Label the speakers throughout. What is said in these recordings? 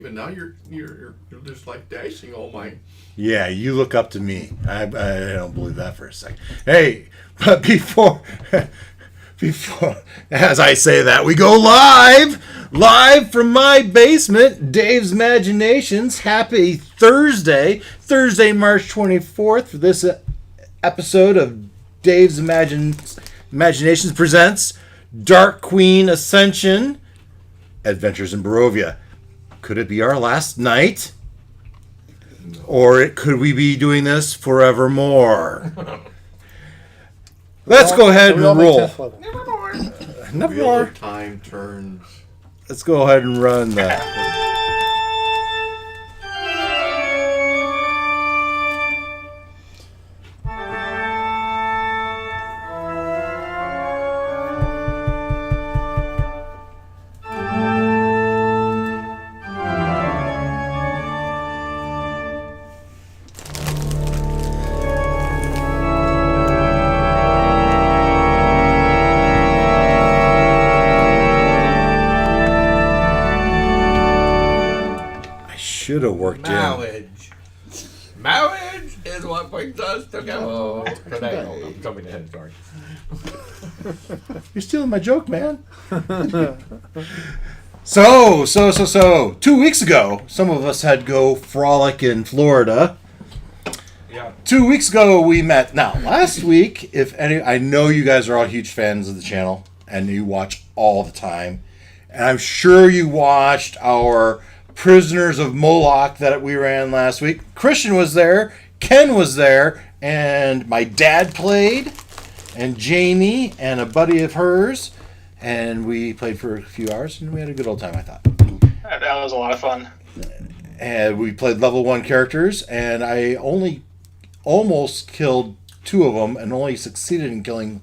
Speaker 1: But now you're just like dashing all my.
Speaker 2: Yeah, you look up to me. I don't believe that for a second. Hey, but before, as I say that, we go live from my basement, Dave's Imaginations. Happy Thursday, March 24th, for this episode of Dave's Imaginations presents Dark Queen Ascension, Adventures in Barovia. Could it be our last night? Or could we be doing this forevermore? Let's go ahead and roll.
Speaker 1: Nevermore. Time turns.
Speaker 2: Let's go ahead and run that. Should have worked
Speaker 1: Marriage. Marriage is what brings us together. Today. Oh, I'm jumping ahead, sorry.
Speaker 2: You're stealing my joke, man. So, 2 weeks ago, some of us had to go frolic in Florida.
Speaker 1: Yeah.
Speaker 2: 2 weeks ago, we met. Now, last week, I know you guys are all huge fans of the channel, and you watch all the time. And I'm sure you watched our Prisoners of Moloch that we ran last week. Christian was there, Ken was there, and my dad played, and Jamie and a buddy of hers, and we played for a few hours, and we had a good old time, I thought.
Speaker 3: That was a lot of fun.
Speaker 2: And we played level 1 characters, and I only almost killed 2 of them, and only succeeded in killing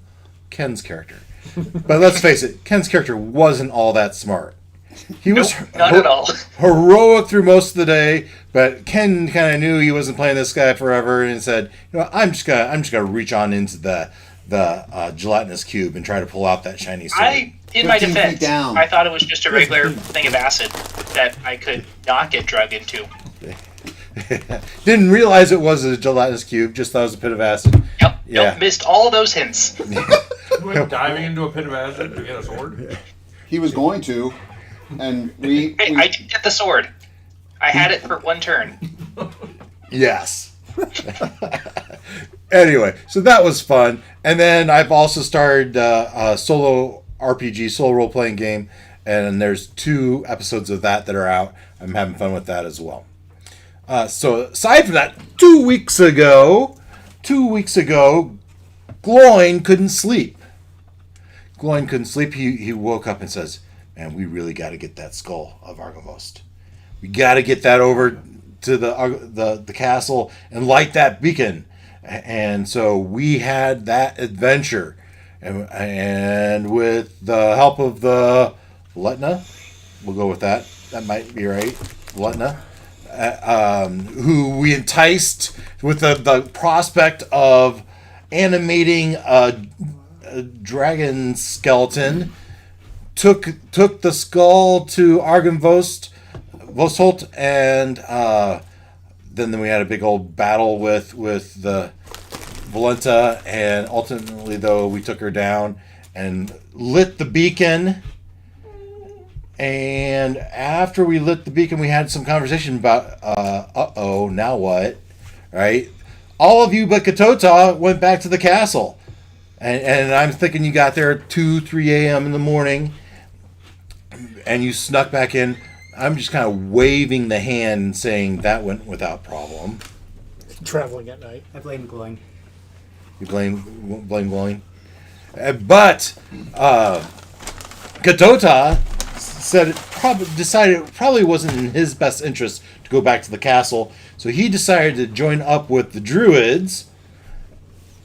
Speaker 2: Ken's character. But let's face it, Ken's character wasn't all that smart. He was
Speaker 3: not at all.
Speaker 2: Heroic through most of the day, but Ken kind of knew he wasn't playing this guy forever, and said, "You know, I'm just gonna reach on into the gelatinous cube and try to pull out that shiny sword."
Speaker 3: In my defense, I thought it was just a regular thing of acid that I could not get drug into.
Speaker 2: Didn't realize it was a gelatinous cube. Just thought it was a pit of acid.
Speaker 3: Yep.
Speaker 2: Yeah.
Speaker 3: Nope, missed all those hints.
Speaker 1: Went diving into a pit of acid to get a sword.
Speaker 4: He was going to. And
Speaker 3: I did get the sword. I had it for one turn.
Speaker 2: Yes. Anyway, so that was fun. And then I've also started a solo RPG, solo role-playing game. And there's 2 episodes of that are out. I'm having fun with that as well. So aside from that, 2 weeks ago, Gloin couldn't sleep. He woke up and says, "Man, we really got to get that skull of Argavost. We got to get that over to the castle and light that beacon." And so we had that adventure, and with the help of the Letna, we'll go with that. That might be right, Letna, who we enticed with the prospect of animating a dragon skeleton. Took the skull to Argavost, and then we had a big old battle with the Volenta, and ultimately, though, we took her down and lit the beacon. And after we lit the beacon, we had some conversation about, now what, right? All of you but Ketotah went back to the castle. And I'm thinking you got there at 2, 3 a.m. in the morning, and you snuck back in. I'm just kind of waving the hand and saying that went without problem.
Speaker 5: Traveling at night.
Speaker 6: I blame Gloin.
Speaker 2: You blame Gloin? But Ketotah decided it probably wasn't in his best interest to go back to the castle, so he decided to join up with the Druids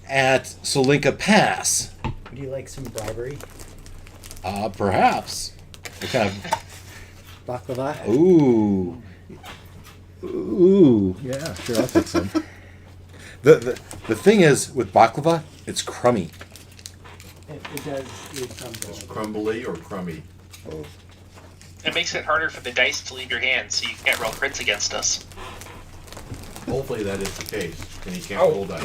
Speaker 2: at Solinka Pass.
Speaker 6: Would you like some bribery?
Speaker 2: Perhaps. What kind of...
Speaker 6: Baklava?
Speaker 2: Ooh, yeah, sure, I'll take some. The thing is, with baklava, it's crummy.
Speaker 6: It does. It comes
Speaker 1: It's crumbly or crummy?
Speaker 2: Both.
Speaker 3: It makes it harder for the dice to leave your hand, so you can't roll crits against us.
Speaker 1: Hopefully that is the case, and he can't
Speaker 2: Oh,
Speaker 1: roll that.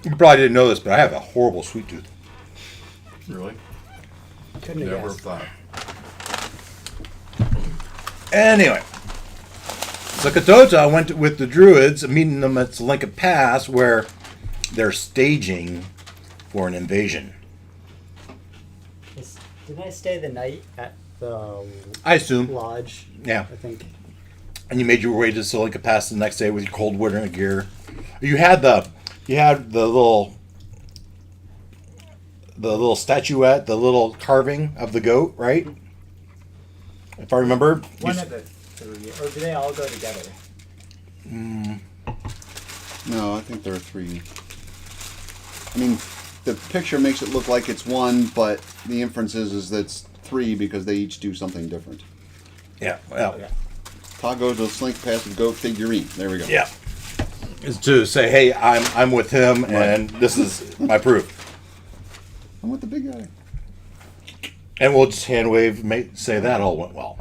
Speaker 2: You probably didn't know this, but I have a horrible sweet tooth.
Speaker 1: Really?
Speaker 6: Couldn't have
Speaker 1: Never
Speaker 6: guessed.
Speaker 1: thought.
Speaker 2: Anyway, so Ketotah went with the Druids, meeting them at Selenka Pass, where they're staging for an invasion.
Speaker 6: Didn't I stay the night at the
Speaker 2: I assume.
Speaker 6: lodge?
Speaker 2: Yeah.
Speaker 6: I think.
Speaker 2: And you made your way to Selenka Pass the next day with your cold winter gear. You had the little statuette, the little carving of the goat, right? If I remember.
Speaker 6: One of the three, or do they all go together?
Speaker 4: No, I think there are 3. I mean, the picture makes it look like it's 1, but the inference is that it's 3 because they each do something different.
Speaker 2: Yeah. Well.
Speaker 6: Yeah.
Speaker 4: Todd goes to the Slink Pass with goat figurine. There we go.
Speaker 2: Yeah. Is to say, hey, I'm with him, and this is my proof.
Speaker 4: I'm with the big guy.
Speaker 2: And we'll just hand wave, say that all went well.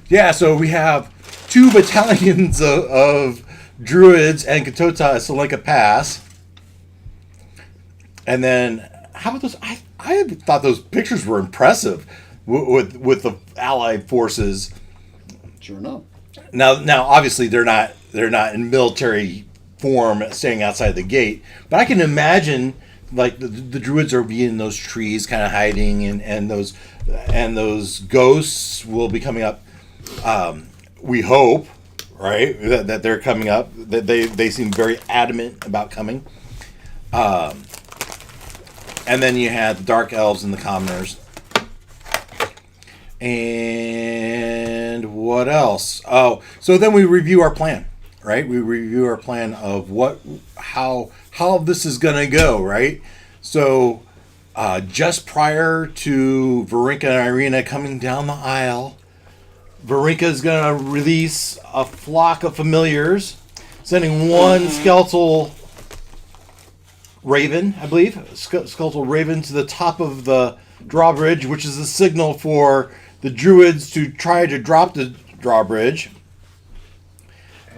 Speaker 2: Yeah, so we have 2 battalions of Druids and Ketotah at Selenka Pass. And then, how about those? I thought those pictures were impressive with the Allied forces.
Speaker 4: Sure enough.
Speaker 2: Now, obviously, they're not in military form staying outside the gate, but I can imagine like the Druids are in those trees, kind of hiding, and those ghosts will be coming up. We hope, right, that they're coming up. That they seem very adamant about coming. And then you had the Dark Elves and the Commoners. And what else? Oh, so then we review our plan, right? We review our plan of how this is going to go, right? So just prior to Varinka and Ireena coming down the aisle, Varinka is going to release a flock of familiars, sending one skeletal raven, I believe, skeletal raven to the top of the drawbridge, which is a signal for the Druids to try to drop the drawbridge.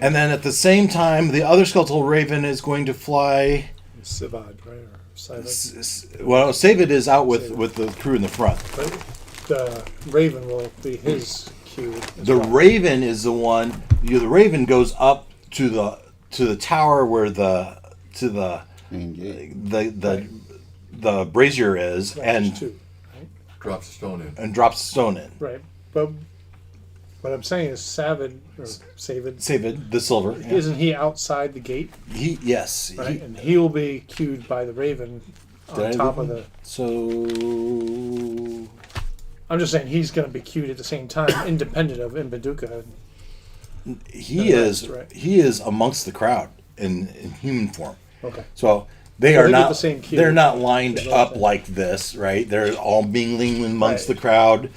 Speaker 2: And then at the same time, the other skeletal raven is going to fly.
Speaker 5: Sivad, right? Or Sivad.
Speaker 2: Well, Savid is out with the crew in the front.
Speaker 5: But the Raven will be his cue.
Speaker 2: The Raven is the one. The Raven goes up to the tower where the
Speaker 4: Main gate.
Speaker 2: the Brazier is, and
Speaker 5: Two, right?
Speaker 1: Drops a stone in.
Speaker 2: drops a stone in.
Speaker 5: Right. But what I'm saying is Savid, or Savid,
Speaker 2: Savid, the silver. Yeah.
Speaker 5: isn't he outside the gate?
Speaker 2: Yes.
Speaker 5: Right? And he will be cued by the Raven
Speaker 2: Did I
Speaker 5: on top
Speaker 2: leave
Speaker 5: of
Speaker 2: him?
Speaker 5: the...
Speaker 2: So
Speaker 5: I'm just saying he's going to be cued at the same time, independent of Imbaduka.
Speaker 2: he
Speaker 5: The
Speaker 2: is
Speaker 5: rest, right?
Speaker 2: he is amongst the crowd in human form.
Speaker 5: Okay.
Speaker 2: So they
Speaker 5: So
Speaker 2: are
Speaker 5: they get
Speaker 2: not
Speaker 5: the same cue.
Speaker 2: they're not lined
Speaker 5: They
Speaker 2: up
Speaker 5: don't.
Speaker 2: like this, right? They're all mingling amongst
Speaker 5: Right.
Speaker 2: the crowd,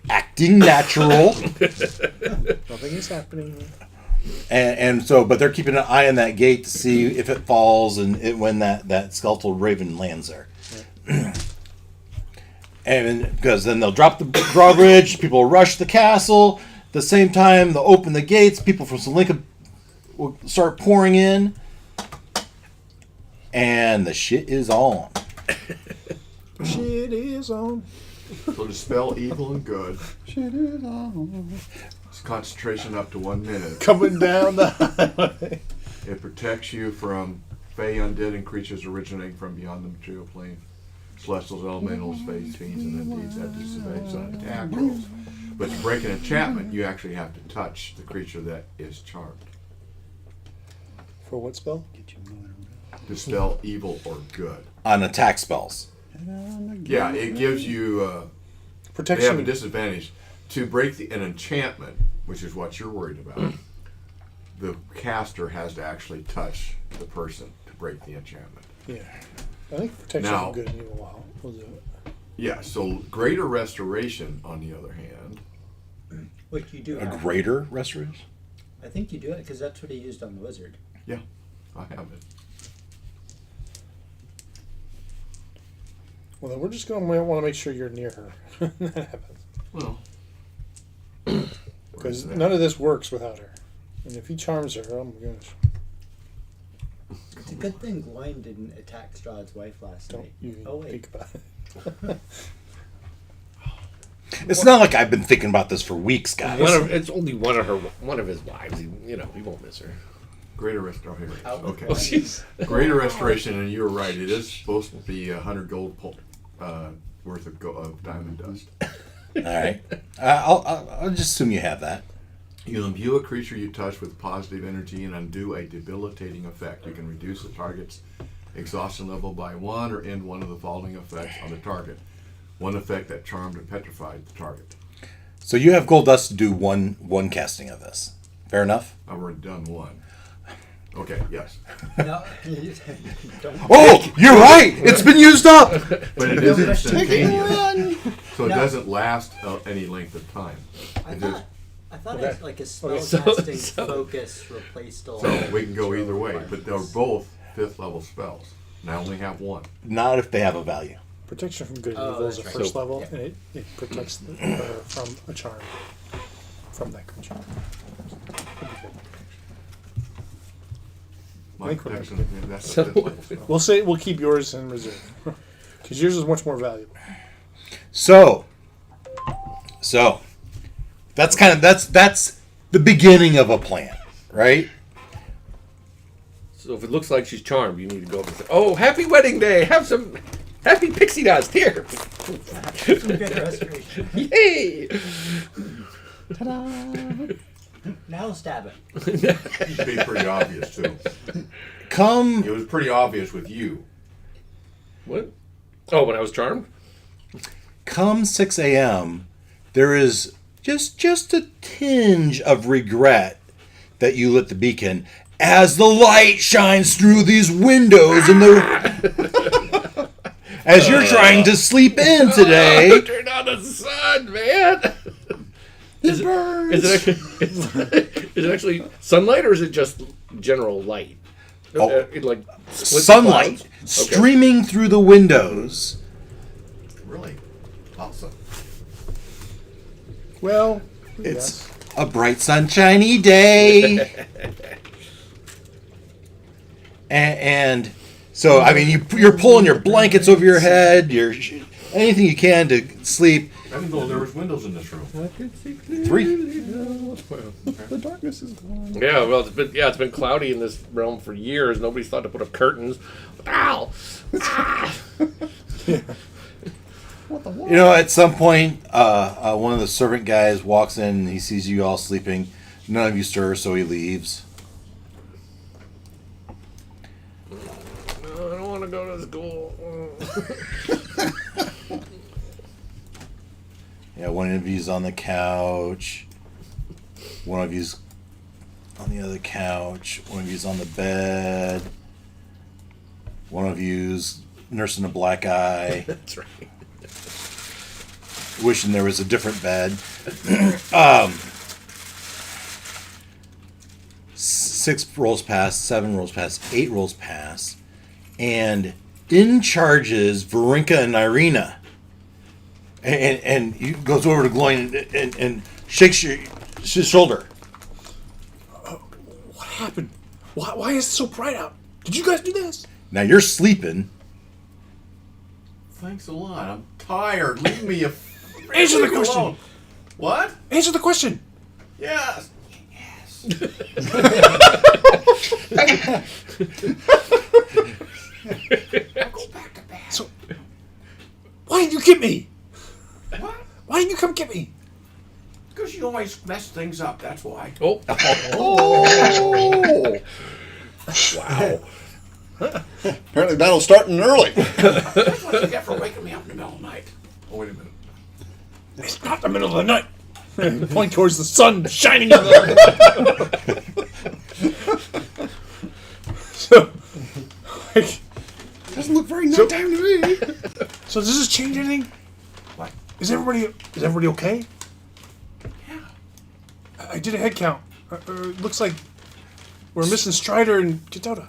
Speaker 2: acting natural.
Speaker 5: Nothing is happening.
Speaker 2: And so, but they're keeping an eye on that gate to see if it falls and when that skeletal raven lands there. And because then they'll drop the drawbridge, people will rush the castle. At the same time, they'll open the gates. People from Selenka will start pouring in, and the shit is on.
Speaker 5: Shit is on.
Speaker 1: So dispel evil and good.
Speaker 4: Shit is on.
Speaker 1: It's concentration up to 1 minute.
Speaker 5: Coming down the highway.
Speaker 1: It protects you from fey, undead, and creatures originating from beyond the material plane. Celestials, elementals, fays, fiends, and undeeds have disadvantage on attack rolls. But to break an enchantment, you actually have to touch the creature that is charmed.
Speaker 5: For what spell?
Speaker 1: Dispel evil or good.
Speaker 2: On attack spells.
Speaker 1: Yeah, it gives you. They have a
Speaker 5: Protection.
Speaker 1: disadvantage to break an enchantment, which is what you're worried about. The caster has to actually touch the person to break the enchantment.
Speaker 5: Yeah. I think protection
Speaker 1: Now-
Speaker 5: is good in evil will do it.
Speaker 1: Yeah, so greater restoration, on the other hand,
Speaker 6: What you do?
Speaker 2: A greater restoration?
Speaker 6: I think you do it because that's what he used on the wizard.
Speaker 1: Yeah, I have it.
Speaker 5: Well, then we're just going to want to make sure you're near her. That happens.
Speaker 1: Well,
Speaker 5: Because none of this works without her. And if he charms her, oh my gosh.
Speaker 6: It's a good thing Gwen didn't attack Strahd's wife last
Speaker 5: Don't
Speaker 6: night.
Speaker 5: you
Speaker 6: Oh, wait.
Speaker 5: think about it.
Speaker 2: It's not like I've been thinking about this for weeks, guys.
Speaker 7: It's only one of his wives. He won't miss her.
Speaker 1: greater restoration. Okay.
Speaker 7: Oh, jeez.
Speaker 1: Greater restoration, and you were right. It is supposed to be 100 gold worth of diamond dust.
Speaker 2: All right. I'll just assume you have that.
Speaker 1: You imbue a creature you touch with positive energy and undo a debilitating effect. You can reduce the target's exhaustion level by 1 or end one of the following effects on the target. One effect that charmed or petrified the target.
Speaker 2: So you have gold dust to do one casting of this. Fair enough?
Speaker 1: I've already done one. Okay, yes.
Speaker 6: No, don't.
Speaker 2: Oh, you're right. It's been used up.
Speaker 1: But it is instantaneous. So it
Speaker 6: No.
Speaker 1: doesn't last any length of time.
Speaker 6: I thought it's like a spell
Speaker 7: Okay, so-
Speaker 6: casting
Speaker 7: so-
Speaker 6: focus replaced all.
Speaker 1: So we can go either way, but they're both 5th level spells. And I only have one.
Speaker 2: Not if they have a value.
Speaker 5: Protection from good and
Speaker 6: Oh,
Speaker 5: evil is a
Speaker 6: that's
Speaker 5: first
Speaker 6: right.
Speaker 5: level,
Speaker 6: Yeah.
Speaker 5: and it protects from a charm. From that creature.
Speaker 1: My
Speaker 5: Think we're
Speaker 1: protection,
Speaker 5: good.
Speaker 1: yeah, that's
Speaker 7: So-
Speaker 1: a 5th level spell.
Speaker 5: We'll keep yours in reserve. Because yours is much more valuable.
Speaker 2: So that's that's the beginning of a plan, right?
Speaker 7: So if it looks like she's charmed, you need to go up and say, "Oh, happy wedding day! Have some happy pixie dust here!
Speaker 6: Some good restoration.
Speaker 7: Yay!"
Speaker 6: Now stab it.
Speaker 1: It'd be pretty obvious, too.
Speaker 2: Come
Speaker 1: It was pretty obvious with you.
Speaker 7: What? Oh, when I was charmed?
Speaker 2: 6 a.m., there is just a tinge of regret that you lit the beacon as the light shines through these windows and the as you're trying to sleep in today.
Speaker 7: Turn on the sun, man! Is it actually sunlight or is it just general light?
Speaker 2: Oh.
Speaker 7: It like splits the
Speaker 2: Sunlight
Speaker 7: clouds? Okay.
Speaker 2: streaming through the windows.
Speaker 1: Really? Awesome.
Speaker 5: Well,
Speaker 2: It's a bright, sunshiny day. and so, I mean, you're pulling your blankets over your head. You're anything you can to sleep.
Speaker 1: I didn't know there was windows in this room.
Speaker 2: 3.
Speaker 4: The darkness is gone.
Speaker 7: Yeah, well, it's been cloudy in this realm for years. Nobody's thought to put up curtains. Ow!
Speaker 2: You know, at some point, one of the servant guys walks in and he sees you all sleeping. None of you stir, so he leaves.
Speaker 7: No, I don't want to go to school.
Speaker 2: Yeah, one of you's on the couch. One of you's on the other couch. One of you's on the bed. One of you's nursing a black eye,
Speaker 7: That's right.
Speaker 2: wishing there was a different bed. 6 rolls past, 7 rolls past, 8 rolls past, and in charges Varinka and Ireena. And he goes over to Gloin and shakes his shoulder.
Speaker 5: what happened? Why is it so bright out? Did you guys do this?
Speaker 2: Now you're sleeping.
Speaker 1: Thanks a lot. I'm tired. Leave me a...
Speaker 5: Answer the
Speaker 1: Leave me
Speaker 5: question.
Speaker 1: alone. What?
Speaker 5: Answer the question.
Speaker 1: Yes.
Speaker 5: So, why didn't you get me?
Speaker 1: What?
Speaker 5: Why didn't you come get me?
Speaker 1: Because you always mess things up, that's why.
Speaker 7: Oh.
Speaker 2: Oh!
Speaker 7: Wow.
Speaker 4: Apparently battle's starting early.
Speaker 1: That's what you get for waking me up in the middle of the night. Oh, wait a minute.
Speaker 5: It's not the middle of the night. Point towards the sun shining in the... So, like,
Speaker 4: Doesn't look very nighttime to me.
Speaker 5: so does this change anything?
Speaker 1: What?
Speaker 5: Is everybody okay?
Speaker 1: Yeah.
Speaker 5: I did a head count. Looks like we're missing Strider and Ketotah.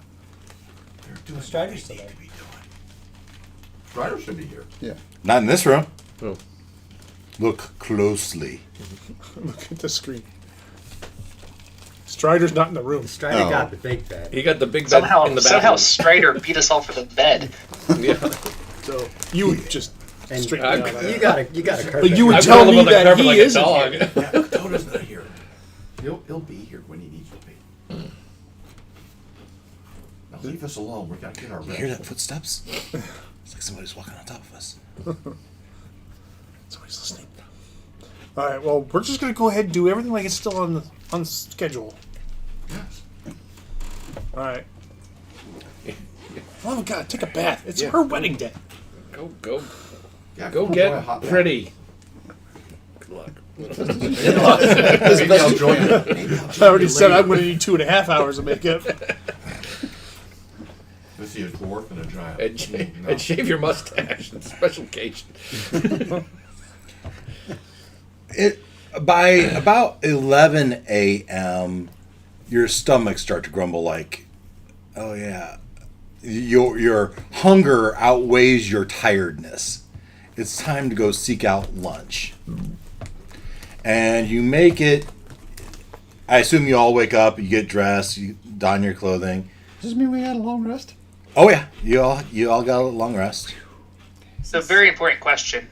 Speaker 1: They're doing
Speaker 6: Strider's
Speaker 1: what
Speaker 6: still
Speaker 1: they
Speaker 6: there.
Speaker 1: need to be doing. Strider should be here.
Speaker 4: Yeah.
Speaker 2: Not in this room.
Speaker 7: Oh.
Speaker 2: Look closely.
Speaker 5: Look at the screen. Strider's not in the room.
Speaker 6: Strider
Speaker 4: Oh.
Speaker 6: got the big bed.
Speaker 7: He got the big bed
Speaker 3: Somehow,
Speaker 7: in the
Speaker 3: somehow
Speaker 7: bathroom.
Speaker 3: Strider beat us all for the bed.
Speaker 7: Yeah.
Speaker 5: So you would just
Speaker 6: And
Speaker 5: straighten me out.
Speaker 6: You got a carpet.
Speaker 5: But you would
Speaker 7: I
Speaker 5: tell
Speaker 7: rolled him
Speaker 5: me
Speaker 7: on the
Speaker 5: that
Speaker 7: carpet
Speaker 5: he
Speaker 7: like a
Speaker 5: isn't
Speaker 7: dog.
Speaker 5: here.
Speaker 1: Yeah, Ketotah's not here. He'll be here when he needs to be. Now leave us alone. We gotta get our
Speaker 2: You
Speaker 1: rest.
Speaker 2: hear that footsteps? It's like somebody's walking on top of us.
Speaker 5: Somebody's listening. All right. Well, we're just gonna go ahead and do everything like it's still on schedule.
Speaker 1: Yes.
Speaker 5: All right. Oh God, take a bath. It's
Speaker 7: Yeah.
Speaker 5: her wedding day.
Speaker 7: Go
Speaker 1: Yeah,
Speaker 7: go
Speaker 1: enjoy a
Speaker 7: get
Speaker 1: hot bath.
Speaker 7: pretty. Good luck.
Speaker 1: Maybe I'll join you. Maybe I'll
Speaker 5: I
Speaker 1: join
Speaker 5: already
Speaker 1: you
Speaker 5: said I'm
Speaker 1: later.
Speaker 5: going to need 2.5 hours of makeup.
Speaker 1: Let's see a dwarf and a giant.
Speaker 7: And shave your mustache. It's a special occasion.
Speaker 2: By about 11 a.m., your stomachs start to grumble like, oh yeah, your hunger outweighs your tiredness. It's time to go seek out lunch. And you make it, I assume you all wake up, you get dressed, you don your clothing.
Speaker 4: Does this mean we had a long rest?
Speaker 2: Oh yeah, you all got a long rest.
Speaker 3: So, very important question.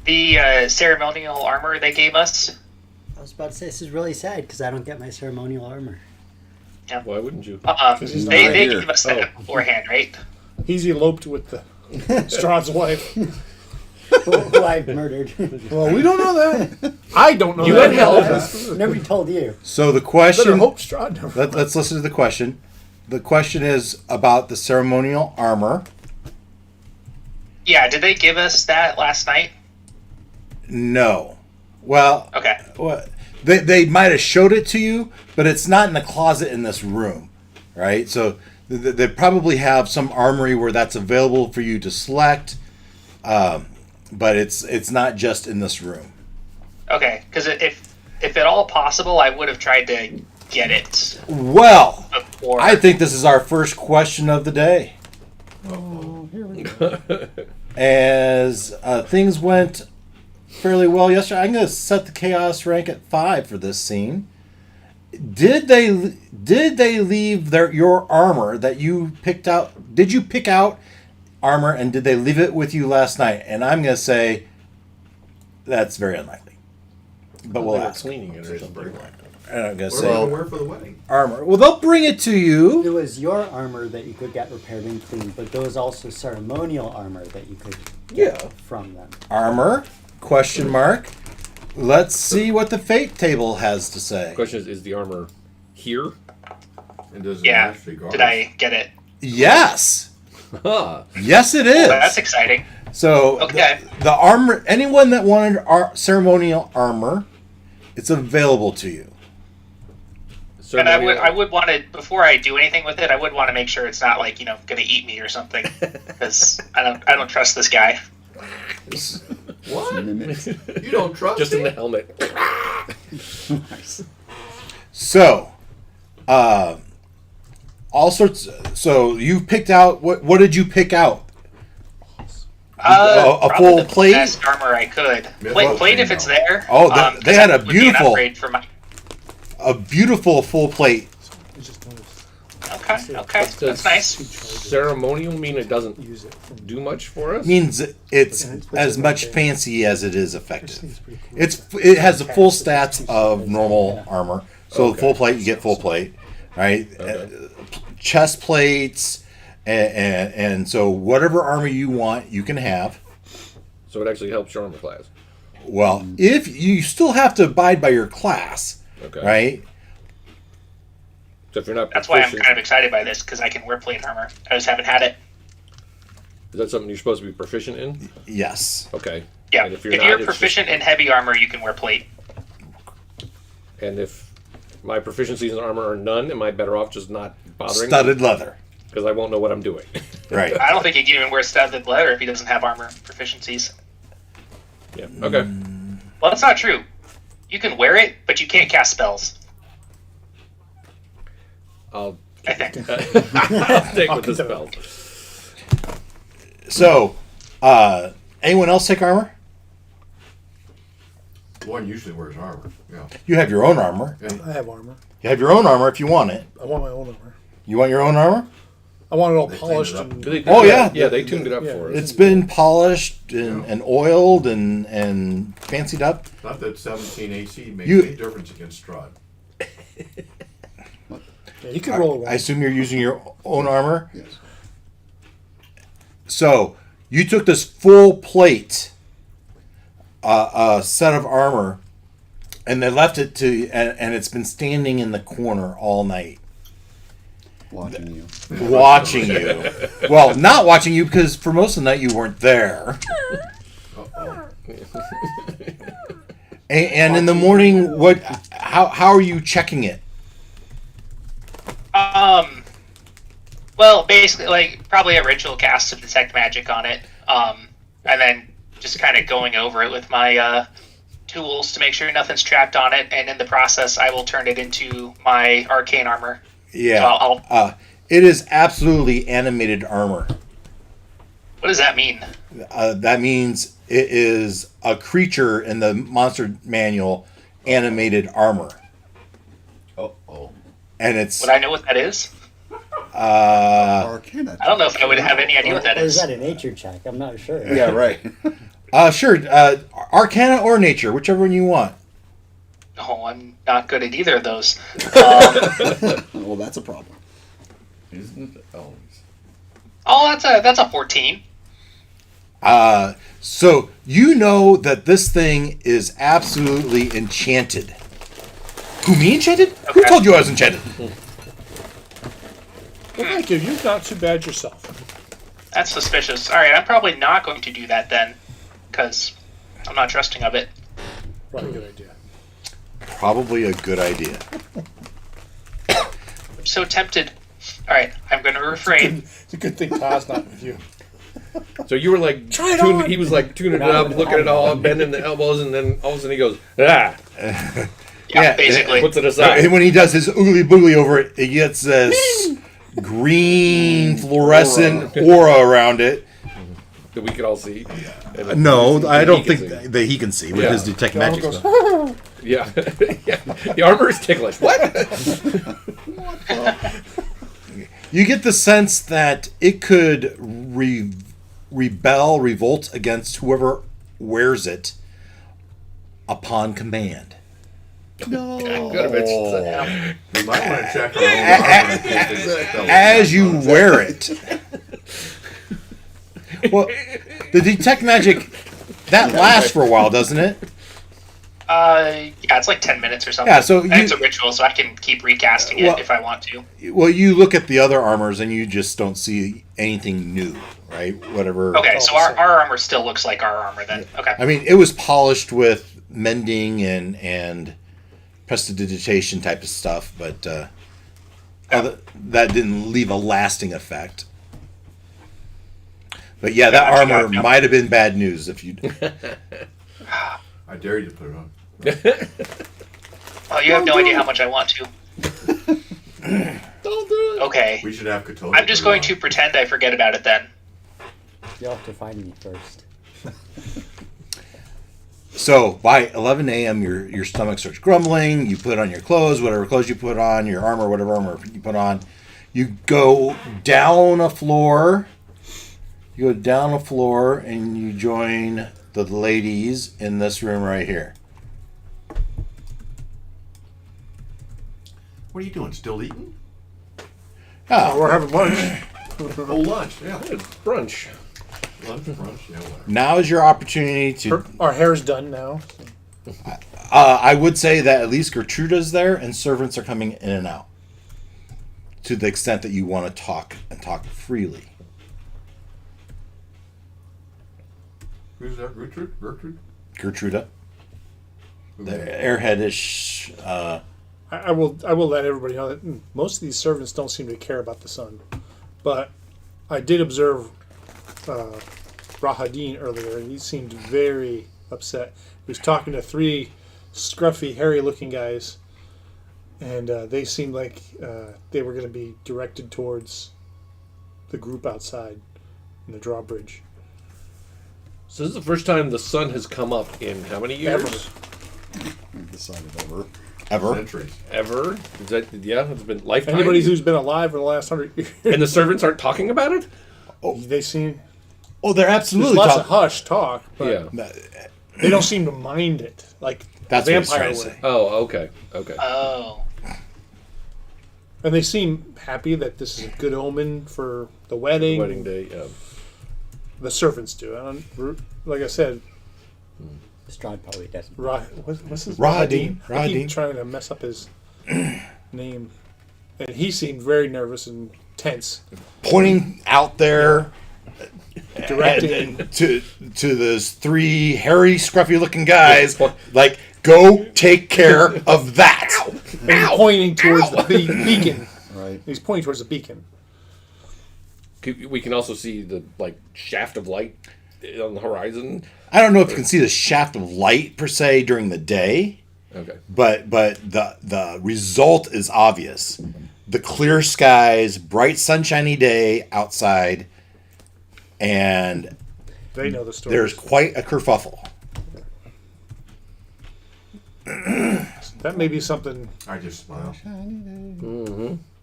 Speaker 3: The ceremonial armor they gave us.
Speaker 6: I was about to say, this is really sad because I don't get my ceremonial armor.
Speaker 7: Why wouldn't you?
Speaker 4: he's not
Speaker 3: They
Speaker 4: here.
Speaker 3: gave us that beforehand, right?
Speaker 5: He's eloped with the Strahd's wife.
Speaker 6: Who I murdered.
Speaker 5: Well, we don't know that. I don't know
Speaker 7: You
Speaker 5: that.
Speaker 7: had help.
Speaker 6: Nobody told you.
Speaker 2: So the
Speaker 5: Better
Speaker 2: question,
Speaker 5: hope Strahd never.
Speaker 2: let's listen to the question. The question is about the ceremonial armor.
Speaker 3: Yeah, did they give us that last night?
Speaker 2: No. Well,
Speaker 3: Okay.
Speaker 2: they might have showed it to you, but it's not in the closet in this room, right? So they probably have some armory where that's available for you to select, but it's not just in this room.
Speaker 3: Okay, because if at all possible, I would have tried to get it
Speaker 2: Well,
Speaker 3: before.
Speaker 2: I think this is our first question of the day. As things went fairly well yesterday, I'm going to set the chaos rank at 5 for this scene. Did they leave your armor that you picked out? Did you pick out armor and did they leave it with you last night? And I'm going to say that's very unlikely. But we'll
Speaker 7: They were
Speaker 2: ask.
Speaker 7: cleaning it or something.
Speaker 2: And I'm going to
Speaker 1: What are we
Speaker 2: say
Speaker 1: gonna wear for the wedding?
Speaker 2: armor. Well, they'll bring it to you.
Speaker 6: It was your armor that you could get repaired and cleaned, but there was also ceremonial armor that you could get
Speaker 2: Yeah.
Speaker 6: from them.
Speaker 2: Armor? Question mark. Let's see what the fate table has to say.
Speaker 7: Question is the armor here?
Speaker 1: And does it
Speaker 3: Yeah.
Speaker 1: actually guard
Speaker 3: Did
Speaker 1: us?
Speaker 3: I get it?
Speaker 2: Yes.
Speaker 7: Huh.
Speaker 2: Yes, it is.
Speaker 3: That's exciting.
Speaker 2: So
Speaker 3: Okay.
Speaker 2: the armor, anyone that wanted ceremonial armor, it's available to you.
Speaker 3: And I
Speaker 7: Ceremonial-
Speaker 3: would want to, before I do anything with it, I would want to make sure it's not like, going to eat me or something, because I don't trust this guy.
Speaker 1: What? You don't trust
Speaker 7: Just in
Speaker 1: me?
Speaker 7: the helmet.
Speaker 2: So, all sorts. So you picked out what did you pick out? A
Speaker 3: Probably
Speaker 2: full
Speaker 3: the
Speaker 2: plate?
Speaker 3: best armor I could.
Speaker 1: Yeah,
Speaker 3: Plate if it's there.
Speaker 2: Oh, they had a
Speaker 3: that would be an
Speaker 2: beautiful-
Speaker 3: upgrade for my.
Speaker 2: A beautiful full plate.
Speaker 5: I just noticed.
Speaker 3: Okay, that's nice.
Speaker 7: Ceremonial mean it doesn't
Speaker 5: Use it.
Speaker 2: Mm.
Speaker 7: do much for us?
Speaker 2: Means it's as much fancy as it is effective. It has the full stats of normal armor. So
Speaker 7: Okay.
Speaker 2: full plate, you get full plate, right?
Speaker 7: Okay.
Speaker 2: Chest plates, and so whatever armor you want, you can have.
Speaker 7: So it actually helps your armor class.
Speaker 2: Well, if you still have to abide by your class,
Speaker 7: Okay.
Speaker 2: right?
Speaker 7: So if you're not
Speaker 3: That's why I'm
Speaker 7: proficient,
Speaker 3: kind of excited by this, because I can wear plate armor. I just haven't had it.
Speaker 7: is that something you're supposed to be proficient in?
Speaker 2: Yes.
Speaker 7: Okay.
Speaker 3: Yeah,
Speaker 7: And
Speaker 3: if
Speaker 7: if
Speaker 3: you're,
Speaker 7: you're not, it's
Speaker 3: proficient in heavy armor, you can wear plate.
Speaker 7: And if my proficiencies in armor are none, am I better off just not bothering?
Speaker 2: Studded leather.
Speaker 7: Because I won't know what I'm doing.
Speaker 2: Right.
Speaker 3: I don't think he can even wear studded leather if he doesn't have armor proficiencies.
Speaker 7: Yeah. Okay.
Speaker 3: Well, that's not true. You can wear it, but you can't cast spells.
Speaker 7: I'll
Speaker 3: I think.
Speaker 7: I'll stick with the spells.
Speaker 2: So, anyone else take armor?
Speaker 1: One usually wears armor. Yeah.
Speaker 2: You have your own armor.
Speaker 5: I have armor.
Speaker 2: You have your own armor if you want it.
Speaker 5: I want my own armor.
Speaker 2: You want your own armor?
Speaker 5: I want it all
Speaker 1: They
Speaker 5: polished
Speaker 1: cleaned it up.
Speaker 5: and
Speaker 2: Oh, yeah.
Speaker 7: Yeah, they tuned it up
Speaker 5: Yeah.
Speaker 7: for us.
Speaker 2: It's been polished and oiled and fancied up.
Speaker 1: Not that 17 AC makes
Speaker 2: You-
Speaker 1: any difference against Strahd.
Speaker 5: yeah, you can roll
Speaker 2: I
Speaker 5: one.
Speaker 2: assume you're using your own armor.
Speaker 4: Yes.
Speaker 2: So you took this full plate, set of armor, and they left it and it's been standing in the corner all night,
Speaker 4: Watching you.
Speaker 2: watching you. Well, not watching you because for most of the night you weren't there.
Speaker 1: Uh-oh.
Speaker 2: And in the morning, what? How are you checking it?
Speaker 3: Well, basically, like, probably a ritual cast to detect magic on it. And then just kind of going over it with my tools to make sure nothing's trapped on it. And in the process, I will turn it into my arcane armor.
Speaker 2: Yeah,
Speaker 3: So
Speaker 2: it is absolutely animated armor.
Speaker 3: What does that mean?
Speaker 2: That means it is a creature in the monster manual animated armor,
Speaker 1: Uh-oh.
Speaker 2: and it's
Speaker 3: Would I know what that is?
Speaker 4: Arcana.
Speaker 3: I don't know if I would have any idea what that
Speaker 6: Or is
Speaker 3: is.
Speaker 6: that a nature check? I'm not sure.
Speaker 4: Yeah, right.
Speaker 2: sure, Arcana or Nature, whichever one you want.
Speaker 3: Oh, I'm not good at either of those.
Speaker 4: Well, that's a problem.
Speaker 1: Isn't it always?
Speaker 3: Oh, that's a 14.
Speaker 2: So you know that this thing is absolutely enchanted. Who, me enchanted? Who
Speaker 3: Okay.
Speaker 2: told you I was enchanted?
Speaker 5: Well, thank you. You're not too bad yourself.
Speaker 3: That's suspicious. All right, I'm probably not going to do that then, because I'm not trusting of it.
Speaker 5: Probably a good idea.
Speaker 2: Probably a good idea.
Speaker 3: I'm so tempted. All right, I'm going to refrain.
Speaker 5: It's a good thing Todd's not with you.
Speaker 7: So you were like,
Speaker 5: Try it on.
Speaker 7: he was like tuning it
Speaker 6: Not
Speaker 7: up,
Speaker 6: even
Speaker 7: looking at it all,
Speaker 6: on.
Speaker 7: bending the elbows, and then all of a sudden he goes, ah,
Speaker 3: Yeah, basically.
Speaker 7: puts it aside.
Speaker 2: And when he does his oogly boogly over it, it gets this green fluorescent aura around it.
Speaker 7: That we could all see. And
Speaker 2: No, I don't
Speaker 7: he can
Speaker 2: think
Speaker 7: see.
Speaker 2: that he can see with
Speaker 7: Yeah.
Speaker 2: his detect
Speaker 5: John
Speaker 2: magic
Speaker 5: goes,
Speaker 2: stuff.
Speaker 7: Yeah. Yeah. The armor is ticklish. What?
Speaker 2: You get the sense that it could revolt against whoever wears it upon command.
Speaker 4: No.
Speaker 7: Good, I bet you-
Speaker 1: We might want to check our own armor in case they spell it.
Speaker 2: As you wear it. Well, the detect magic, that lasts for a while, doesn't it?
Speaker 3: Yeah, it's like 10 minutes or something.
Speaker 2: Yeah, so
Speaker 3: And
Speaker 2: you-
Speaker 3: it's a ritual, so I can keep recasting it
Speaker 2: Well-
Speaker 3: if I want to.
Speaker 2: Well, you look at the other armors and you just don't see anything new, right? Whatever.
Speaker 3: Okay, so our armor still looks like our armor then. Okay.
Speaker 2: I mean, it was polished with mending and prestidigitation type of stuff, but that didn't leave a lasting effect. But yeah, that
Speaker 3: Gotcha,
Speaker 2: armor
Speaker 3: gotcha.
Speaker 2: might have been bad news if you.
Speaker 1: I dare you to put it on.
Speaker 3: Oh, you have no idea how much I want to.
Speaker 7: Don't do it.
Speaker 3: Okay.
Speaker 1: We should have Ketotah.
Speaker 3: I'm just
Speaker 1: put it
Speaker 3: going
Speaker 1: on.
Speaker 3: to pretend I forget about it then.
Speaker 6: You'll have to find me first.
Speaker 2: So by 11 a.m., your stomach starts grumbling. You put on your clothes, whatever clothes you put on, your armor, whatever armor you put on. You go down a floor. You go down a floor and you join the ladies in this room right here.
Speaker 1: What are you doing? Still eating?
Speaker 2: Ah,
Speaker 5: We're having lunch.
Speaker 1: Oh, lunch. Yeah.
Speaker 7: It's brunch.
Speaker 1: Lunch, brunch. Yeah, whatever.
Speaker 2: now is your opportunity to.
Speaker 5: Our hair's done now.
Speaker 2: I would say that at least Gertruda's there and servants are coming in and out. To the extent that you want to talk and talk freely.
Speaker 1: Who's that? Gertrude? Gertrude?
Speaker 2: Gertruda,
Speaker 1: Who
Speaker 2: the
Speaker 1: made it?
Speaker 2: airheadish.
Speaker 5: I will let everybody know that most of these servants don't seem to care about the sun. But I did observe Rahadin earlier, and he seemed very upset. He was talking to three scruffy, hairy-looking guys, and they seemed like they were going to be directed towards the group outside in the drawbridge.
Speaker 7: So this is the first time the sun has come up in how many years?
Speaker 5: Ever.
Speaker 4: We've decided over.
Speaker 2: Ever.
Speaker 1: Centuries.
Speaker 7: Ever? Is that, yeah, it's been lifetime.
Speaker 5: Anybody who's been alive for the last 100 years,
Speaker 7: And the servants aren't talking about it?
Speaker 5: they seem
Speaker 2: Oh, they're
Speaker 5: there's
Speaker 2: absolutely
Speaker 5: lots of
Speaker 2: talking.
Speaker 5: hush talk, but
Speaker 7: Yeah.
Speaker 5: they don't seem to mind it like
Speaker 2: That's
Speaker 5: the
Speaker 2: what he's
Speaker 5: vampire
Speaker 2: trying to
Speaker 5: would.
Speaker 2: say.
Speaker 7: Oh, okay. Okay.
Speaker 3: Oh.
Speaker 5: And they seem happy that this is a good omen for the wedding.
Speaker 7: Wedding day, yeah.
Speaker 5: The servants do. Like I said,
Speaker 6: Strahd probably doesn't.
Speaker 5: What's his
Speaker 2: Rahadin.
Speaker 5: I keep
Speaker 2: Rahadin.
Speaker 5: trying to mess up his name. And he seemed very nervous and tense.
Speaker 2: Pointing out there
Speaker 5: Directing.
Speaker 2: to those three hairy, scruffy-looking guys,
Speaker 7: Yeah.
Speaker 2: like, go take care of that.
Speaker 5: And pointing towards the beacon.
Speaker 4: Right.
Speaker 5: He's pointing towards the beacon.
Speaker 7: We can also see the shaft of light on the horizon.
Speaker 2: I don't know if you can see the shaft of light per se during the day,
Speaker 7: Okay.
Speaker 2: but the result is obvious. The clear skies, bright sunshiny day outside, and
Speaker 5: They know the story.
Speaker 2: there's quite a kerfuffle.
Speaker 5: That may be something.
Speaker 1: I just smile.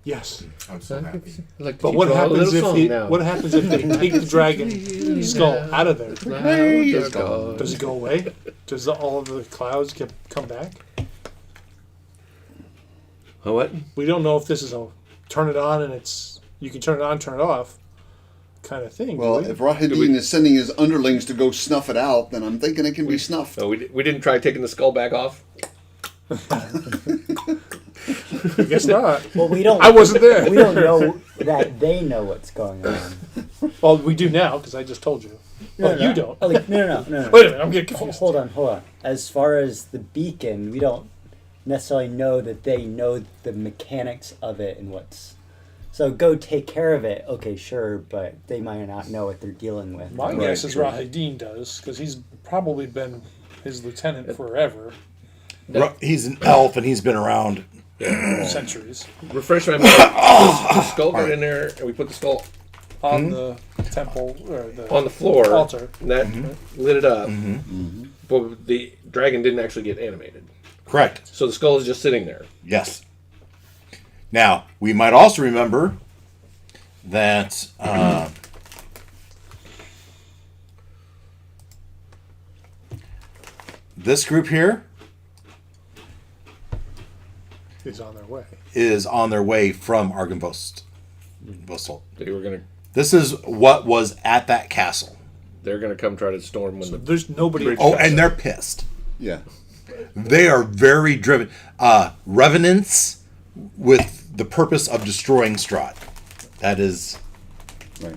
Speaker 5: Yes.
Speaker 1: I'm so happy.
Speaker 5: But what happens if they take the dragon skull out of there? Does it go away? Does all of the clouds come back?
Speaker 7: Oh, what?
Speaker 5: We don't know if this is a turn it on and you can turn it on, turn it off kind of thing.
Speaker 4: Well,
Speaker 5: do we?
Speaker 4: if Rahadin is sending his underlings to go snuff it out, then I'm thinking it can be snuffed.
Speaker 7: No, we didn't try taking the skull back off.
Speaker 5: I guess not.
Speaker 6: Well, we don't.
Speaker 5: I wasn't there.
Speaker 6: We don't know that they know what's going on.
Speaker 5: Well, we do now because I just told you. Well, you don't.
Speaker 6: Oh, no.
Speaker 5: Wait a minute, I'm getting confused.
Speaker 6: Hold on. As far as the beacon, we don't necessarily know that they know the mechanics of it and what's. So go take care of it. Okay, sure, but they might not know what they're dealing with.
Speaker 5: My
Speaker 4: Right,
Speaker 5: guess is
Speaker 4: true.
Speaker 5: Rahadin does because he's probably been his lieutenant forever,
Speaker 2: He's an elf and he's been around.
Speaker 5: centuries,
Speaker 7: Refresh my memory. The skull got in there, and we put the skull
Speaker 5: on the temple or the
Speaker 7: on the floor.
Speaker 5: altar.
Speaker 7: And that lit it up. But the dragon didn't actually get animated.
Speaker 2: Correct.
Speaker 7: So the skull is just sitting there.
Speaker 2: Yes. Now, we might also remember that this group here
Speaker 5: Is on their way.
Speaker 2: is on their way from Argynvost.
Speaker 7: They were gonna.
Speaker 2: This is what was at that castle.
Speaker 7: They're gonna come try to storm when the.
Speaker 5: There's nobody.
Speaker 2: Oh, and they're pissed.
Speaker 4: Yeah.
Speaker 2: They are very driven. Revenants with the purpose of destroying Strahd. That is...
Speaker 4: Right.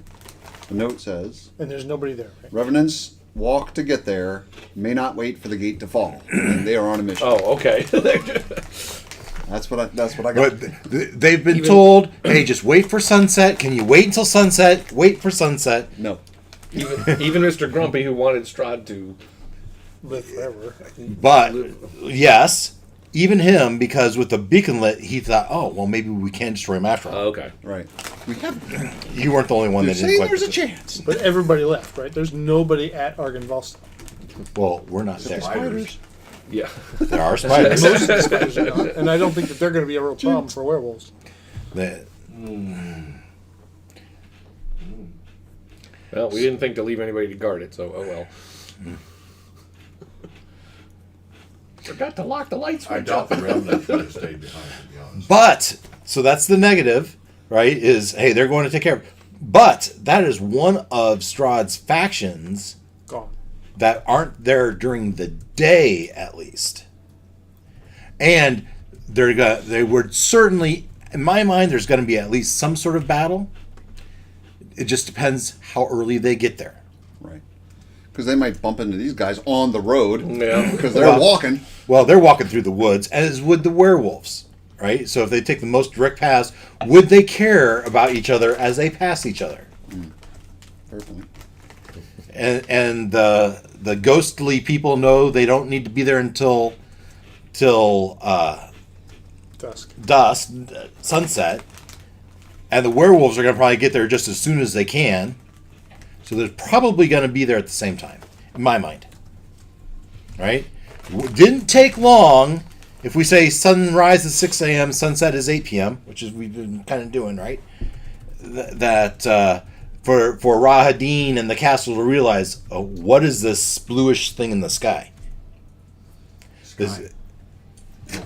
Speaker 4: The note says,
Speaker 5: And there's nobody there. Right?
Speaker 4: Revenants walk to get there, may not wait for the gate to fall. And they are on a mission.
Speaker 7: Oh, okay.
Speaker 4: That's what I got.
Speaker 2: But they've been told, hey, just wait for sunset. Can you wait until sunset? Wait for sunset.
Speaker 4: No.
Speaker 7: even Mr. Grumpy, who wanted Strahd to.
Speaker 5: Live forever.
Speaker 2: But, yes, even him, because with the beacon lit, he thought, oh, well, maybe we can destroy him after all.
Speaker 7: Okay.
Speaker 4: Right.
Speaker 2: You weren't the only one that didn't quite...
Speaker 4: there's a chance.
Speaker 5: But everybody left, right? There's nobody at Argynvost.
Speaker 2: Well, we're not there.
Speaker 1: Spiders.
Speaker 7: Yeah.
Speaker 2: There are spiders.
Speaker 5: Most of the spiders are not, and I don't think that they're going to be a real problem for werewolves.
Speaker 7: Well, we didn't think to leave anybody to guard it, so oh well. Forgot to lock the light switch.
Speaker 1: I doubt the remnants would have stayed behind, to be honest.
Speaker 2: But, so that's the negative, right? Is, hey, they're going to take care of it. But that is one of Strahd's factions
Speaker 5: Gone.
Speaker 2: that aren't there during the day, at least. And they would certainly, in my mind, there's going to be at least some sort of battle. It just depends how early they get there.
Speaker 4: Right. Because they might bump into these guys on the road.
Speaker 7: Yeah.
Speaker 4: Because they're walking.
Speaker 2: Well, they're walking through the woods, as would the werewolves, right? So if they take the most direct paths, would they care about each other as they pass each other?
Speaker 4: Fair point.
Speaker 2: And the ghostly people know they don't need to be there until till
Speaker 5: Dusk.
Speaker 2: sunset, and the werewolves are going to probably get there just as soon as they can. So they're probably going to be there at the same time, in my mind. Right? Didn't take long. If we say sunrise is 6 a.m., sunset is 8 p.m., which is we've been kind of doing, right? For Rahadin and the castle to realize, what is this bluish thing in the sky?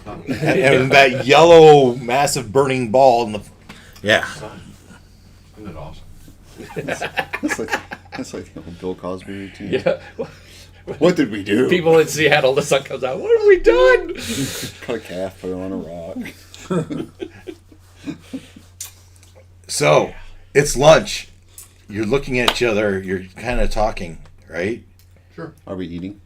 Speaker 2: And that yellow, massive burning ball in the... Yeah.
Speaker 1: Isn't that awesome?
Speaker 4: That's like the old Bill Cosby routine.
Speaker 7: Yeah.
Speaker 4: What did we do?
Speaker 7: People in Seattle, the sun comes out. What have we done?
Speaker 4: Cut a calf, put it on a rock.
Speaker 2: So, it's lunch. You're looking at each other. You're kind of talking, right?
Speaker 1: Sure.
Speaker 4: Are we eating?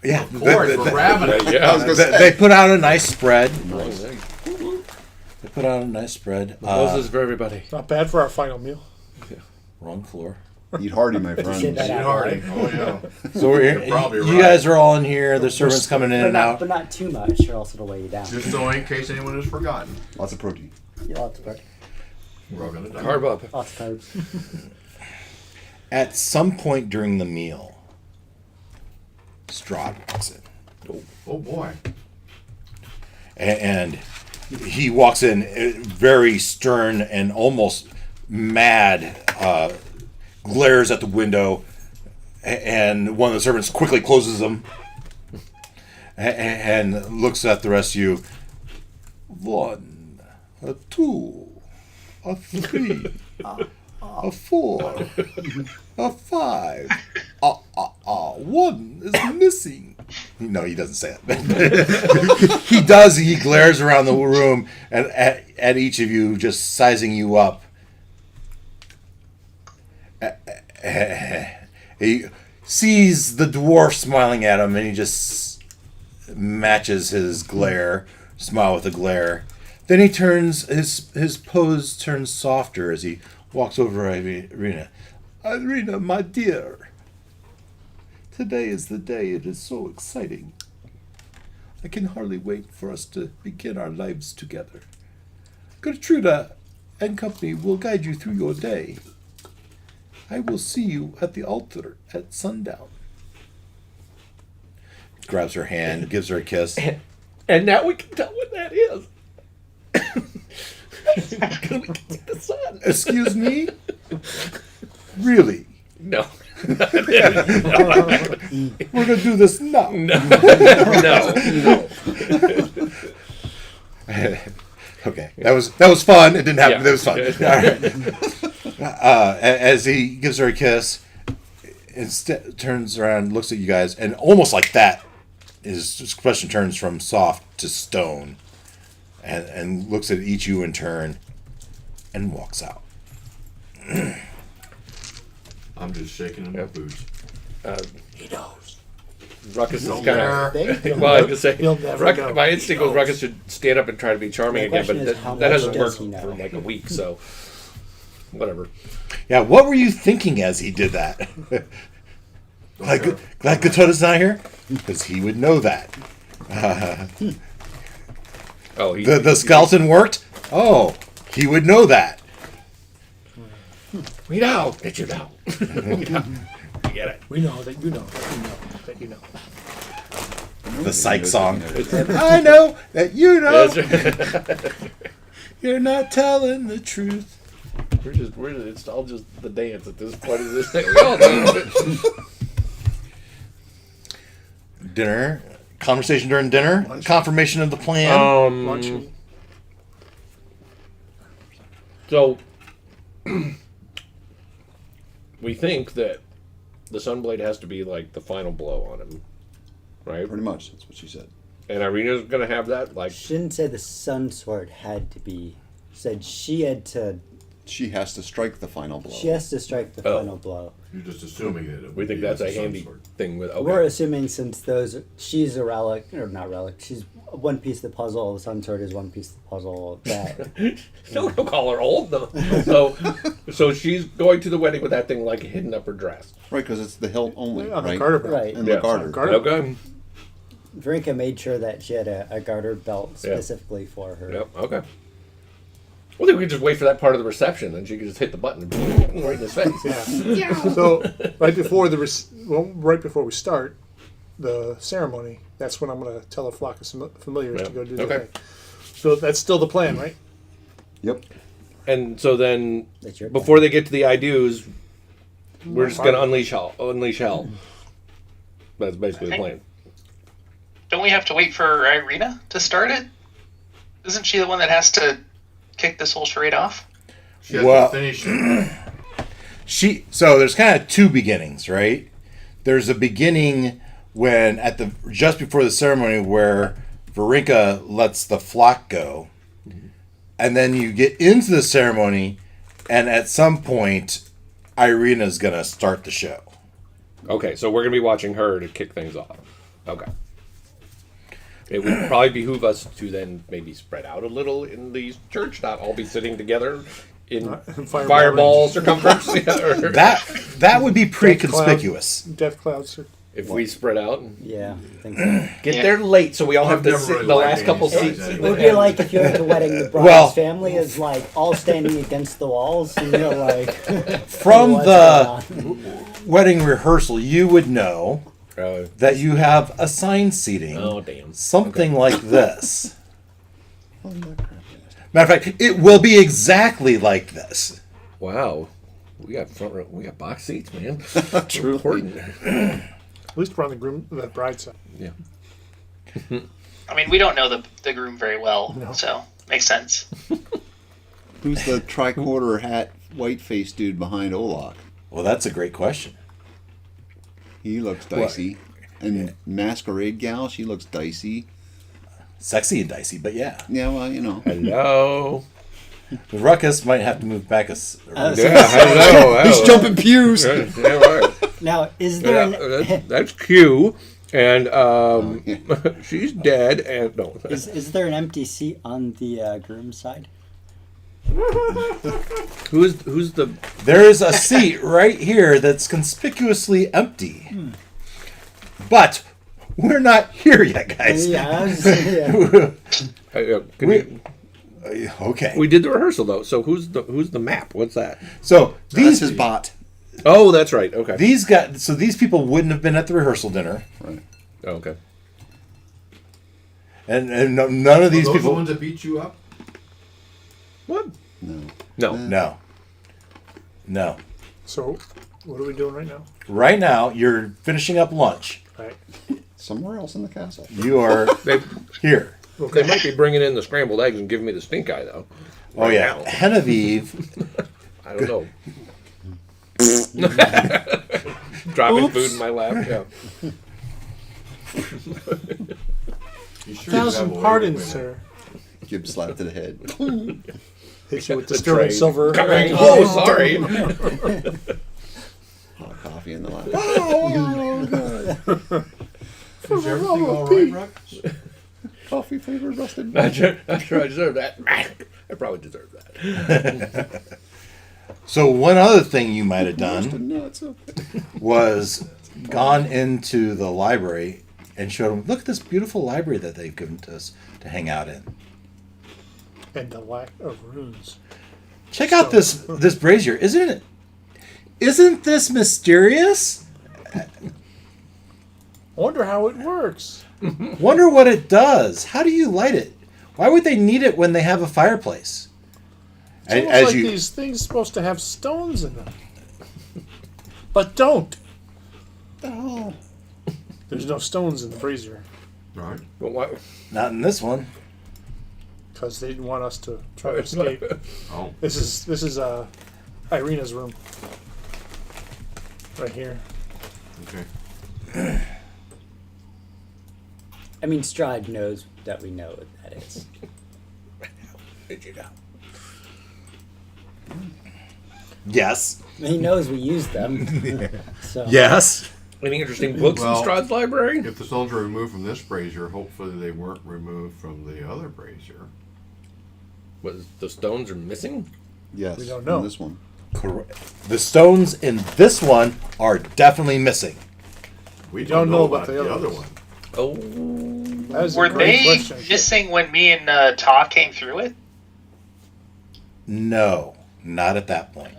Speaker 2: Yeah.
Speaker 1: Of course, we're ravenous.
Speaker 7: Yeah.
Speaker 2: They put out a nice spread.
Speaker 4: Nice.
Speaker 2: They put out a nice spread.
Speaker 7: Moses for everybody.
Speaker 5: Not bad for our final meal.
Speaker 2: Wrong floor.
Speaker 4: Eat hearty, my
Speaker 6: Say
Speaker 4: friends.
Speaker 6: that out
Speaker 1: Hardy.
Speaker 6: loud.
Speaker 1: Oh, yeah.
Speaker 2: So we're
Speaker 1: You're probably
Speaker 2: you
Speaker 1: right.
Speaker 2: guys are all in here. The servants coming in
Speaker 6: But
Speaker 2: and
Speaker 6: not,
Speaker 2: out.
Speaker 6: but not too much, or else it'll weigh you down.
Speaker 1: Just so in case anyone has forgotten,
Speaker 4: Lots of protein.
Speaker 6: Yeah, lots of carbs.
Speaker 1: we're all going to die.
Speaker 7: Carb up.
Speaker 6: Lots of carbs.
Speaker 2: At some point during the meal, Strahd walks in.
Speaker 1: Oh, boy.
Speaker 2: And he walks in very stern and almost mad, glares at the window, and one of the servants quickly closes them and looks at the rest of you. 1, a 2, a 3, a 4, a 5. 1 is missing. No, he doesn't say it. He does. He glares around the room and at each of you, just sizing you up. He sees the dwarf smiling at him, and he just matches his smile with a glare. Then he turns his pose turns softer as he walks over to Ireena. Ireena, my dear. Today is the day. It is so exciting. I can hardly wait for us to begin our lives together. Gertruda and company will guide you through your day. I will see you at the altar at sundown. Grabs her hand, gives her a kiss.
Speaker 7: And now we can tell what that is. Because we can see the sun.
Speaker 2: Excuse me? Really?
Speaker 7: No.
Speaker 2: We're going to do this now.
Speaker 7: No.
Speaker 2: Okay, that was fun. It didn't happen.
Speaker 7: Yeah.
Speaker 2: That was fun. All right. As he gives her a kiss, instead turns around, looks at you guys, and almost like that, his expression turns from soft to stone, and looks at each of you in turn, and walks out.
Speaker 1: I'm just shaking in my boots.
Speaker 2: He knows.
Speaker 7: Ruckus is
Speaker 1: Don't
Speaker 7: kind
Speaker 1: dare.
Speaker 7: of... Well, I was going
Speaker 5: He'll
Speaker 7: to
Speaker 5: never
Speaker 7: say,
Speaker 5: go.
Speaker 7: my instinct was Ruckus should stand up and try to be charming
Speaker 6: The
Speaker 7: again, but
Speaker 6: question is, how
Speaker 7: that
Speaker 6: much
Speaker 7: hasn't
Speaker 6: does
Speaker 7: worked
Speaker 6: he know?
Speaker 7: for like a week, so... Whatever.
Speaker 2: Yeah, what were you thinking as he did that? Glad Ketotah's not here? Because he would know that.
Speaker 7: Oh, he...
Speaker 2: The skeleton worked? Oh, he would know that.
Speaker 7: We know that you know. We get it.
Speaker 5: We know that you know that you know that you know.
Speaker 2: The psych song. I know that you know. You're not telling the truth.
Speaker 7: It's all just the dance at this point. Of this thing. We all know it.
Speaker 2: Dinner. Conversation during dinner. Confirmation of the plan.
Speaker 5: Lunch.
Speaker 7: So, we think that the Sunblade has to be like the final blow on him, right?
Speaker 4: Pretty much. That's what she said.
Speaker 7: And Ireena's gonna have that, like,
Speaker 6: She didn't say the sun sword had to be. Said she had to.
Speaker 4: She has to strike the final blow.
Speaker 6: She has to strike the
Speaker 7: Oh.
Speaker 6: final blow.
Speaker 1: You're just assuming that it would
Speaker 7: we think
Speaker 1: be
Speaker 7: that's
Speaker 1: with
Speaker 7: a
Speaker 1: some
Speaker 7: handy
Speaker 1: sort.
Speaker 7: thing with.
Speaker 6: We're
Speaker 7: Okay.
Speaker 6: assuming since she's a relic, or not relic, she's one piece of the puzzle, the sun sword is one piece of the puzzle, that
Speaker 7: Don't call her old though. So she's going to the wedding with that thing like hidden up her dress.
Speaker 4: Right, because it's the hilt only,
Speaker 5: On the
Speaker 4: right?
Speaker 5: garter belt.
Speaker 6: right.
Speaker 4: And
Speaker 7: Yeah.
Speaker 4: the garter.
Speaker 5: Garter.
Speaker 7: Okay.
Speaker 6: Verinka made sure that she had a garter belt specifically for her.
Speaker 7: Yep. Okay. Well, then we could just wait for that part of the reception, and she could just hit the button and right in his face.
Speaker 5: Yeah. So right before right before we start the ceremony, that's when I'm going to tell a flock of familiars to go do their thing. So that's still the plan, right?
Speaker 4: Yep.
Speaker 7: And so then,
Speaker 6: That's your
Speaker 7: before they get to the I do's, we're just going to unleash hell. That's basically the plan.
Speaker 3: Don't we have to wait for Ireena to start it? Isn't she the one that has to kick this whole charade off?
Speaker 1: She has to finish it.
Speaker 2: So there's kind of two beginnings, right? There's a beginning when just before the ceremony where Verinka lets the flock go, and then you get into the ceremony, and at some point, Ireena's gonna start the show.
Speaker 7: Okay, so we're going to be watching her to kick things off. Okay. It would probably behoove us to then maybe spread out a little in the church, not all be sitting together in fireball circumference.
Speaker 2: That would be pretty conspicuous.
Speaker 5: Death clouds.
Speaker 7: If we spread out.
Speaker 6: Yeah, I think so.
Speaker 7: Get there late so we all have to
Speaker 1: never
Speaker 7: sit
Speaker 1: really
Speaker 7: the
Speaker 1: liked
Speaker 7: last couple
Speaker 1: any
Speaker 7: seats.
Speaker 1: size
Speaker 6: It would be like if you're at the wedding, the bride's family is like all standing against the walls, and you're like,
Speaker 2: From the wedding rehearsal, you would know that you have assigned seating.
Speaker 7: Oh, damn.
Speaker 2: Something like this. Matter of fact, it will be exactly like this.
Speaker 7: Wow. We got front row. We got box seats, man.
Speaker 4: True.
Speaker 7: Important.
Speaker 5: At least we're on the bride side.
Speaker 7: Yeah.
Speaker 3: I mean, we don't know the groom very well, so makes sense.
Speaker 4: Who's the tricorder hat, white face dude behind Olak?
Speaker 2: Well, that's a great question.
Speaker 4: He looks dicey. And Masquerade Gal, she looks dicey.
Speaker 2: Sexy and dicey, but yeah.
Speaker 4: Yeah, well, you know.
Speaker 7: Hello.
Speaker 2: The Ruckus might have to move back
Speaker 7: Hello.
Speaker 4: He's jumping pews.
Speaker 7: Yeah, right.
Speaker 6: now, is there
Speaker 7: That's Q. And she's dead. And no.
Speaker 6: is there an empty seat on the groom's side?
Speaker 7: Who's the?
Speaker 2: There is a seat right here that's conspicuously empty. But we're not here yet, guys. Okay.
Speaker 7: We did the rehearsal though. So who's the map? What's that?
Speaker 2: So
Speaker 4: That's his bot.
Speaker 7: Oh, that's right. Okay.
Speaker 2: these people wouldn't have been at the rehearsal dinner,
Speaker 4: Right.
Speaker 7: Oh, okay.
Speaker 2: and none of these
Speaker 1: Are those
Speaker 2: people.
Speaker 1: the ones that beat you up?
Speaker 7: What?
Speaker 4: No.
Speaker 2: No.
Speaker 5: So, what are we doing right now?
Speaker 2: Right now, you're finishing up lunch.
Speaker 5: Right.
Speaker 4: Somewhere else in the castle.
Speaker 2: You are
Speaker 7: They
Speaker 2: here.
Speaker 7: they might be bringing in the scrambled eggs and giving me the stink eye though.
Speaker 2: Oh yeah,
Speaker 7: now.
Speaker 2: Genevieve.
Speaker 7: I don't know. Dropping food in my lap. Yeah.
Speaker 1: You sure you have a
Speaker 5: 1,000
Speaker 1: way
Speaker 5: pardons,
Speaker 1: of doing
Speaker 5: sir.
Speaker 4: Give slap to the head.
Speaker 5: Hit you with the
Speaker 7: The
Speaker 5: sterling
Speaker 7: tray.
Speaker 5: silver.
Speaker 7: Oh, sorry.
Speaker 4: Hot coffee in the lap.
Speaker 1: that? Is everything all right, Ruck?
Speaker 4: Coffee flavored rusted.
Speaker 7: I'm sure I deserve that. I probably deserve that.
Speaker 2: So one other thing you might have done
Speaker 4: Nuts.
Speaker 2: was gone into the library and showed them, look at this beautiful library that they've given to us to hang out in.
Speaker 5: And the lack of runes.
Speaker 2: Check out this brazier, isn't this mysterious?
Speaker 5: I wonder how it works.
Speaker 2: Wonder what it does. How do you light it? Why would they need it when they have a fireplace?
Speaker 5: It's almost like these things supposed to have stones in them. But don't.
Speaker 4: Oh.
Speaker 5: There's no stones in the brazier.
Speaker 1: Right.
Speaker 7: But why?
Speaker 2: Not in this one.
Speaker 5: Because they didn't want us to try to escape.
Speaker 1: Oh.
Speaker 5: This is Ireena's room. Right here.
Speaker 1: Okay.
Speaker 6: I mean, Strahd knows that we know what that is.
Speaker 7: Did you know?
Speaker 2: Yes.
Speaker 6: He knows we use them. So
Speaker 2: Yes.
Speaker 7: Any interesting books
Speaker 1: Well,
Speaker 7: in Strahd's library?
Speaker 1: If the stones are removed from this brazier, hopefully they weren't removed from the other brazier.
Speaker 7: Was the stones are missing?
Speaker 4: Yes.
Speaker 5: We don't know.
Speaker 4: on This one.
Speaker 2: Correct. The stones in this one are definitely missing.
Speaker 1: We
Speaker 5: don't
Speaker 1: don't
Speaker 5: know
Speaker 1: know
Speaker 5: about
Speaker 1: about
Speaker 5: the
Speaker 1: the
Speaker 5: other
Speaker 1: other
Speaker 5: ones.
Speaker 1: one.
Speaker 7: Oh.
Speaker 5: That was
Speaker 3: Were
Speaker 5: a great
Speaker 3: they
Speaker 5: question.
Speaker 3: missing when me and Ta came through it?
Speaker 2: No, not at that point.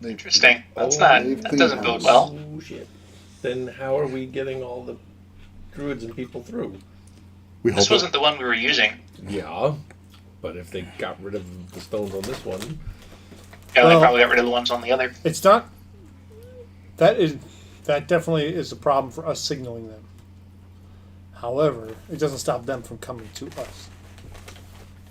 Speaker 3: Interesting. That's
Speaker 7: Oh,
Speaker 3: not.
Speaker 4: they've
Speaker 3: That
Speaker 4: cleaned
Speaker 3: doesn't
Speaker 4: house.
Speaker 3: bode well.
Speaker 7: Oh, shit. Then how are we getting all the druids and people through?
Speaker 2: We
Speaker 3: This
Speaker 2: hope
Speaker 3: wasn't the one we were using.
Speaker 7: Yeah, but if they got rid of the stones on this one,
Speaker 3: Yeah,
Speaker 5: Well-
Speaker 3: they probably got rid of the ones on the other.
Speaker 5: It's not. That definitely is a problem for us signaling them. However, it doesn't stop them from coming to us.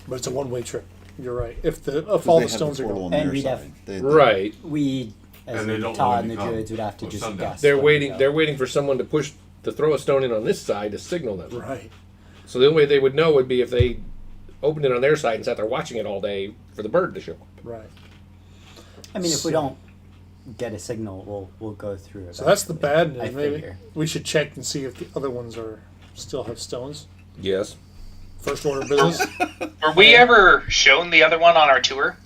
Speaker 5: But it's a one-way trip. You're right. If all the stones are gone,
Speaker 6: And we'd have-
Speaker 7: right?
Speaker 6: We, as
Speaker 1: And they don't
Speaker 6: Todd
Speaker 1: want
Speaker 6: and
Speaker 1: to
Speaker 6: the
Speaker 1: come
Speaker 6: druids, would have to
Speaker 1: till
Speaker 6: just
Speaker 1: sundown.
Speaker 6: guess.
Speaker 7: They're
Speaker 6: when
Speaker 7: waiting.
Speaker 6: to
Speaker 7: They're
Speaker 6: go.
Speaker 7: waiting for someone to throw a stone in on this side to signal them.
Speaker 5: right?
Speaker 7: So the only way they would know would be if they opened it on their side and sat there watching it all day for the bird to show up.
Speaker 5: Right.
Speaker 6: I mean, if we don't get a signal, we'll go through it.
Speaker 5: So that's the bad
Speaker 6: I
Speaker 5: news. Maybe
Speaker 6: figure.
Speaker 5: we should check and see if the other ones still have stones.
Speaker 7: Yes.
Speaker 5: First order of business.
Speaker 3: Were we ever shown the other one on our tour?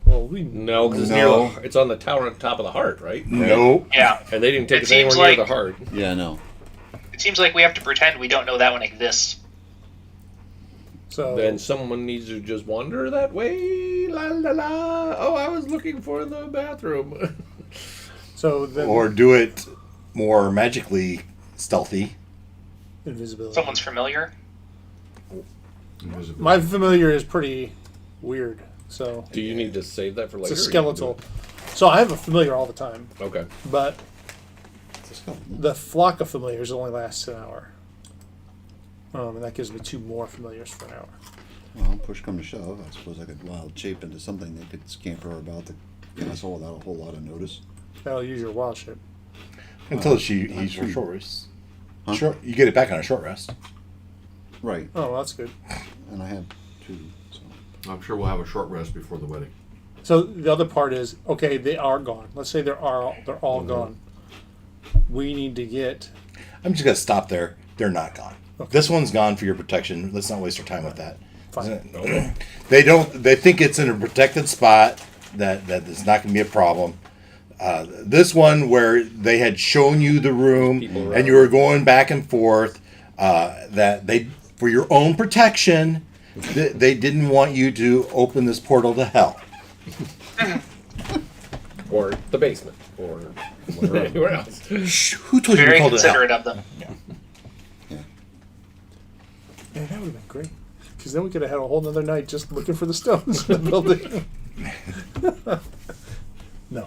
Speaker 5: Well, we
Speaker 7: No, because
Speaker 2: No.
Speaker 7: it's on the tower on top of the heart, right?
Speaker 2: Nope.
Speaker 3: Yeah.
Speaker 7: And they didn't take
Speaker 3: It
Speaker 7: us anywhere
Speaker 3: seems
Speaker 7: near
Speaker 3: like-
Speaker 7: the heart.
Speaker 4: Yeah, no.
Speaker 3: It seems like we have to pretend we don't know that one exists.
Speaker 5: So
Speaker 7: Then someone needs to just wander that way. La la la. Oh, I was looking for the bathroom.
Speaker 5: so then
Speaker 2: Or do it more magically stealthy.
Speaker 5: invisibility.
Speaker 3: Someone's familiar.
Speaker 1: Invisible.
Speaker 5: My familiar is pretty weird. So
Speaker 7: Do you need to save that for
Speaker 5: it's
Speaker 7: later?
Speaker 5: a
Speaker 7: or you
Speaker 5: skeletal.
Speaker 7: can
Speaker 5: So I have a familiar all the time,
Speaker 7: do it? Okay.
Speaker 5: but the flock of familiars only lasts an hour. And that gives me 2 more familiars for an hour.
Speaker 4: Well, push come to shove, I suppose I could wild shape into something that could scamper about the castle without a whole lot of notice.
Speaker 5: That'll use your wild shape.
Speaker 2: Until he's for short rest.
Speaker 4: Huh?
Speaker 2: Short, you get it back on a short rest.
Speaker 4: Right,
Speaker 5: Oh, well, that's good.
Speaker 4: and I have 2, so.
Speaker 1: I'm sure we'll have a short rest before the wedding.
Speaker 5: So the other part is, okay, they are gone. Let's say they're all
Speaker 7: Mm-hmm.
Speaker 5: gone. We need to get.
Speaker 2: I'm just gonna stop there. They're not gone. This one's gone for your protection. Let's not waste our time with that.
Speaker 5: Fine.
Speaker 2: They don't. They think it's in a protected spot. That is not gonna be a problem. This one where they had shown you the room
Speaker 7: People
Speaker 2: and you were going back and forth. That they, for your own protection, they didn't want you to open this portal to hell.
Speaker 7: Or the basement. Or anywhere else.
Speaker 2: Shh, who told you
Speaker 3: Very
Speaker 2: we called it hell?
Speaker 3: considerate of them.
Speaker 5: Man, that would have been great. Because then we could have had a whole nother night just looking for the stones in the building. No.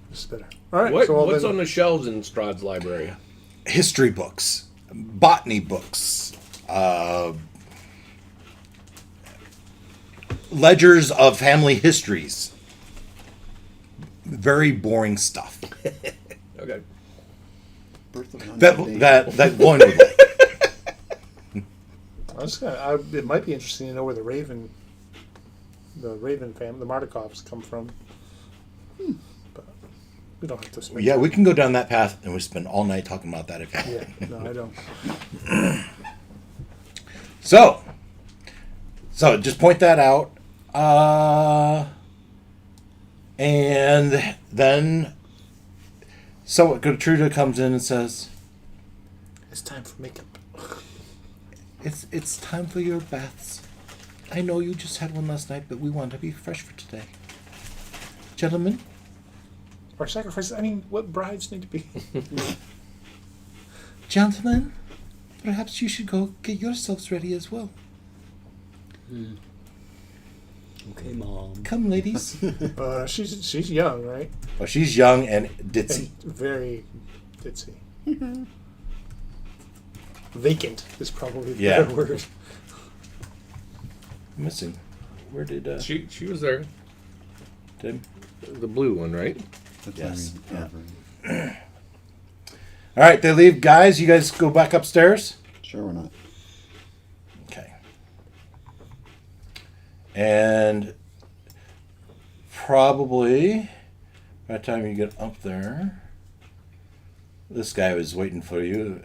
Speaker 5: This is better. All right. So
Speaker 7: What's
Speaker 5: then,
Speaker 7: on the shelves in Strahd's library?
Speaker 2: History books, botany books, ledgers of family histories. Very boring stuff.
Speaker 7: Okay.
Speaker 4: Birth of an
Speaker 2: That
Speaker 4: Undead
Speaker 2: that one would like.
Speaker 5: it might be interesting to know where the Raven family, the Mardikovs, come from. But we don't have to spend.
Speaker 2: Yeah, we can go down that path and we spend all night talking about that if you want.
Speaker 5: Yeah. No, I don't.
Speaker 2: So just point that out. And then Gertruda comes in and says,
Speaker 5: It's time for makeup.
Speaker 2: It's time for your baths. I know you just had one last night, but we want to be fresh for today. Gentlemen,
Speaker 5: Or sacrifices. I mean, what brides need to be?
Speaker 2: gentlemen, perhaps you should go get yourselves ready as well.
Speaker 6: Okay, Mom.
Speaker 2: Come, ladies.
Speaker 5: She's young, right?
Speaker 2: Well, she's young and ditzy.
Speaker 5: And very ditzy. Vacant is probably the
Speaker 2: Yeah.
Speaker 5: better word.
Speaker 2: Missing. Where did
Speaker 7: She was there.
Speaker 2: Tim?
Speaker 7: The blue one, right?
Speaker 4: That's
Speaker 2: Yes.
Speaker 4: not even-
Speaker 2: All right, they leave. Guys, you guys go back upstairs.
Speaker 4: Sure, we're not.
Speaker 2: Okay. And probably by the time you get up there, this guy was waiting for you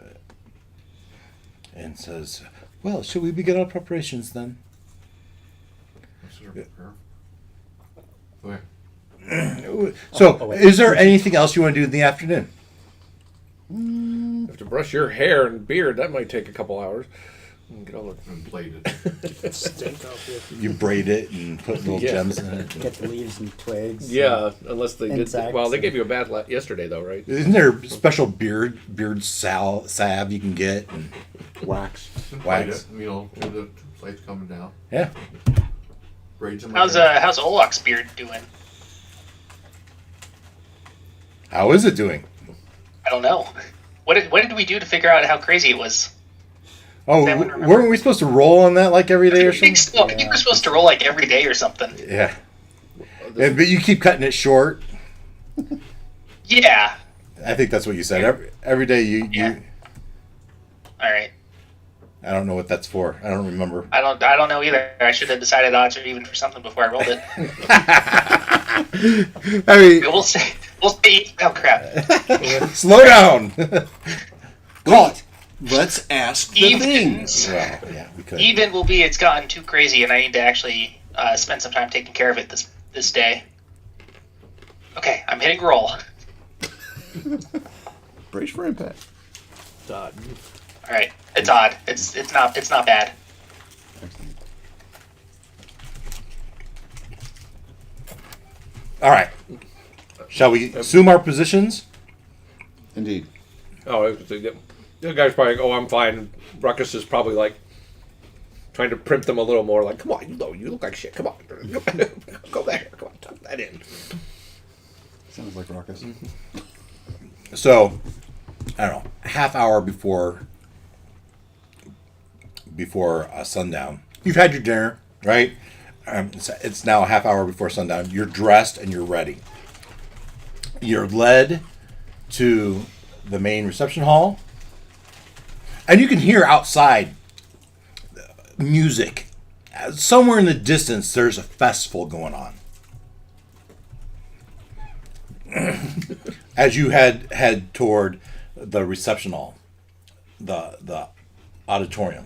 Speaker 2: and says, well, should we begin our preparations then?
Speaker 1: Okay.
Speaker 2: So,
Speaker 6: wait.
Speaker 2: is there anything else you want to do in the afternoon?
Speaker 7: brush your hair and beard. That might take a couple hours. Get all
Speaker 1: And blade
Speaker 5: It's stink off here.
Speaker 2: You braid it and put little
Speaker 7: Yeah.
Speaker 2: gems in it.
Speaker 6: Get the leaves and twigs.
Speaker 7: yeah, unless they did.
Speaker 6: Insects
Speaker 7: Well, they
Speaker 6: and-
Speaker 7: gave you a bath yesterday, though, right?
Speaker 2: Isn't there special beard salve you can get? And
Speaker 4: Wax.
Speaker 2: wax.
Speaker 1: You know, when the light's coming down.
Speaker 2: Yeah.
Speaker 1: Braids them.
Speaker 3: How's Olok's beard doing?
Speaker 2: How is it doing?
Speaker 3: I don't know. What did we do to figure out how crazy it was?
Speaker 2: Oh,
Speaker 3: That one, remember?
Speaker 2: weren't we supposed to roll on that like every day or
Speaker 3: I think
Speaker 2: something?
Speaker 3: so. I think we're supposed to roll like every day or something.
Speaker 2: Yeah. But you keep cutting it short.
Speaker 3: Yeah.
Speaker 2: I think that's what you said. Every day you
Speaker 3: Yeah. All right.
Speaker 2: I don't know what that's for. I don't remember.
Speaker 3: I don't know either. I should have decided odds or even for something before I rolled it.
Speaker 2: I mean,
Speaker 3: We'll say. Oh crap.
Speaker 2: slow down. Call it.
Speaker 4: Let's ask the thing.
Speaker 3: Evens.
Speaker 2: Well, yeah, we could.
Speaker 3: Even will be it's gotten too crazy, and I need to actually spend some time taking care of it this day. Okay, I'm hitting roll.
Speaker 4: Brace for impact.
Speaker 7: Todd.
Speaker 3: All right, it's odd. It's not bad.
Speaker 4: Excellent.
Speaker 2: All right. Shall we assume our positions?
Speaker 4: Indeed.
Speaker 7: Oh, the guy's probably like, oh, I'm fine. Ruckus is probably like trying to primp them a little more. Like, come on, you look like shit. Come on, go there. Come on, tuck that in.
Speaker 4: Sounds like Ruckus.
Speaker 2: So, I don't know, half hour before sundown. You've had your dinner, right? It's now a half hour before sundown. You're dressed and you're ready. You're led to the main reception hall, and you can hear outside music. Somewhere in the distance, there's a festival going on. As you head toward the reception hall, the auditorium.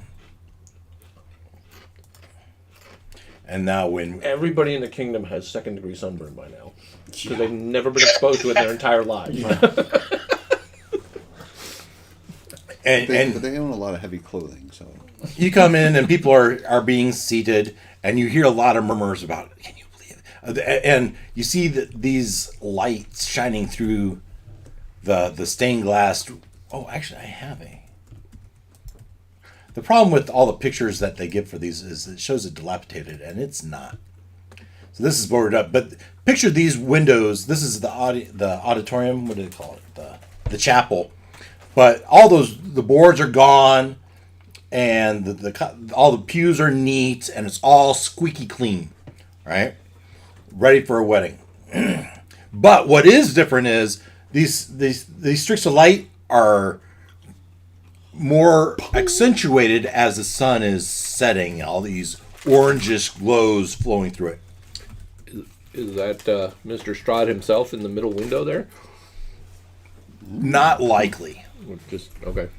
Speaker 2: And now when
Speaker 7: Everybody in the kingdom has second-degree sunburn by now. Because they've never been exposed to it in their entire lives.
Speaker 2: and
Speaker 4: But they own a lot of heavy clothing, so
Speaker 2: you come in and people are being seated, and you hear a lot of murmurs about, can you believe it? And you see these lights shining through the stained glass. Oh, actually, I have a. The problem with all the pictures that they give for these is it shows it dilapidated, and it's not. So this is boarded up. But picture these windows. This is the auditorium. What do they call it? The chapel. But all the boards are gone, and all the pews are neat, and it's all squeaky clean, right? Ready for a wedding. But what is different is these streaks of light are more accentuated as the sun is setting. All these orangish glows flowing through it.
Speaker 7: Is that Mr. Strahd himself in the middle window there?
Speaker 2: Not likely.
Speaker 7: Or just, okay.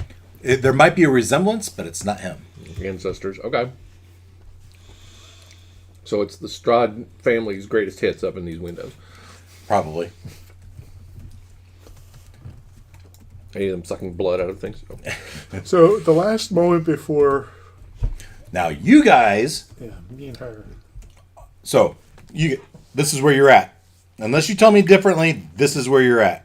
Speaker 2: There might be a resemblance, but it's not him.
Speaker 7: Ancestors, okay. So it's the Strahd family's greatest hits up in these windows.
Speaker 2: Probably.
Speaker 7: Any of them sucking blood out of things? Oh.
Speaker 5: So the last moment before,
Speaker 2: Now you guys.
Speaker 5: yeah, me and her.
Speaker 2: So this is where you're at. Unless you tell me differently, this is where you're at.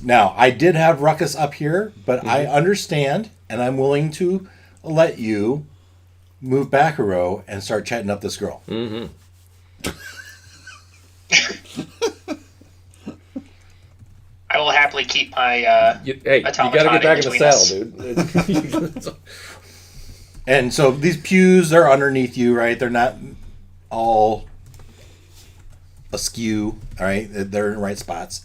Speaker 2: Now I did have Ruckus up here, but I understand, and I'm willing to let you move back a row and start chatting up this girl.
Speaker 7: Mm-hmm.
Speaker 3: I will happily keep my.
Speaker 7: Hey, you gotta
Speaker 3: Automaton
Speaker 7: get back in the
Speaker 3: between us.
Speaker 7: saddle, dude.
Speaker 2: And so these pews are underneath you, right? They're not all askew, all right? They're in the right spots.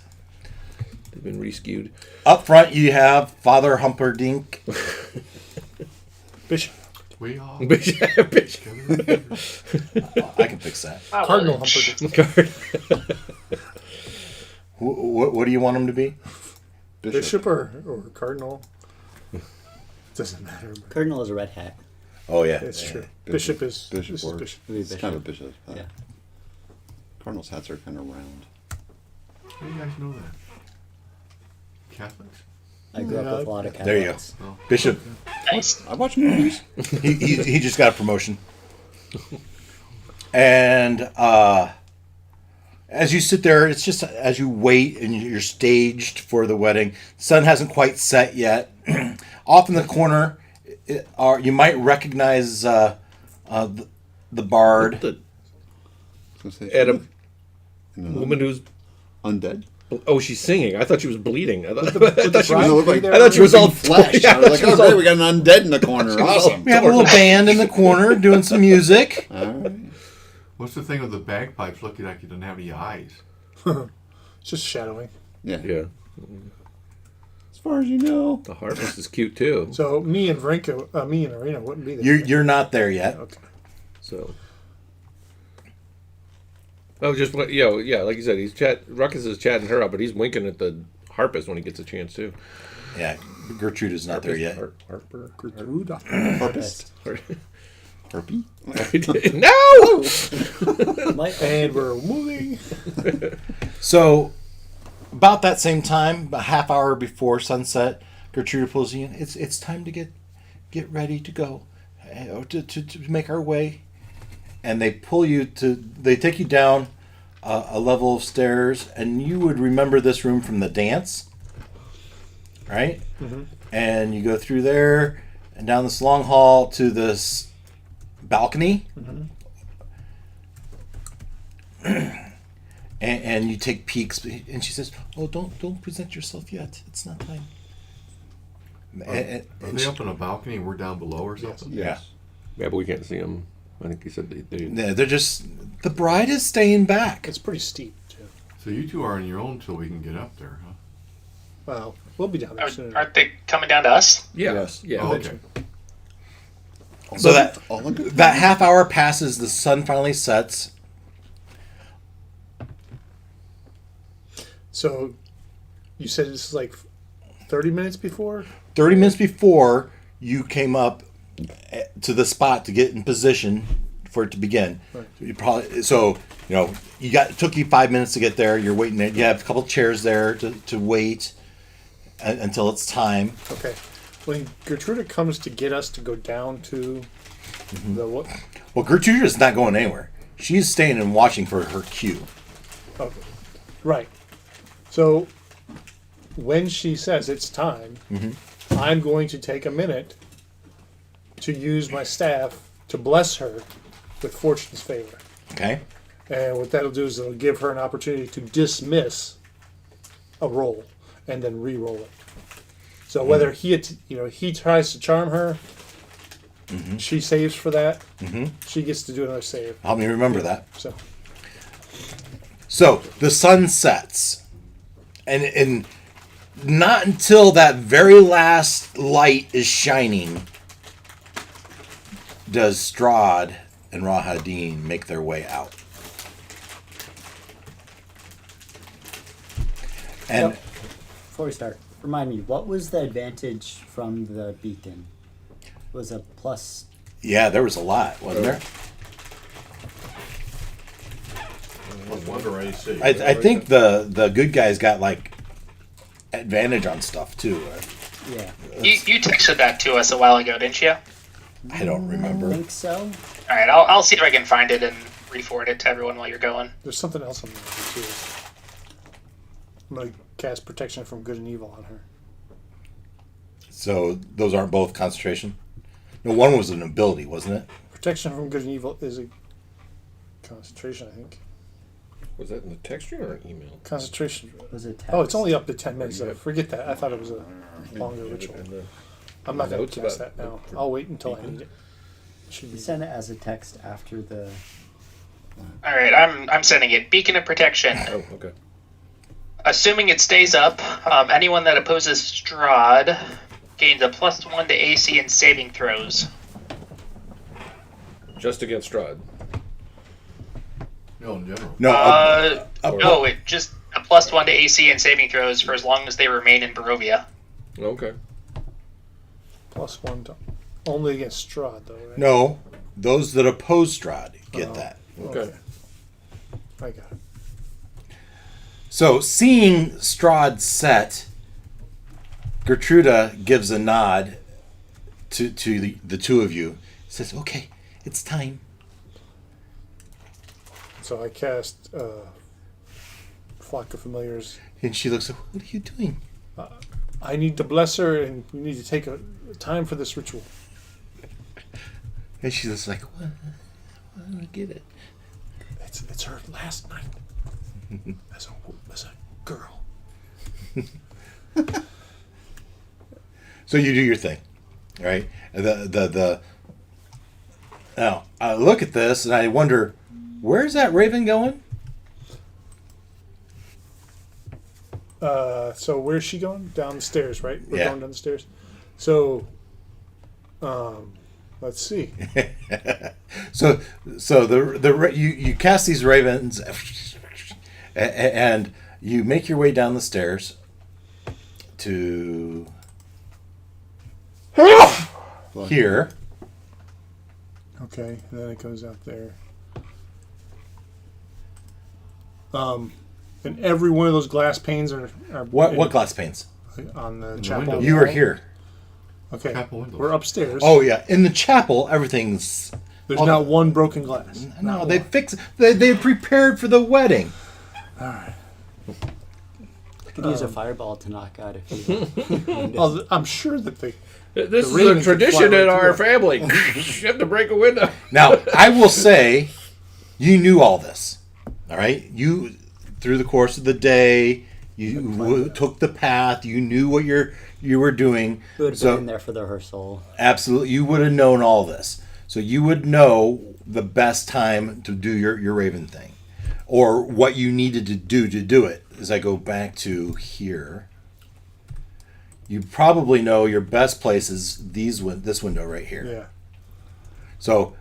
Speaker 7: They've been re-skewed.
Speaker 2: Up front, you have Father Humperdinck.
Speaker 5: Bishop.
Speaker 1: We all
Speaker 7: Bishop.
Speaker 2: I can fix that.
Speaker 5: Cardinal Humperdinck.
Speaker 2: What do you want him to be?
Speaker 5: Bishop or cardinal. Doesn't matter.
Speaker 6: Cardinal is a red hat.
Speaker 2: Oh, yeah.
Speaker 5: It's true. Bishop is
Speaker 4: Bishop
Speaker 5: this is
Speaker 4: works.
Speaker 5: bishop.
Speaker 6: It'd be
Speaker 4: It's
Speaker 6: bishop.
Speaker 4: kind of a bishop.
Speaker 6: Yeah.
Speaker 4: Cardinal's hats are kind of round.
Speaker 1: How do you guys know that? Catholics?
Speaker 6: I grew up with a lot of cats.
Speaker 2: There you go. Bishop,
Speaker 3: Nice.
Speaker 4: I watch movies.
Speaker 2: he just got a promotion. And as you sit there, it's just as you wait and you're staged for the wedding. The sun hasn't quite set yet. Off in the corner, you might recognize the bard.
Speaker 7: And a woman who's
Speaker 4: undead.
Speaker 7: oh, she's singing. I thought she was bleeding. I thought she
Speaker 4: Doesn't
Speaker 7: was.
Speaker 4: look like
Speaker 7: I thought she was all
Speaker 4: flesh. I was like, oh great, we got an undead in the corner. Awesome.
Speaker 2: We have a little band in the corner doing some music.
Speaker 4: All right.
Speaker 1: What's the thing with the bagpipes looking like you don't have any eyes?
Speaker 5: It's just shadowing.
Speaker 4: Yeah.
Speaker 7: Yeah,
Speaker 4: As far as you know.
Speaker 7: the harvest is cute too.
Speaker 5: So me and Ireena wouldn't be there.
Speaker 2: You're not there yet.
Speaker 5: Okay.
Speaker 7: So, oh, just like you said, Ruckus is chatting her up, but he's winking at the harpist when he gets a chance too.
Speaker 2: Yeah, Gertrude is not there yet.
Speaker 7: Harper.
Speaker 4: Harpist. Harpy.
Speaker 7: No.
Speaker 5: And we're moving.
Speaker 2: So, about that same time, a half hour before sunset, Gertrude pulls you in. It's time to get ready to go, to make our way. And they take you down a level of stairs, and you would remember this room from the dance, right? Mm-hmm. And you go through there and down this long hall to this balcony. Mm-hmm. And you take peeks, and she says, "Oh, don't present yourself yet. It's not time."
Speaker 1: Are they up on a balcony and we're down below or something?
Speaker 2: Yeah.
Speaker 7: Yeah, but we can't see them. I think he said they
Speaker 2: Yeah, they're just the bride is staying back.
Speaker 5: It's pretty steep too.
Speaker 1: So you two are on your own until we can get up there, huh?
Speaker 5: Well, we'll be down there soon.
Speaker 3: Aren't they coming down to us?
Speaker 7: Yeah.
Speaker 4: Yes.
Speaker 7: Yeah.
Speaker 1: Oh, okay.
Speaker 2: So
Speaker 4: All in good.
Speaker 2: that half hour passes, the sun finally sets.
Speaker 5: So you said it's like 30 minutes before?
Speaker 2: 30 minutes before you came up to the spot to get in position for it to begin.
Speaker 5: Right.
Speaker 2: It took you 5 minutes to get there. You're waiting there. You have a couple chairs there to wait until it's time.
Speaker 5: Okay. When Gertrude comes to get us to go down to the what?
Speaker 2: Well, Gertrude is not going anywhere. She's staying and watching for her cue.
Speaker 5: Oh, right. So when she says it's time, I'm going to take a minute to use my staff to bless her with fortune's favor.
Speaker 2: Okay?
Speaker 5: And what that'll do is it'll give her an opportunity to dismiss a roll and then re-roll it. So whether he tries to charm her, she saves for that. She gets to do another save.
Speaker 2: Help me remember that.
Speaker 5: So
Speaker 2: So the sun sets, and not until that very last light is shining does Strahd and Rahadin make their way out. And
Speaker 6: Before we start, remind me, what was the advantage from the beacon? Was a plus?
Speaker 2: yeah, there was a lot, wasn't there?
Speaker 1: Plus one to AC.
Speaker 2: I think the good guys got like advantage on stuff too.
Speaker 6: Yeah,
Speaker 3: You texted that to us a while ago, didn't you?
Speaker 2: I don't
Speaker 6: I
Speaker 2: remember.
Speaker 6: think so.
Speaker 3: All right, I'll see if I can find it and re-forward it to everyone while you're going.
Speaker 5: there's something else I'm going to do too. I'm going to cast protection from good and evil on her.
Speaker 2: So those aren't both concentration? No, one was an ability, wasn't it?
Speaker 5: Protection from good and evil is a concentration, I think.
Speaker 7: Was that in the text string or an email?
Speaker 5: Concentration.
Speaker 6: Was it?
Speaker 5: Oh, it's only up to 10 minutes. Forget that. I thought it was a longer ritual. I'm not going
Speaker 7: notes
Speaker 5: to cast
Speaker 7: about
Speaker 5: that now. I'll wait until I need it. Should
Speaker 6: You
Speaker 5: be
Speaker 6: send it as a text after the.
Speaker 3: All right, I'm sending it. Beacon of Protection.
Speaker 7: Oh, okay.
Speaker 3: Assuming it stays up, anyone that opposes Strahd gains a +1 to AC and saving throws.
Speaker 7: Just against Strahd.
Speaker 1: No, in general.
Speaker 2: No.
Speaker 3: No, it just a +1 to AC and saving throws for as long as they remain in Barovia.
Speaker 7: Okay.
Speaker 5: +1 to only against Strahd, though, right?
Speaker 2: No, those that oppose Strahd get that.
Speaker 7: Okay.
Speaker 5: I got it.
Speaker 2: So seeing Strahd set, Gertruda gives a nod to the two of you. Says, "Okay, it's time."
Speaker 5: So I cast Flock of Familiars.
Speaker 2: And she looks like, "What are you doing?"
Speaker 5: I need to bless her, and we need to take a time for this ritual.
Speaker 2: And she's just like, "What? I don't get it."
Speaker 5: It's her last night as a girl.
Speaker 2: So you do your thing, right? Now I look at this and I wonder, where's that raven going?
Speaker 5: So where's she going? Down the stairs, right? We're
Speaker 2: Yeah.
Speaker 5: going down the stairs. So, let's see.
Speaker 2: So you cast these ravens, and you make your way down the stairs to here.
Speaker 5: Okay, and then it goes out there. And every one of those glass panes are
Speaker 2: What glass panes?
Speaker 5: on the chapel.
Speaker 1: window.
Speaker 2: You were
Speaker 5: wall?
Speaker 2: here.
Speaker 5: Okay,
Speaker 1: Chapel windows.
Speaker 5: we're upstairs.
Speaker 2: Oh yeah, in the chapel, everything's.
Speaker 5: There's not one broken glass.
Speaker 2: No, they fixed. They prepared for the wedding.
Speaker 6: I could use a fireball to knock out if you.
Speaker 5: Oh, I'm sure that they.
Speaker 7: This is a
Speaker 5: ravens could
Speaker 7: tradition
Speaker 5: fly
Speaker 7: in
Speaker 5: right
Speaker 7: our
Speaker 5: through
Speaker 7: family. You have to break a window.
Speaker 2: Now, I will say, you knew all this. All right, you through the course of the day, you took the path. You knew what you were doing.
Speaker 6: Who would have
Speaker 2: So
Speaker 6: been there for the rehearsal?
Speaker 2: absolutely, you would have known all this. So you would know the best time to do your raven thing, or what you needed to do it. As I go back to here, you probably know your best place is this window right here.
Speaker 5: Yeah.
Speaker 2: So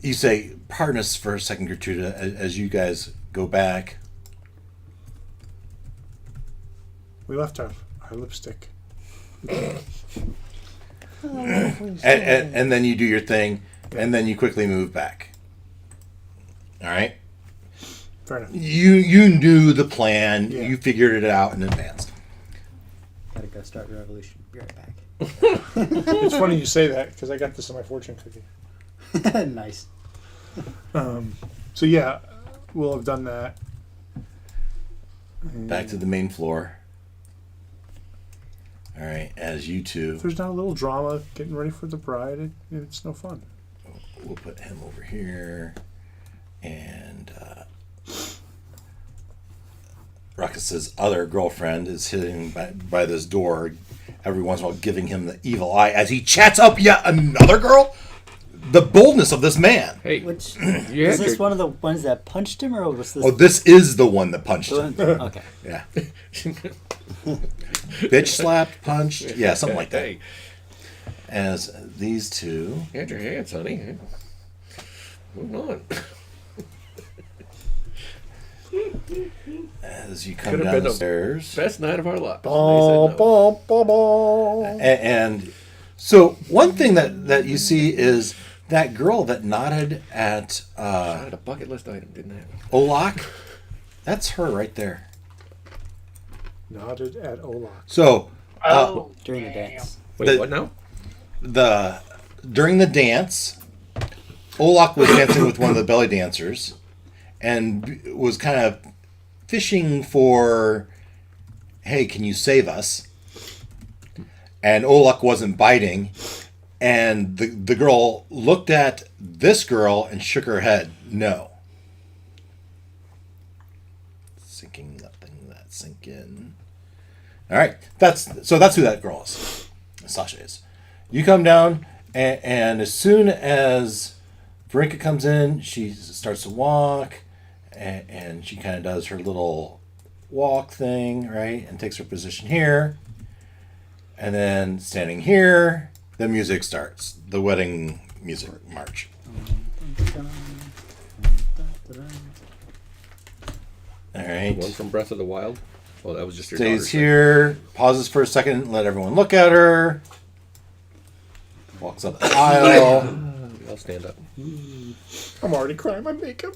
Speaker 2: you say, "Pardon us for a second, Gertruda," as you guys go back.
Speaker 5: We left our lipstick.
Speaker 2: And then you do your thing, and then you quickly move back. All right.
Speaker 5: Fair enough.
Speaker 2: You knew the plan.
Speaker 5: Yeah.
Speaker 2: You figured it out in advance.
Speaker 6: Gotta go start the revolution. Be right back.
Speaker 5: It's funny you say that because I got this in my fortune cookie.
Speaker 6: Nice.
Speaker 5: So yeah, we'll have done that.
Speaker 2: Back to the main floor. All right. As you two,
Speaker 5: If there's not a little drama getting ready for the bride, it's no fun.
Speaker 2: we'll put him over here, and Ruckus's other girlfriend is sitting by this door, every once in a while giving him the evil eye as he chats up yet another girl. The boldness of this man.
Speaker 7: Hey,
Speaker 6: Which
Speaker 7: you had
Speaker 6: is this
Speaker 7: your-
Speaker 6: one of the ones that punched him, or was this?
Speaker 2: Oh, this is the one that punched
Speaker 6: the
Speaker 2: him.
Speaker 6: one? Okay.
Speaker 2: Yeah. Bitch slapped, punched. Yeah, something like that.
Speaker 7: Hey,
Speaker 2: As these two.
Speaker 7: you had your hands, honey. Moving on.
Speaker 2: As you come
Speaker 7: Could have
Speaker 2: down
Speaker 7: been
Speaker 2: the
Speaker 7: a-
Speaker 2: stairs.
Speaker 7: Best night of our lives.
Speaker 5: Ball,
Speaker 7: They said no.
Speaker 5: ball, ball, ball.
Speaker 2: And so one thing that you see is that girl that nodded at
Speaker 7: I had a bucket list item, didn't I?
Speaker 2: Olak. That's her right there.
Speaker 5: Nodded at Olaf.
Speaker 2: So
Speaker 3: Oh,
Speaker 6: During the
Speaker 3: damn.
Speaker 6: dance.
Speaker 7: Wait,
Speaker 2: The-
Speaker 7: what now?
Speaker 2: during the dance, Olak was dancing with one of the belly dancers and was kind of fishing for, "Hey, can you save us?" And Olak wasn't biting, and the girl looked at this girl and shook her head, "No." Sinking, letting that sink in. All right, that's who that girl is. Sasha is. You come down, and as soon as Varinka comes in, she starts to walk, and she kind of does her little walk thing, right, and takes her position here. And then standing here, the music starts. The wedding music march. All right.
Speaker 7: One from Breath of the Wild. Oh, that was just your
Speaker 2: Stays
Speaker 7: daughter's
Speaker 2: here, pauses for a second, let everyone look at her. Walks up the aisle.
Speaker 7: thing. I'll stand up.
Speaker 5: I'm already crying my makeup.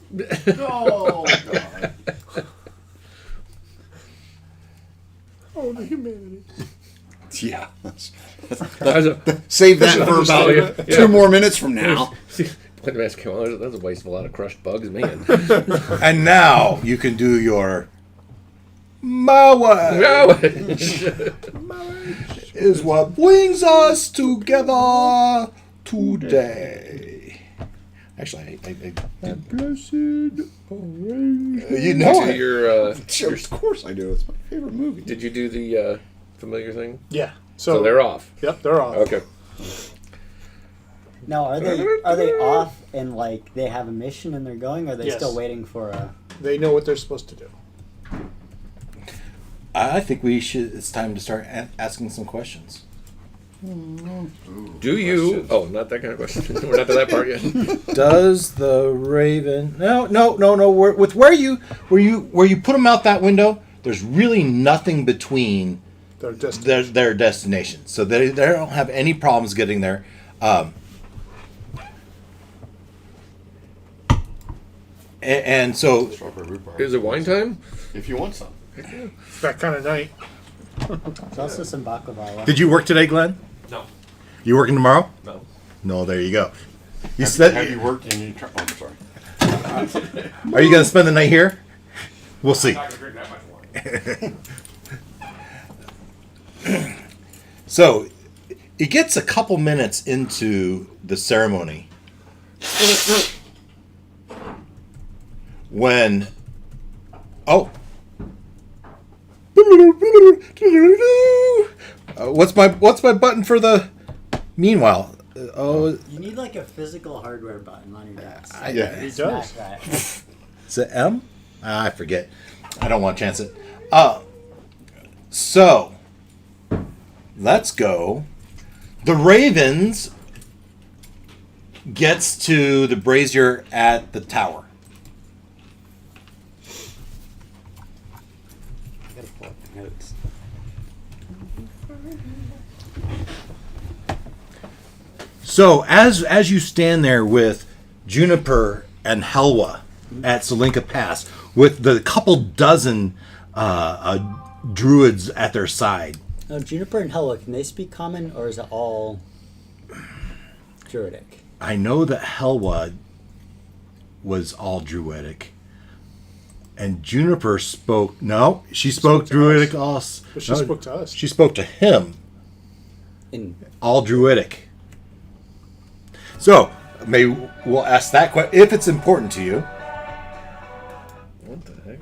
Speaker 4: Oh, God.
Speaker 5: Oh, the humanity.
Speaker 4: Yeah.
Speaker 7: That's a,
Speaker 4: Save that for about
Speaker 7: Yeah.
Speaker 4: 2 more minutes from now.
Speaker 7: when the mask came on, that's a waste of a lot of crushed bugs, man.
Speaker 2: And now you can do your marriage is what brings us together today. Actually, I blessed you know
Speaker 7: Do
Speaker 2: it.
Speaker 7: your,
Speaker 4: Sure, of course I do. It's my favorite movie.
Speaker 7: did you do the familiar thing?
Speaker 5: Yeah.
Speaker 7: So they're off.
Speaker 5: Yep, they're off.
Speaker 7: Okay.
Speaker 6: Now, are they off and like they have a mission and they're going? Or are they
Speaker 5: Yes.
Speaker 6: still waiting for a?
Speaker 5: They know what they're supposed to do.
Speaker 2: I think we should. It's time to start asking some questions.
Speaker 7: Do you? Oh, not that kind of question. We're not to that part yet.
Speaker 2: Does the Raven? No. With where you put them out that window, there's really nothing between
Speaker 5: They're just
Speaker 2: their destinations, so they don't have any problems getting there. And so
Speaker 1: Strawberry rhubarb.
Speaker 7: Is it wine time?
Speaker 1: If you want some.
Speaker 5: that kind of night.
Speaker 6: There's also some baklava.
Speaker 2: Did you work today, Glenn?
Speaker 7: No.
Speaker 2: You working tomorrow?
Speaker 7: No.
Speaker 2: No, there you go. You
Speaker 1: Have
Speaker 2: said,
Speaker 1: you worked in your... Oh, I'm sorry.
Speaker 2: are you going to spend the night here? We'll see.
Speaker 7: I'm not gonna drink that much wine.
Speaker 2: So, it gets a couple minutes into the ceremony when, oh, what's my button for the? Meanwhile,
Speaker 6: You need like a physical hardware button on your desk.
Speaker 2: Yeah.
Speaker 6: You
Speaker 5: It
Speaker 6: smash
Speaker 5: does.
Speaker 6: that.
Speaker 2: Is it M? I forget. I don't want to chance it. So, let's go. The Ravens gets to the Brazier at the tower.
Speaker 6: I gotta pull up the notes.
Speaker 2: So, as you stand there with Juniper and Helwa at Salinka Pass, with the couple dozen druids at their side,
Speaker 6: Now, Juniper and Helwa, can they speak common or is it all Druidic?
Speaker 2: I know that Helwa was all druidic, and Juniper spoke. No, she spoke
Speaker 5: to
Speaker 2: druidic.
Speaker 5: us.
Speaker 2: Also,
Speaker 5: But she spoke to us.
Speaker 2: She spoke to him,
Speaker 6: In
Speaker 2: all druidic. So maybe we'll ask that question if it's important to you.
Speaker 7: What the heck?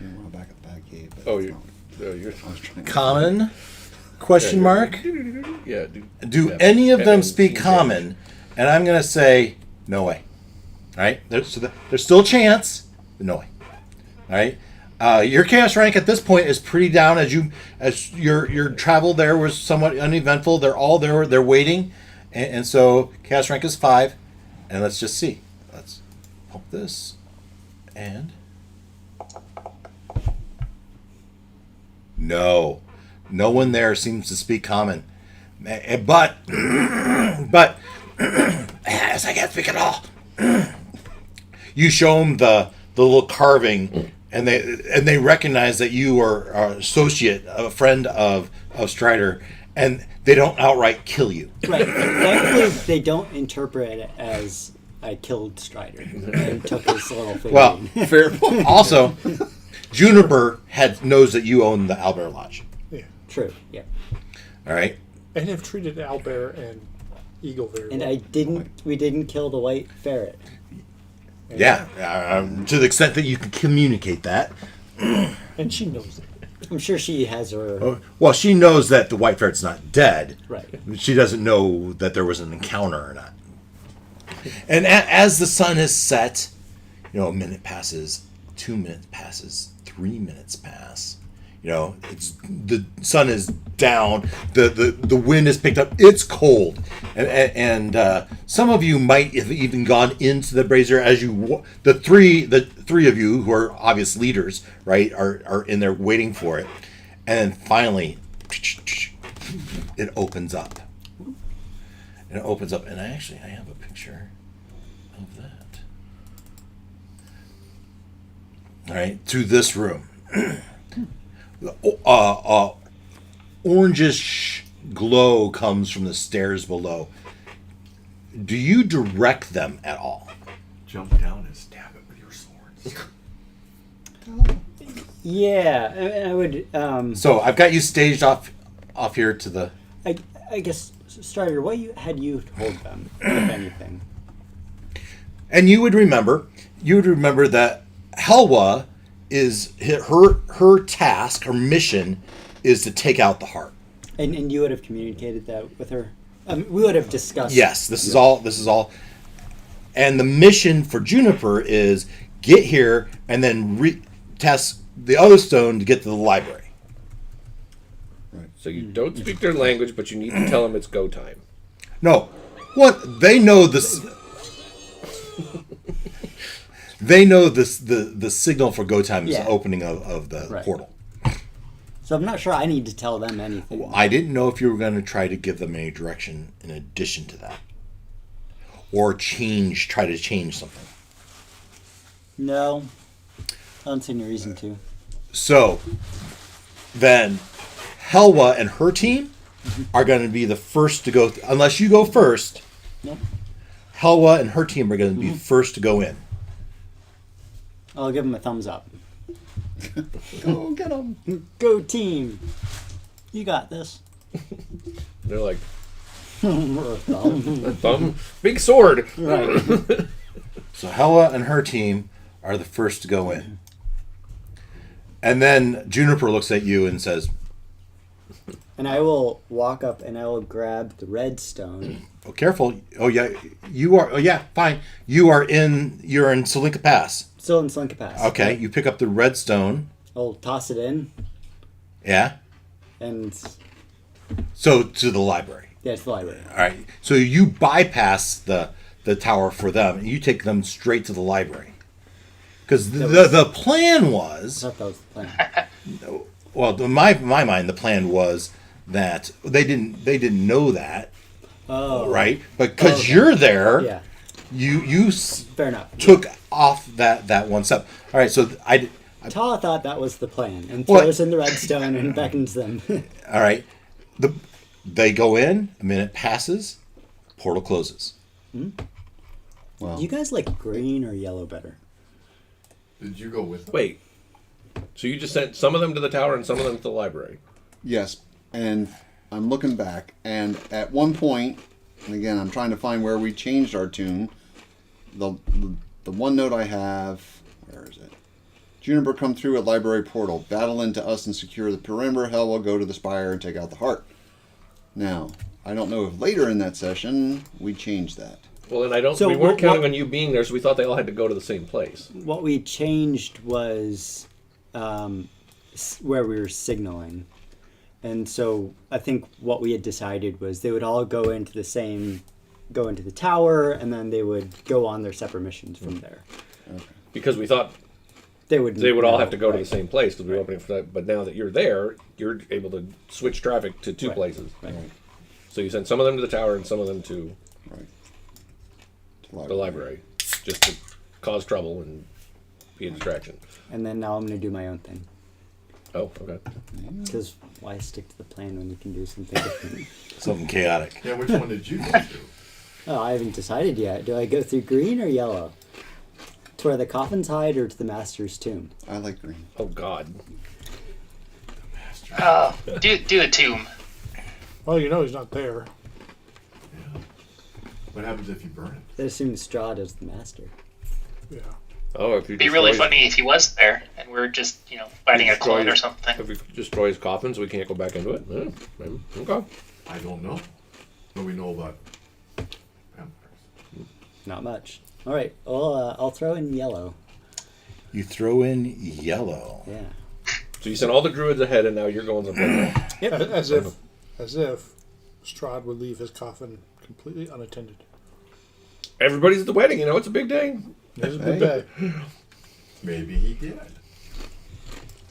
Speaker 4: Yeah, we're back at the bag cave. but
Speaker 7: Oh,
Speaker 4: it's
Speaker 7: you're.
Speaker 4: not-
Speaker 7: Oh, you're.
Speaker 4: I was trying to
Speaker 2: Common? Question mark.
Speaker 7: Yeah.
Speaker 2: Do
Speaker 7: yeah,
Speaker 2: any of them
Speaker 7: Batman
Speaker 2: speak
Speaker 7: seems
Speaker 2: common? And I'm going to say no way. All right? There's still a chance, but no way. All right? Your chaos rank at this point is pretty down as your travel there was somewhat uneventful. They're all there. They're waiting. And so chaos rank is 5. And let's just see. Let's pump this. And no. No one there seems to speak common. But as I can't speak at all. You show them the little carving, and they recognize that you are an associate, a friend of Strider, and they don't outright kill you.
Speaker 6: right. Thankfully, they don't interpret it as I killed Strider and took his little figurine.
Speaker 2: Well, fair point. Also, Juniper knows that you own the Albert Lodge.
Speaker 5: Yeah.
Speaker 6: True. Yeah.
Speaker 2: All right.
Speaker 5: And have treated Owlbear and Eagle very
Speaker 6: And
Speaker 5: well.
Speaker 6: we didn't kill the white ferret.
Speaker 2: Yeah. To the extent that you can communicate that.
Speaker 5: And she knows it.
Speaker 6: I'm sure she has her.
Speaker 2: Well, she knows that the white ferret's not dead.
Speaker 6: Right.
Speaker 2: She doesn't know that there was an encounter or not. And as the sun has set, a minute passes, 2 minutes passes, 3 minutes pass. It's the sun is down. The wind is picked up. It's cold, and some of you might have even gone into the Brazier as the three of you who are obvious leaders, right, are in there waiting for it, and then finally, it opens up. And it opens up, and I have a picture of that. All right, to this room. orangish glow comes from the stairs below. Do you direct them at all?
Speaker 1: Jump down and stab it with your swords.
Speaker 6: Yeah, I would.
Speaker 2: So I've got you staged off here to the.
Speaker 6: I guess Strider, what had you told them, if anything?
Speaker 2: And you would remember that Helwa is her task, her mission is to take out the heart.
Speaker 6: And you would have communicated that with her. We would have discussed.
Speaker 2: Yes, this is all. And the mission for Juniper is get here and then test the other stone to get to the library.
Speaker 7: So you don't speak their language, but you need to tell them it's go time.
Speaker 2: No, what they know this. They know this. The signal for go time is the opening of the portal.
Speaker 6: So I'm not sure I need to tell them anything.
Speaker 2: Well, I didn't know if you were going to try to give them any direction in addition to that, or try to change something.
Speaker 6: No, I don't see any reason to.
Speaker 2: So then, Helwa and her team are going to be the first to go. Unless you go first,
Speaker 6: Nope.
Speaker 2: Helwa and her team are going to be first to go in.
Speaker 6: I'll give them a thumbs up.
Speaker 4: Go get them.
Speaker 6: Go team! You got this.
Speaker 7: They're like,
Speaker 6: Thumb.
Speaker 7: thumb, big sword.
Speaker 6: Right.
Speaker 2: So Helwa and her team are the first to go in. And then Juniper looks at you and says,
Speaker 6: And I will walk up and I will grab the red stone.
Speaker 2: "Oh, careful! Oh yeah, you are. Oh yeah, fine. You're in Salinka Pass.
Speaker 6: Still in Slinka Pass.
Speaker 2: Okay, you pick up the red stone.
Speaker 6: I'll toss it in
Speaker 2: Yeah.
Speaker 6: and
Speaker 2: So to the library.
Speaker 6: yeah, it's the library.
Speaker 2: All right. So you bypass the tower for them, and you take them straight to the library. Because the plan
Speaker 6: I
Speaker 2: was,
Speaker 6: thought that was the plan.
Speaker 2: well, in my mind, the plan was that they didn't know that,
Speaker 6: Oh.
Speaker 2: right? But because
Speaker 6: Okay.
Speaker 2: you're there,
Speaker 6: Yeah.
Speaker 2: you
Speaker 6: Fair enough.
Speaker 2: took off that one step. All right. So
Speaker 6: Tala thought that was the plan and
Speaker 2: What?
Speaker 6: throws in the red stone and beckons them.
Speaker 2: all right. They go in. A minute passes. Portal closes.
Speaker 4: Well,
Speaker 6: Do you guys like green or yellow better?
Speaker 1: Did you go with them?
Speaker 7: Wait. So you just sent some of them to the tower and some of them to the library?
Speaker 4: yes, and I'm looking back, and at one point, and again, I'm trying to find where we changed our tune. The one note I have, where is it? Juniper come through a library portal, battle into us and secure the perimeter. Helwa go to the Spire and take out the heart. Now, I don't know if later in that session we changed that.
Speaker 7: Well, then I don't.
Speaker 6: So
Speaker 7: we weren't
Speaker 6: what-
Speaker 7: counting on you being there, so we thought they all had to go to the same place.
Speaker 6: What we changed was where we were signaling. And so I think what we had decided was they would all go into the tower, and then they would go on their separate missions from there.
Speaker 7: Because we thought
Speaker 6: They would
Speaker 7: all have to go to the same place because we were opening for that. But now that you're there, you're able to switch traffic to two
Speaker 6: Right.
Speaker 7: places.
Speaker 6: Right.
Speaker 7: So you send some of them to the tower and some of them to
Speaker 4: Right.
Speaker 7: the library, just to cause trouble and be a distraction.
Speaker 6: And then now I'm going to do my own thing.
Speaker 7: Oh, okay.
Speaker 6: Because why stick to the plan when you can do something different?
Speaker 2: Something chaotic.
Speaker 1: Yeah, which one did you go to?
Speaker 6: Oh, I haven't decided yet. Do I go through green or yellow? To where the coffins hide or to the master's tomb?
Speaker 4: I like green.
Speaker 7: Oh God.
Speaker 3: Do a tomb.
Speaker 5: Well, you know he's not there.
Speaker 1: What happens if you burn it?
Speaker 6: I assume Strahd is the master.
Speaker 5: Yeah.
Speaker 7: Oh, if you
Speaker 3: It'd be really
Speaker 7: destroy-
Speaker 3: funny if he was there and we're just, fighting a clone or
Speaker 7: destroy-
Speaker 3: something.
Speaker 7: If we destroy his coffins, we can't go back into it. Maybe. Okay.
Speaker 1: I don't know. What do we know about vampires?
Speaker 6: Not much. All right. Well, I'll throw in yellow.
Speaker 2: You throw in yellow.
Speaker 6: Yeah.
Speaker 7: So you sent all the druids ahead, and now you're going to
Speaker 5: As if Strahd would leave his coffin completely unattended.
Speaker 7: Everybody's at the wedding. It's a big day.
Speaker 5: It was a good day.
Speaker 1: Maybe he did.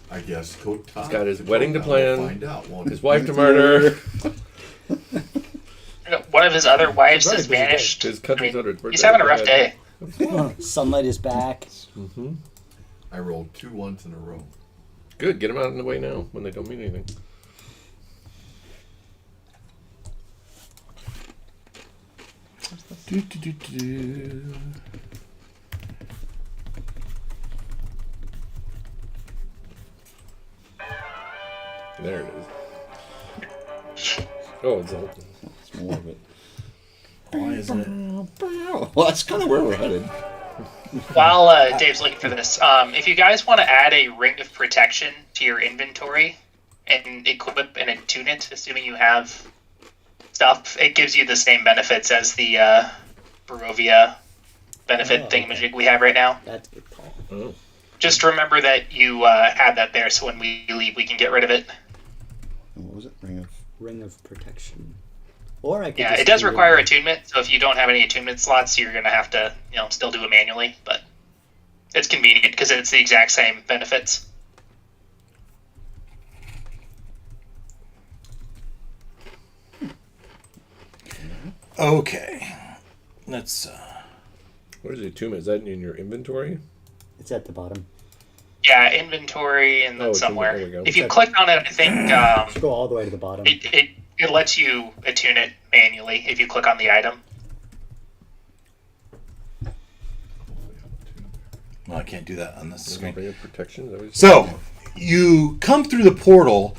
Speaker 1: I guess Ketotah.
Speaker 7: He's got his wedding to
Speaker 1: We'll
Speaker 7: plan,
Speaker 1: find out, won't
Speaker 7: his
Speaker 1: he?
Speaker 7: wife to murder,
Speaker 3: One of his other wives
Speaker 5: Very
Speaker 3: has
Speaker 5: busy day.
Speaker 3: vanished.
Speaker 7: his country's 100th birthday.
Speaker 3: He's having a rough day.
Speaker 6: Sunlight is back.
Speaker 1: I rolled 2 ones in a row.
Speaker 7: Good. Get them out of the way now when they don't mean anything. There it is. Oh, it's all.
Speaker 4: It's more of it.
Speaker 2: Why isn't it?
Speaker 4: Well, that's kind of where we're headed.
Speaker 3: While Dave's looking for this, if you guys want to add a ring of protection to your inventory and equip and attune it, assuming you have stuff, it gives you the same benefits as the Barovia benefit thingamajig we have right now.
Speaker 6: That's a good call.
Speaker 7: Oh.
Speaker 3: Just remember that you add that there, so when we leave, we can get rid of it.
Speaker 4: And what was it?
Speaker 6: Ring of protection. Or I could
Speaker 3: Yeah,
Speaker 6: just
Speaker 3: it does
Speaker 6: do
Speaker 3: require attunement, so if you don't have any attunement slots, you're going to have to, still do it manually, but it's convenient because it's the exact same benefits.
Speaker 2: Okay. Let's.
Speaker 7: What is the attunement? Is that in your inventory?
Speaker 6: It's at the bottom.
Speaker 3: Yeah, inventory and then
Speaker 7: Oh,
Speaker 3: somewhere.
Speaker 7: there we go.
Speaker 3: If you click on it, I think
Speaker 6: Scroll all the way to the bottom.
Speaker 3: it lets you attune it manually if you click on the item.
Speaker 2: Well, I can't do that on this screen.
Speaker 7: Ring of protection. Is that what you
Speaker 2: So, you come through the portal,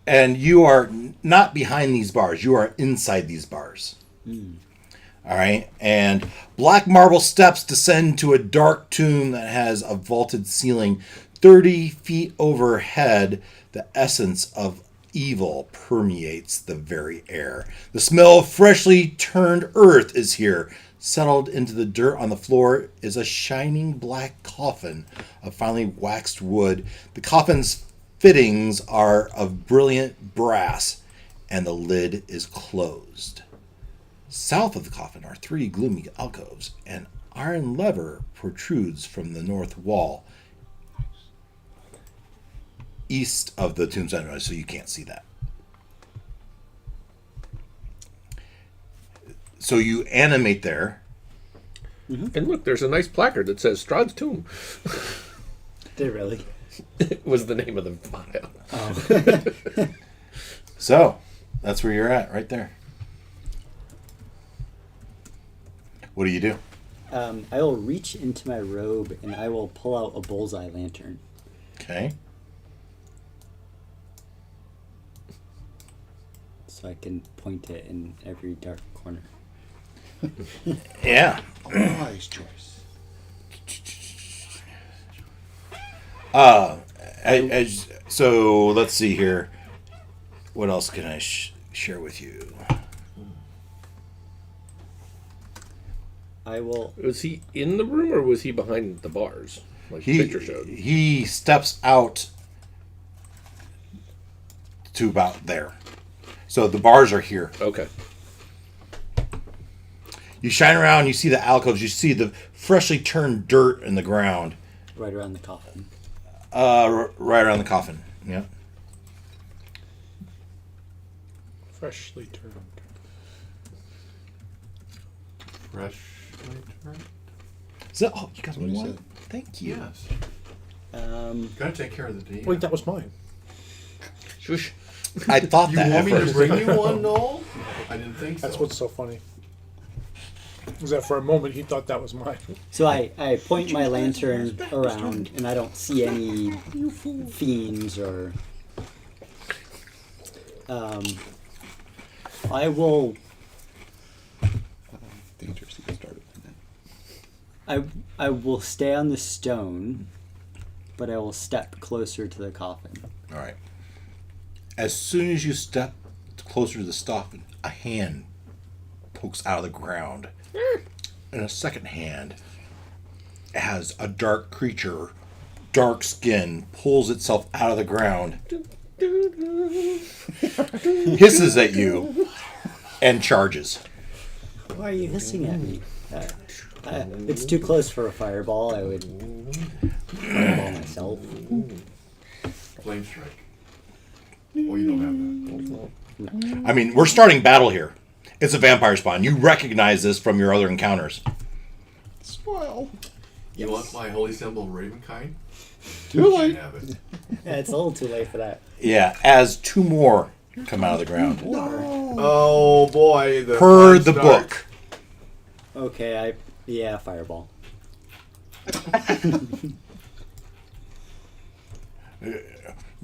Speaker 2: and you are not behind these bars. You are inside these bars. All right, and black marble steps descend to a dark tomb that has a vaulted ceiling 30 feet overhead. The essence of evil permeates the very air. The smell of freshly turned earth is here. Settled into the dirt on the floor is a shining black coffin of finely waxed wood. The coffin's fittings are of brilliant brass, and the lid is closed. South of the coffin are 3 gloomy alcoves. An iron lever protrudes from the north wall, east of the tomb center, so you can't see that. So you animate there.
Speaker 7: And look, there's a nice placard that says Strahd's Tomb.
Speaker 6: Did it really?
Speaker 7: Was the name of the file.
Speaker 2: So that's where you're at, right there. What do you do?
Speaker 6: I will reach into my robe and I will pull out a bullseye lantern.
Speaker 2: Okay.
Speaker 6: So I can point it in every dark corner.
Speaker 2: Yeah.
Speaker 4: Wise choice.
Speaker 2: So let's see here. What else can I share with you?
Speaker 6: I will.
Speaker 7: Was he in the room or was he behind the bars? Like the picture showed.
Speaker 2: He steps out to about there. So the bars are here.
Speaker 7: Okay.
Speaker 2: You shine around, you see the alcoves, you see the freshly turned dirt in the ground.
Speaker 6: Right around the coffin.
Speaker 2: Right around the coffin. Yeah.
Speaker 5: Freshly turned.
Speaker 1: Fresh. Right?
Speaker 2: Is that, oh, you got
Speaker 4: what he
Speaker 2: one?
Speaker 4: said.
Speaker 2: Thank you.
Speaker 1: Yes.
Speaker 2: Um,
Speaker 1: Gotta take care of the DM.
Speaker 5: Wait, that was mine.
Speaker 7: Shush.
Speaker 2: I thought
Speaker 1: You
Speaker 2: that
Speaker 1: want
Speaker 2: at
Speaker 1: me to
Speaker 2: first.
Speaker 1: bring you one, Noel? I didn't think so.
Speaker 5: That's what's so funny. Was that for a moment he thought that was mine.
Speaker 6: So I point my lantern around and I don't see any fiends or. I will.
Speaker 4: Dangerous to get started.
Speaker 6: I will stay on the stone, but I will step closer to the coffin.
Speaker 2: All right. As soon as you step closer to the coffin, a hand pokes out of the ground. And a second hand has a dark creature, dark skin, pulls itself out of the ground, hisses at you, and charges.
Speaker 6: Why are you hissing at me? It's too close for a fireball. I would fireball myself.
Speaker 1: Flame strike. Oh, you don't have that.
Speaker 2: I mean, we're starting battle here. It's a vampire spawn. You recognize this from your other encounters.
Speaker 4: Spoil.
Speaker 1: You want my holy symbol, Ravenkind?
Speaker 4: Too late.
Speaker 1: Have it.
Speaker 6: Yeah, it's a little too late for that.
Speaker 2: Yeah, as 2 more come out of the ground.
Speaker 1: Oh boy.
Speaker 2: Per
Speaker 1: fun
Speaker 2: the
Speaker 1: start.
Speaker 2: book.
Speaker 6: Okay, yeah, fireball.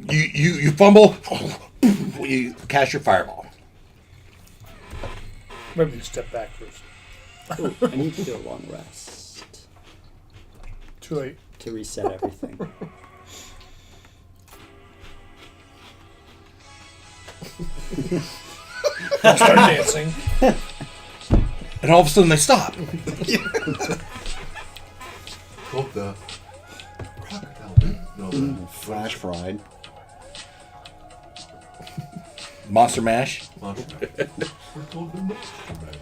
Speaker 2: You fumble. You cast your fireball.
Speaker 5: Maybe you step back first.
Speaker 6: Ooh, I need to do a long rest
Speaker 5: Too late.
Speaker 6: to reset everything.
Speaker 5: Start dancing.
Speaker 2: And all of a sudden they stop.
Speaker 1: Called the crocodile. No, the
Speaker 4: Flash fried.
Speaker 2: Monster Mash.
Speaker 1: monster. We're called the monster man.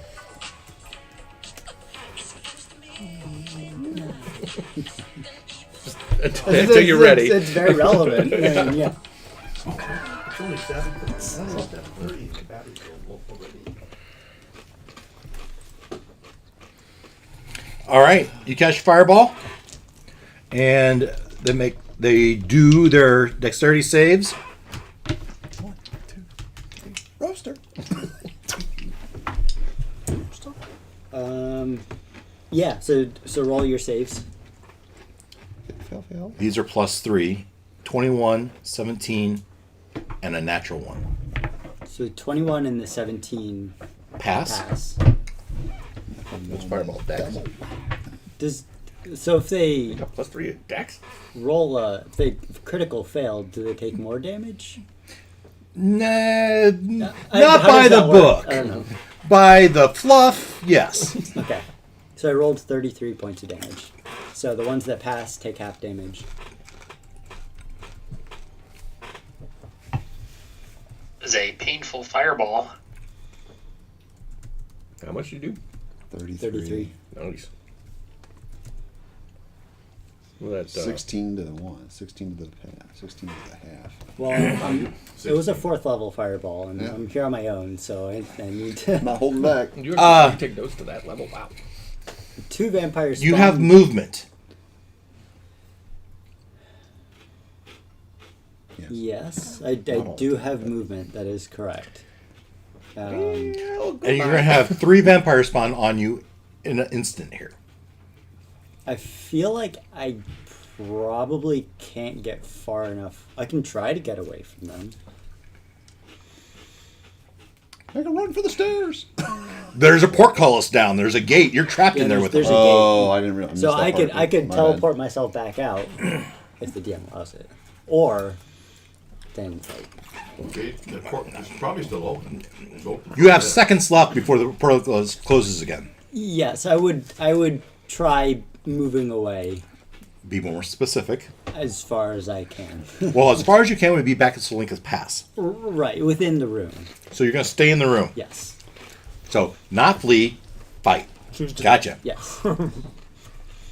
Speaker 7: Until you're ready.
Speaker 6: It's very relevant. I mean, yeah.
Speaker 1: It's only 7:30. The battery's low already.
Speaker 2: All right, you catch fireball, and they do their dexterity saves.
Speaker 4: Roaster.
Speaker 6: Yeah. So roll your saves.
Speaker 4: Fail.
Speaker 2: These are +3, 21, 17, and a natural 1.
Speaker 6: So 21 and the 17
Speaker 2: Pass.
Speaker 6: pass.
Speaker 7: What's fireball? Dex.
Speaker 6: So if they
Speaker 7: +3 dex.
Speaker 6: roll if they critical fail, do they take more damage?
Speaker 2: Nah, not
Speaker 6: How
Speaker 2: by
Speaker 6: does
Speaker 2: the
Speaker 6: that work?
Speaker 2: book.
Speaker 6: I don't know.
Speaker 2: By the fluff, yes.
Speaker 6: Okay. So I rolled 33 points of damage. So the ones that pass take half damage.
Speaker 3: Is a painful fireball.
Speaker 7: How much you do?
Speaker 6: 33.
Speaker 7: Nice. Well, that's
Speaker 4: 16 to the 1. 16 to the half. 16 to the half.
Speaker 6: Well, it was a 4th level fireball, and
Speaker 4: Yeah.
Speaker 6: I'm here on my own, so I need to.
Speaker 4: Not holding back.
Speaker 7: you actually take those to that level. Wow.
Speaker 6: 2 vampires.
Speaker 2: You have movement.
Speaker 6: Yes, I do have movement. That is correct.
Speaker 2: And you're going to have 3 vampires spawn on you in an instant here.
Speaker 6: I feel like I probably can't get far enough. I can try to get away from them.
Speaker 4: I can run for the stairs.
Speaker 2: There's a portcullis down. There's a gate. You're trapped in there with them.
Speaker 6: there's a
Speaker 4: Oh, I didn't realize.
Speaker 6: So I could
Speaker 4: My
Speaker 6: teleport myself back out if the DM allows it, or then
Speaker 1: Okay, the court is probably still open. It's open.
Speaker 2: You have seconds left before the portcullis closes again.
Speaker 6: yes, I would try moving away
Speaker 2: Be more specific.
Speaker 6: as far as I can.
Speaker 2: Well, as far as you can, would be back at Solinka's Pass.
Speaker 6: Right within the room.
Speaker 2: So you're going to stay in the room.
Speaker 6: Yes.
Speaker 2: So not flee, fight.
Speaker 5: Choose to
Speaker 2: Gotcha.
Speaker 6: Yes.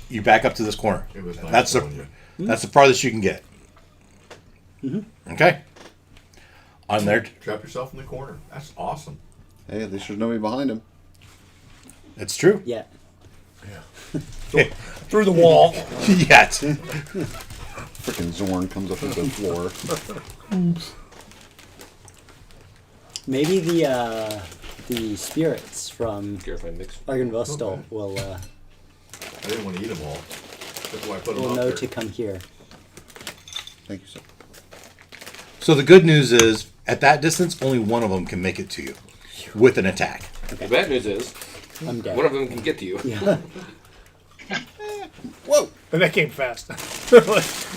Speaker 2: You back up to this corner.
Speaker 1: It was nice
Speaker 2: That's
Speaker 1: knowing you.
Speaker 2: that's the farthest you can get. Okay. On there,
Speaker 1: Trap yourself in the corner. That's awesome.
Speaker 4: Hey, at least there's nobody behind him.
Speaker 2: it's true.
Speaker 6: Yeah.
Speaker 5: Through the wall.
Speaker 2: Yet.
Speaker 4: Freaking Zorn comes up to the floor.
Speaker 6: Maybe the spirits from
Speaker 7: Care if I mix?
Speaker 6: Argynvostal
Speaker 1: Okay.
Speaker 6: will
Speaker 1: I didn't want to eat them all. That's why I put them
Speaker 6: will
Speaker 1: up
Speaker 6: know
Speaker 1: there.
Speaker 6: to come here.
Speaker 4: Thank you, sir.
Speaker 2: So the good news is, at that distance, only one of them can make it to you with an attack.
Speaker 7: The bad news is
Speaker 6: I'm dead.
Speaker 7: one of them can get to you.
Speaker 6: Yeah.
Speaker 4: Whoa!
Speaker 5: And that came fast.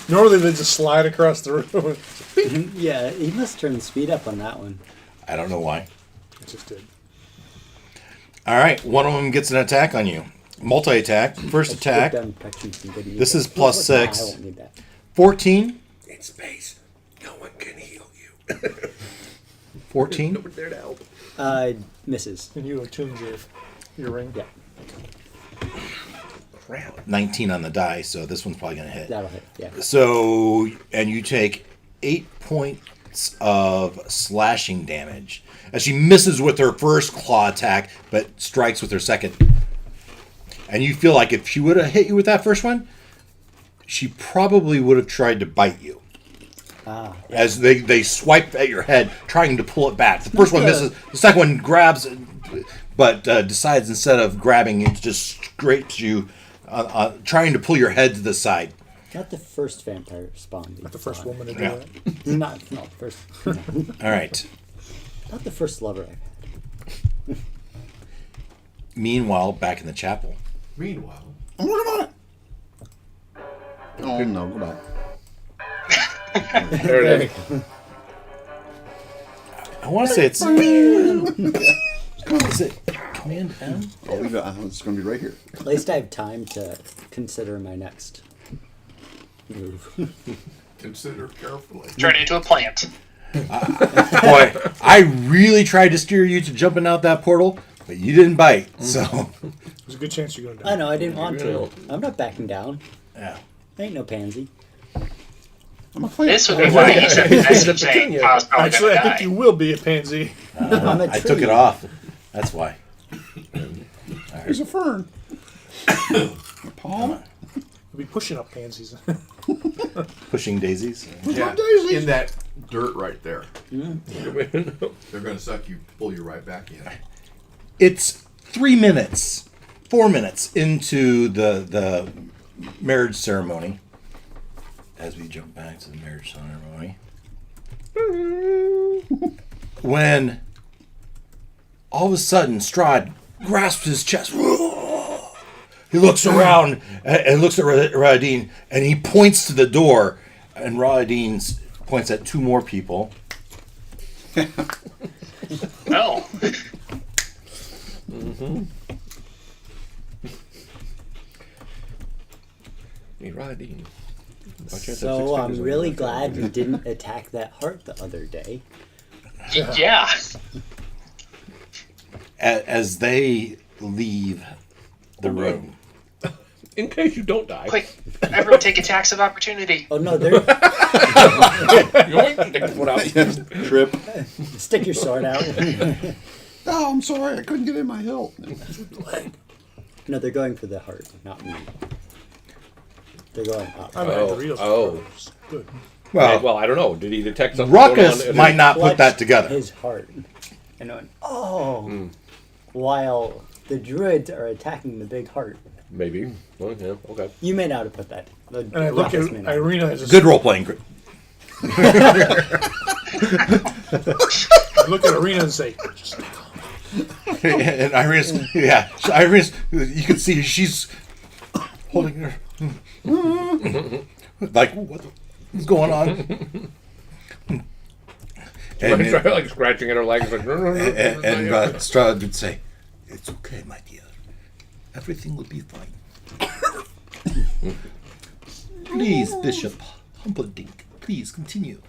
Speaker 5: Normally they just slide across the room.
Speaker 6: Yeah, he must turn the speed up on that one.
Speaker 2: I don't know why.
Speaker 5: It just did.
Speaker 2: All right, one of them gets an attack on you. Multi-attack. First attack,
Speaker 6: Good protection from good
Speaker 2: This is
Speaker 6: evil.
Speaker 2: +6.
Speaker 6: Nah, I won't need that.
Speaker 2: 14.
Speaker 7: In space, no one can heal you.
Speaker 2: 14.
Speaker 7: No one there to help.
Speaker 6: Misses.
Speaker 5: And you attuned your ring.
Speaker 6: Yeah,
Speaker 7: Crap.
Speaker 2: 19 on the die, so this one's probably going to hit.
Speaker 6: that'll hit. Yeah.
Speaker 2: So, and you take 8 points of slashing damage as she misses with her first claw attack, but strikes with her second. And you feel like if she would have hit you with that first one, she probably would have tried to bite you. as they swipe at your head, trying to pull it back. The first one misses. The second one grabs, but decides instead of grabbing, it just scrapes you, trying to pull your head to the side.
Speaker 6: Not the first vampire spawn.
Speaker 5: Not the first woman to do
Speaker 2: Yeah.
Speaker 5: that.
Speaker 6: Not the first.
Speaker 2: All right.
Speaker 6: Not the first lover I've had.
Speaker 2: Meanwhile, back in the chapel.
Speaker 1: Meanwhile,
Speaker 4: I'm working on it. Oh no, go back.
Speaker 7: There it is.
Speaker 2: I want to say it's. Is it Command M?
Speaker 4: I'll leave it. It's going to be right here.
Speaker 6: At least I have time to consider my next move.
Speaker 1: consider carefully.
Speaker 3: Turn into a plant.
Speaker 2: Boy, I really tried to steer you to jumping out that portal, but you didn't bite. So,
Speaker 5: There's a good chance you're going to die.
Speaker 6: I know, I didn't want to. I'm not backing down.
Speaker 2: yeah.
Speaker 6: I ain't no pansy.
Speaker 4: I'm a plant.
Speaker 3: This would be why he sent the message saying I was probably
Speaker 5: Actually,
Speaker 3: going
Speaker 5: I
Speaker 3: to
Speaker 5: think
Speaker 3: die.
Speaker 5: you will be a pansy.
Speaker 6: I'm a
Speaker 2: I took
Speaker 6: tree.
Speaker 2: it off. That's why.
Speaker 4: There's a fern. A palm.
Speaker 5: You'll be pushing up pansies.
Speaker 2: Pushing daisies.
Speaker 1: Yeah,
Speaker 4: daisies.
Speaker 1: in that dirt right there. They're going to suck you, pull you right back in.
Speaker 2: It's 4 minutes into the marriage ceremony. As we jump back to the marriage ceremony. When all of a sudden Strahd grasps his chest. He looks around and looks at Radin, and he points to the door, and Radin points at 2 more people.
Speaker 3: No.
Speaker 7: Hey, Rodine.
Speaker 6: So I'm really glad you didn't attack that heart the other day.
Speaker 3: Yeah.
Speaker 2: As they leave the room.
Speaker 7: In case you don't die.
Speaker 3: Quick, everyone take attacks of opportunity.
Speaker 6: Oh no, they're
Speaker 7: Yoink, take this one out.
Speaker 4: Trip.
Speaker 6: stick your sword out.
Speaker 4: Oh, I'm sorry. I couldn't get in my hilt.
Speaker 6: No, they're going for the heart, not me. They're going up.
Speaker 5: I'm at Doritos.
Speaker 7: Oh.
Speaker 5: Good.
Speaker 7: Well, I don't know. Did he detect something going
Speaker 2: Ruckus
Speaker 7: on?
Speaker 2: might not put that
Speaker 6: Clutched
Speaker 2: together.
Speaker 6: His heart. And went, oh. While the druids are attacking the big heart.
Speaker 7: Maybe. Well, yeah, okay.
Speaker 6: You may not have put that.
Speaker 5: And I look at
Speaker 6: Ruckus may not.
Speaker 5: Ireena as a
Speaker 2: Good role playing.
Speaker 5: I look at Ireena and say, just stay calm.
Speaker 2: And Irena's, you can see she's holding her. Like, what's going on? And
Speaker 7: Like scratching at her legs. Like,
Speaker 2: Strahd would say, "It's okay, my dear. Everything will be fine." Please, Bishop Humperdinck, please continue.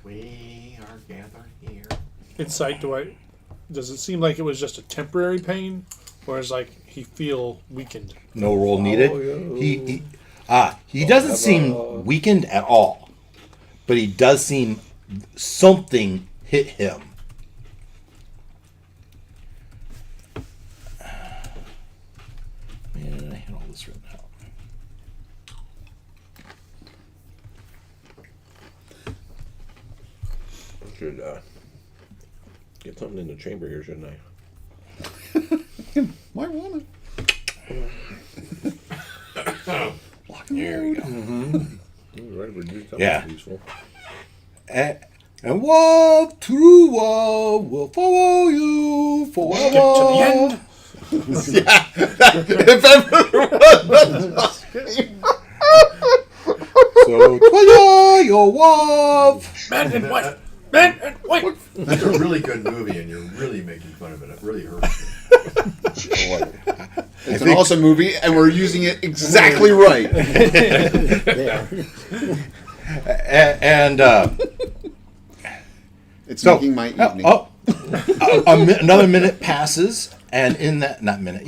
Speaker 1: We are gathered here.
Speaker 5: Insight, does it seem like it was just a temporary pain? Or is like he feel weakened?
Speaker 2: No roll needed. He doesn't seem weakened at all, but he does seem something hit him. Man, I had all this written out.
Speaker 7: I should get something in the chamber here, shouldn't I?
Speaker 4: Might want it.
Speaker 2: There we go.
Speaker 7: Right, we're doing something
Speaker 2: Yeah.
Speaker 7: useful.
Speaker 2: And Wolf, true Wolf, will follow you forever.
Speaker 5: Get to the end.
Speaker 4: If ever
Speaker 2: So, Twitter, your wolf.
Speaker 5: Man and wife. Man and wife.
Speaker 1: That's a really good movie, and you're really making fun of it. It really hurts.
Speaker 4: It's an awesome movie, and we're using it exactly right.
Speaker 6: They are.
Speaker 2: And
Speaker 4: It's
Speaker 2: so,
Speaker 4: making my evening.
Speaker 2: another minute passes, and in that, in a minute,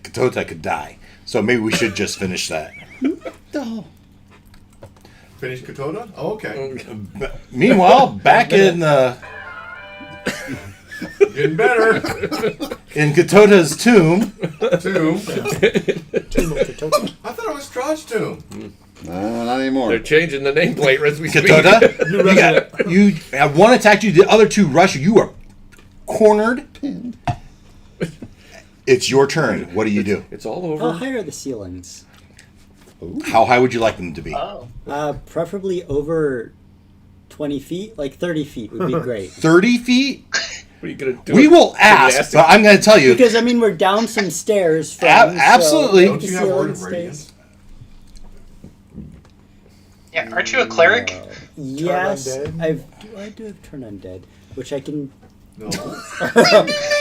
Speaker 2: Ketotah could die. So maybe we should just finish that.
Speaker 1: Finish Ketotah? Oh, okay.
Speaker 2: Meanwhile, back in
Speaker 1: Getting better.
Speaker 2: in Ketotah's tomb,
Speaker 1: Tomb.
Speaker 5: Tomb of Ketotah.
Speaker 1: I thought it was Strahd's tomb.
Speaker 4: Not anymore.
Speaker 7: They're changing the nameplate as we speak.
Speaker 2: Ketotah, you have one attacked you, the other two rush you. You are cornered. It's your turn. What do you do?
Speaker 7: It's all
Speaker 6: How
Speaker 7: over.
Speaker 6: high are the ceilings?
Speaker 2: How high would you like them to be?
Speaker 3: Oh.
Speaker 6: Preferably over 20 feet. Like 30 feet would be great.
Speaker 2: 30 feet?
Speaker 7: What are you gonna do?
Speaker 2: We will ask,
Speaker 7: Gymnastics?
Speaker 2: but I'm going to tell you.
Speaker 6: Because, I mean, we're down some stairs from...
Speaker 2: Absolutely.
Speaker 6: So
Speaker 1: Don't you have Word of Radiance?
Speaker 3: Yeah, aren't you a cleric?
Speaker 6: Yes.
Speaker 5: undead?
Speaker 6: I do have turn undead, which I can...
Speaker 1: No.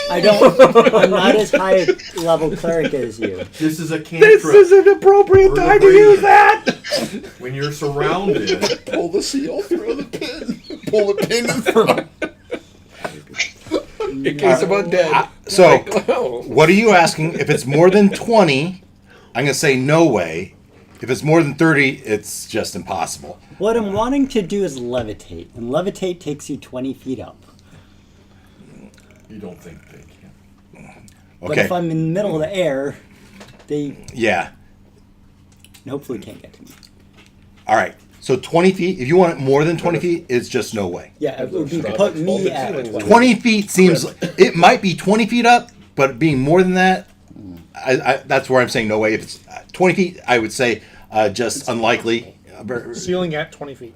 Speaker 6: I don't... I'm not as high a level cleric as you.
Speaker 1: This is a cantrip.
Speaker 7: an appropriate
Speaker 1: Word of Radiance. When you're surrounded,
Speaker 4: Pull the seal, throw the pin. Pull the pin in front.
Speaker 7: In case of undead.
Speaker 2: So,
Speaker 7: Oh.
Speaker 2: what are you asking? If it's more than 20, I'm going to say no way. If it's more than 30, it's just impossible.
Speaker 6: What I'm wanting to do is levitate, and levitate takes you 20 feet up.
Speaker 1: you don't think they can.
Speaker 6: But
Speaker 2: Okay.
Speaker 6: if I'm in the middle of the air, they
Speaker 2: Yeah.
Speaker 6: hopefully can't get to me.
Speaker 2: All right. So 20 feet. If you want it more than 20 feet, it's just no way.
Speaker 6: Yeah, it would be put me at 20.
Speaker 2: 20 feet seems... It might be 20 feet up, but being more than that, that's where I'm saying no way. If it's 20 feet, I would say just unlikely.
Speaker 5: Ceiling at 20 feet.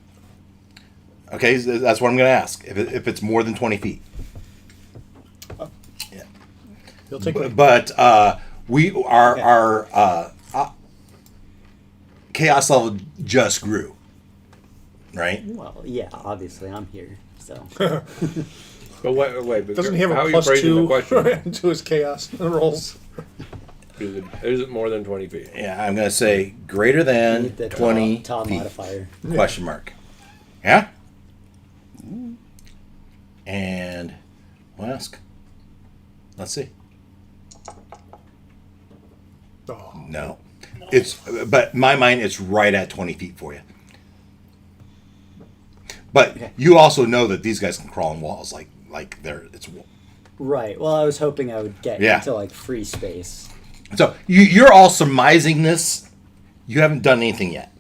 Speaker 2: Okay, so that's what I'm going to ask. If it's more than 20 feet.
Speaker 5: He'll take like
Speaker 2: But we our chaos level just grew, right?
Speaker 6: Well, yeah, obviously I'm here, so.
Speaker 7: But wait. But
Speaker 5: doesn't he have
Speaker 7: how
Speaker 5: a
Speaker 7: are you
Speaker 5: plus
Speaker 7: phrasing the
Speaker 5: 2
Speaker 7: question?
Speaker 5: to his chaos rolls?
Speaker 7: Is it more than 20 feet?
Speaker 2: Yeah, I'm going to say greater than
Speaker 6: Need the
Speaker 2: 20
Speaker 6: top
Speaker 2: feet.
Speaker 6: modifier.
Speaker 2: Question mark. Yeah. And we'll ask. Let's see.
Speaker 5: Oh.
Speaker 2: No, but in my mind, it's right at 20 feet for you. But you also know that these guys can crawl on walls, like it's.
Speaker 6: Right. Well, I was hoping I would get
Speaker 2: Yeah.
Speaker 6: into like free space.
Speaker 2: So you're all surmising this. You haven't done anything yet.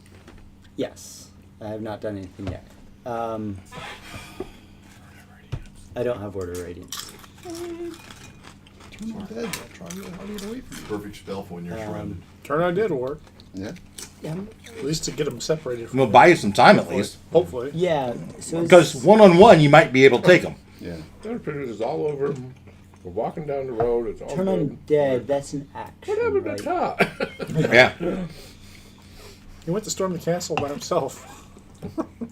Speaker 6: Yes, I have not done anything yet. I don't have Word of Radiance.
Speaker 1: Perfect spell for when you're surrounded.
Speaker 5: Turn on dead will work.
Speaker 4: Yeah.
Speaker 6: Yeah.
Speaker 5: At least to get them separated from
Speaker 2: We'll buy you some time at least,
Speaker 5: Hopefully.
Speaker 6: Yeah. So
Speaker 2: because one-on-one you might be able to take them.
Speaker 4: Yeah.
Speaker 7: It's all over. We're walking down the road. It's all
Speaker 6: turn
Speaker 7: good.
Speaker 6: on dead. That's an action.
Speaker 7: What happened
Speaker 6: right?
Speaker 7: to Todd?
Speaker 2: Yeah,
Speaker 5: He went to storm the castle by himself.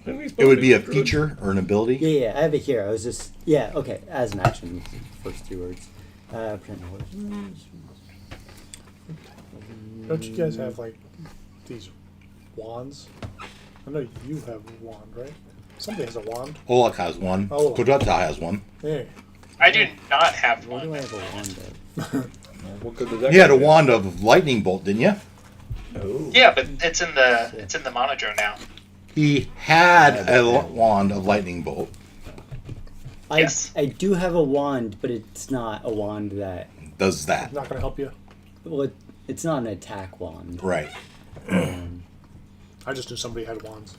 Speaker 2: it would be a feature or an ability.
Speaker 6: Yeah, I have it here. I was just okay. As an action, first 2 words.
Speaker 5: Don't you guys have like these wands? I know you have a wand, right? Somebody has a wand.
Speaker 2: Olak has one.
Speaker 5: Oh.
Speaker 2: Ketotah has one.
Speaker 5: Yeah.
Speaker 3: I do not have
Speaker 6: What do
Speaker 3: one.
Speaker 6: I have a wand of?
Speaker 7: What good does that
Speaker 2: You had a
Speaker 7: do?
Speaker 2: wand of lightning bolt, didn't you?
Speaker 7: Oh.
Speaker 3: Yeah, but it's in the monodrome now.
Speaker 2: He had a wand of lightning bolt.
Speaker 3: Yes.
Speaker 6: I do have a wand, but it's not a wand that.
Speaker 2: Does that
Speaker 5: Not gonna help you.
Speaker 6: Well, it's not an attack wand.
Speaker 2: right?
Speaker 5: I just knew somebody had wands.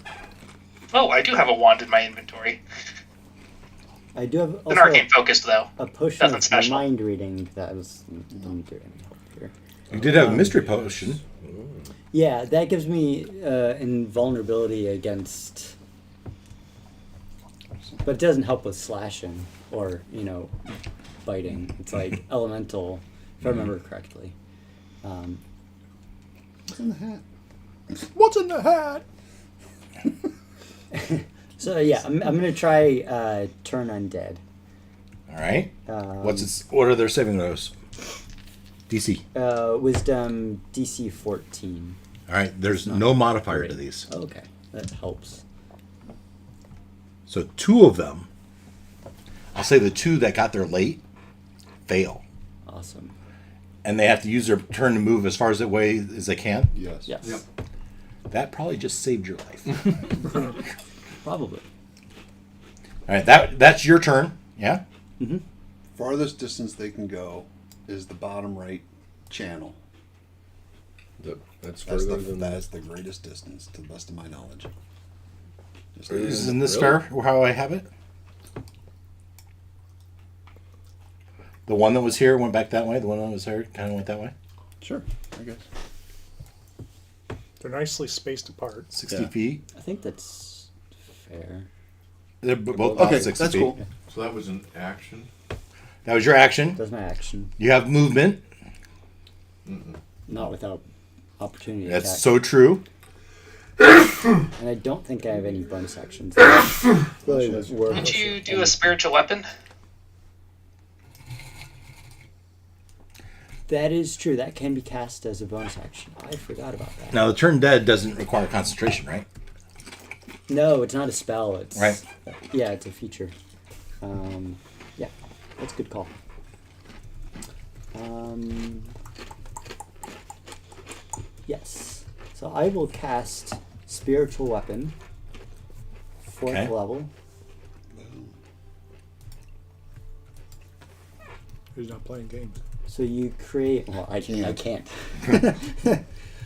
Speaker 3: Oh, I do have a wand in my inventory.
Speaker 6: I do have
Speaker 3: An
Speaker 6: also
Speaker 3: arcane focused though.
Speaker 6: a potion
Speaker 3: Nothing
Speaker 6: of
Speaker 3: special.
Speaker 6: mind reading that was. Let me do it here.
Speaker 2: You did have a mystery potion.
Speaker 6: Yeah, that gives me invulnerability against. But it doesn't help with slashing or, biting. It's like elemental, if I remember correctly.
Speaker 4: What's in the hat?
Speaker 5: What's in the hat?
Speaker 6: So yeah, I'm gonna try turn undead.
Speaker 2: All right. What are their saving throws? DC.
Speaker 6: Wisdom DC 14.
Speaker 2: All right. There's no modifier to these.
Speaker 6: Okay, that helps.
Speaker 2: So 2 of them. I'll say the 2 that got there late fail,
Speaker 6: Awesome.
Speaker 2: and they have to use their turn to move as far as away as they can.
Speaker 4: Yes.
Speaker 6: Yes.
Speaker 1: Yep.
Speaker 2: That probably just saved your life.
Speaker 6: Probably.
Speaker 2: All right. That's your turn. Yeah.
Speaker 4: Farthest distance they can go is the bottom right channel.
Speaker 7: That's
Speaker 4: That's
Speaker 7: further than
Speaker 4: that's the greatest distance, to the best of my knowledge. Just
Speaker 2: Isn't this
Speaker 7: Really?
Speaker 2: fair? How I have it? The one that was here went back that way. The one that was here kind of went that way.
Speaker 4: sure, I guess.
Speaker 5: They're nicely spaced apart.
Speaker 2: 60
Speaker 4: Yeah.
Speaker 2: feet.
Speaker 6: I think that's fair.
Speaker 2: They're both
Speaker 4: Okay,
Speaker 2: about 60
Speaker 4: that's
Speaker 2: feet.
Speaker 4: cool.
Speaker 1: So that was an action.
Speaker 2: That was your action.
Speaker 6: That's my action.
Speaker 2: You have movement.
Speaker 6: Not without opportunity
Speaker 2: That's
Speaker 6: attack.
Speaker 2: so true.
Speaker 6: And I don't think I have any bonus actions. Really was worth
Speaker 3: Did you
Speaker 6: it.
Speaker 3: do a spiritual weapon?
Speaker 6: That is true. That can be cast as a bonus action. I forgot about that.
Speaker 2: Now, the turn dead doesn't require concentration, right?
Speaker 6: No, it's not a spell. It's
Speaker 2: Right.
Speaker 6: Yeah, it's a feature. Yeah, that's a good call. Yes. So I will cast Spiritual Weapon, 4th
Speaker 2: Okay.
Speaker 6: level.
Speaker 5: Who's not playing games?
Speaker 6: So you create. Well, I
Speaker 4: Can't.
Speaker 6: can't.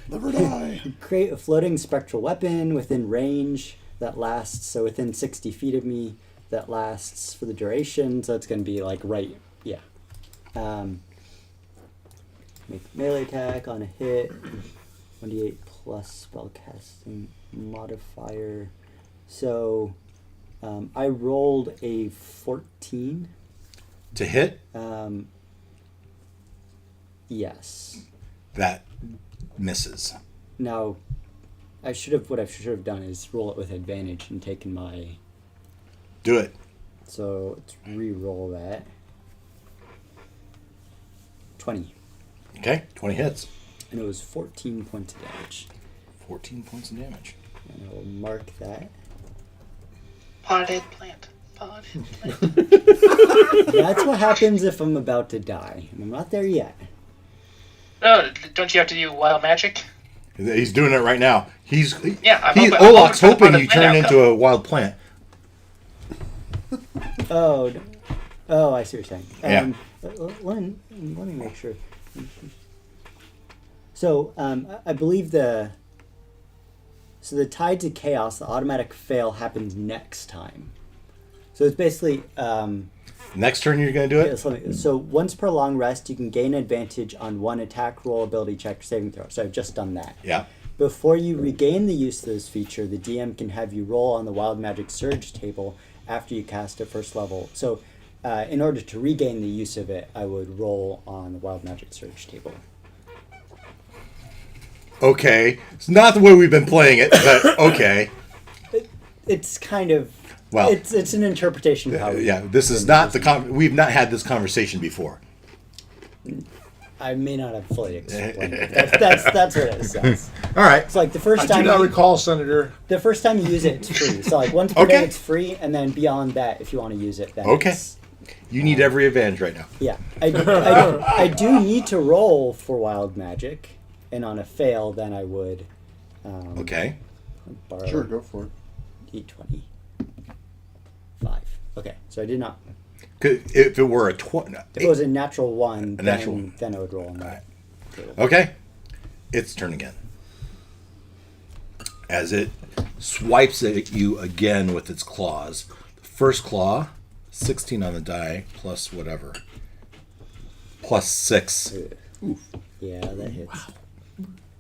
Speaker 4: Live or die.
Speaker 6: Create a floating spectral weapon within range that lasts. So within 60 feet of me, that lasts for the duration. So it's going to be like right. Yeah. Make melee attack on a hit. 1d8 plus spellcasting modifier. So I rolled a 14.
Speaker 2: To hit,
Speaker 6: Yes.
Speaker 2: that misses.
Speaker 6: Now, what I should have done is roll it with advantage and taken my.
Speaker 2: Do it.
Speaker 6: So let's re-roll that. 20,
Speaker 2: Okay, 20 hits.
Speaker 6: and it was 14 points of damage.
Speaker 2: 14 points of damage.
Speaker 6: And I will mark that.
Speaker 3: Potted plant. Potted plant.
Speaker 6: That's what happens if I'm about to die, and I'm not there yet.
Speaker 3: No, don't you have to do wild magic?
Speaker 2: He's doing it right now.
Speaker 3: Yeah, I'm hoping-
Speaker 2: Olaf's
Speaker 3: I'm hoping
Speaker 2: hoping
Speaker 3: for the
Speaker 2: you
Speaker 3: plant
Speaker 2: turn
Speaker 3: outcome.
Speaker 2: into a wild plant.
Speaker 6: Oh, I see what you're saying.
Speaker 2: Yeah.
Speaker 6: Let me make sure. So, I believe the Tide to Chaos, the automatic fail happens next time. So it's basically,
Speaker 2: Next turn, you're going to do it?
Speaker 6: so once per long rest, you can gain advantage on one attack, roll, ability check, or saving throw. So I've just done that.
Speaker 2: Yeah.
Speaker 6: Before you regain the use of this feature, the DM can have you roll on the Wild Magic Surge table after you cast at first level. So, in order to regain the use of it, I would roll on the Wild Magic Surge table.
Speaker 2: Okay. It's not the way we've been playing it, but okay.
Speaker 6: It's kind of
Speaker 2: Well,
Speaker 6: it's an interpretation of how.
Speaker 2: Yeah, this is not we've not had this conversation before.
Speaker 6: I may not have fully explained it. That's what it says.
Speaker 2: All right.
Speaker 6: It's like the first
Speaker 5: I do
Speaker 6: time
Speaker 5: not
Speaker 6: you,
Speaker 5: recall, Senator.
Speaker 6: the first time you use it, it's free. So like once per
Speaker 2: Okay.
Speaker 6: day, it's free, and then beyond that, if you want to use it, then
Speaker 2: Okay.
Speaker 6: it's,
Speaker 2: You need every advantage right now.
Speaker 6: yeah. I do need to roll for Wild Magic, and on a fail, then I would
Speaker 2: Okay.
Speaker 6: borrow
Speaker 4: Sure, go for it.
Speaker 6: D20. 5. Okay, so I did not.
Speaker 2: 'Cause if it were a
Speaker 6: If it was a natural 1,
Speaker 2: natural one.
Speaker 6: then I would roll on that.
Speaker 2: Okay. Its turn again. As it swipes at you again with its claws. The first claw, 16 on the die, plus whatever. Plus 6.
Speaker 6: Yeah, that hits.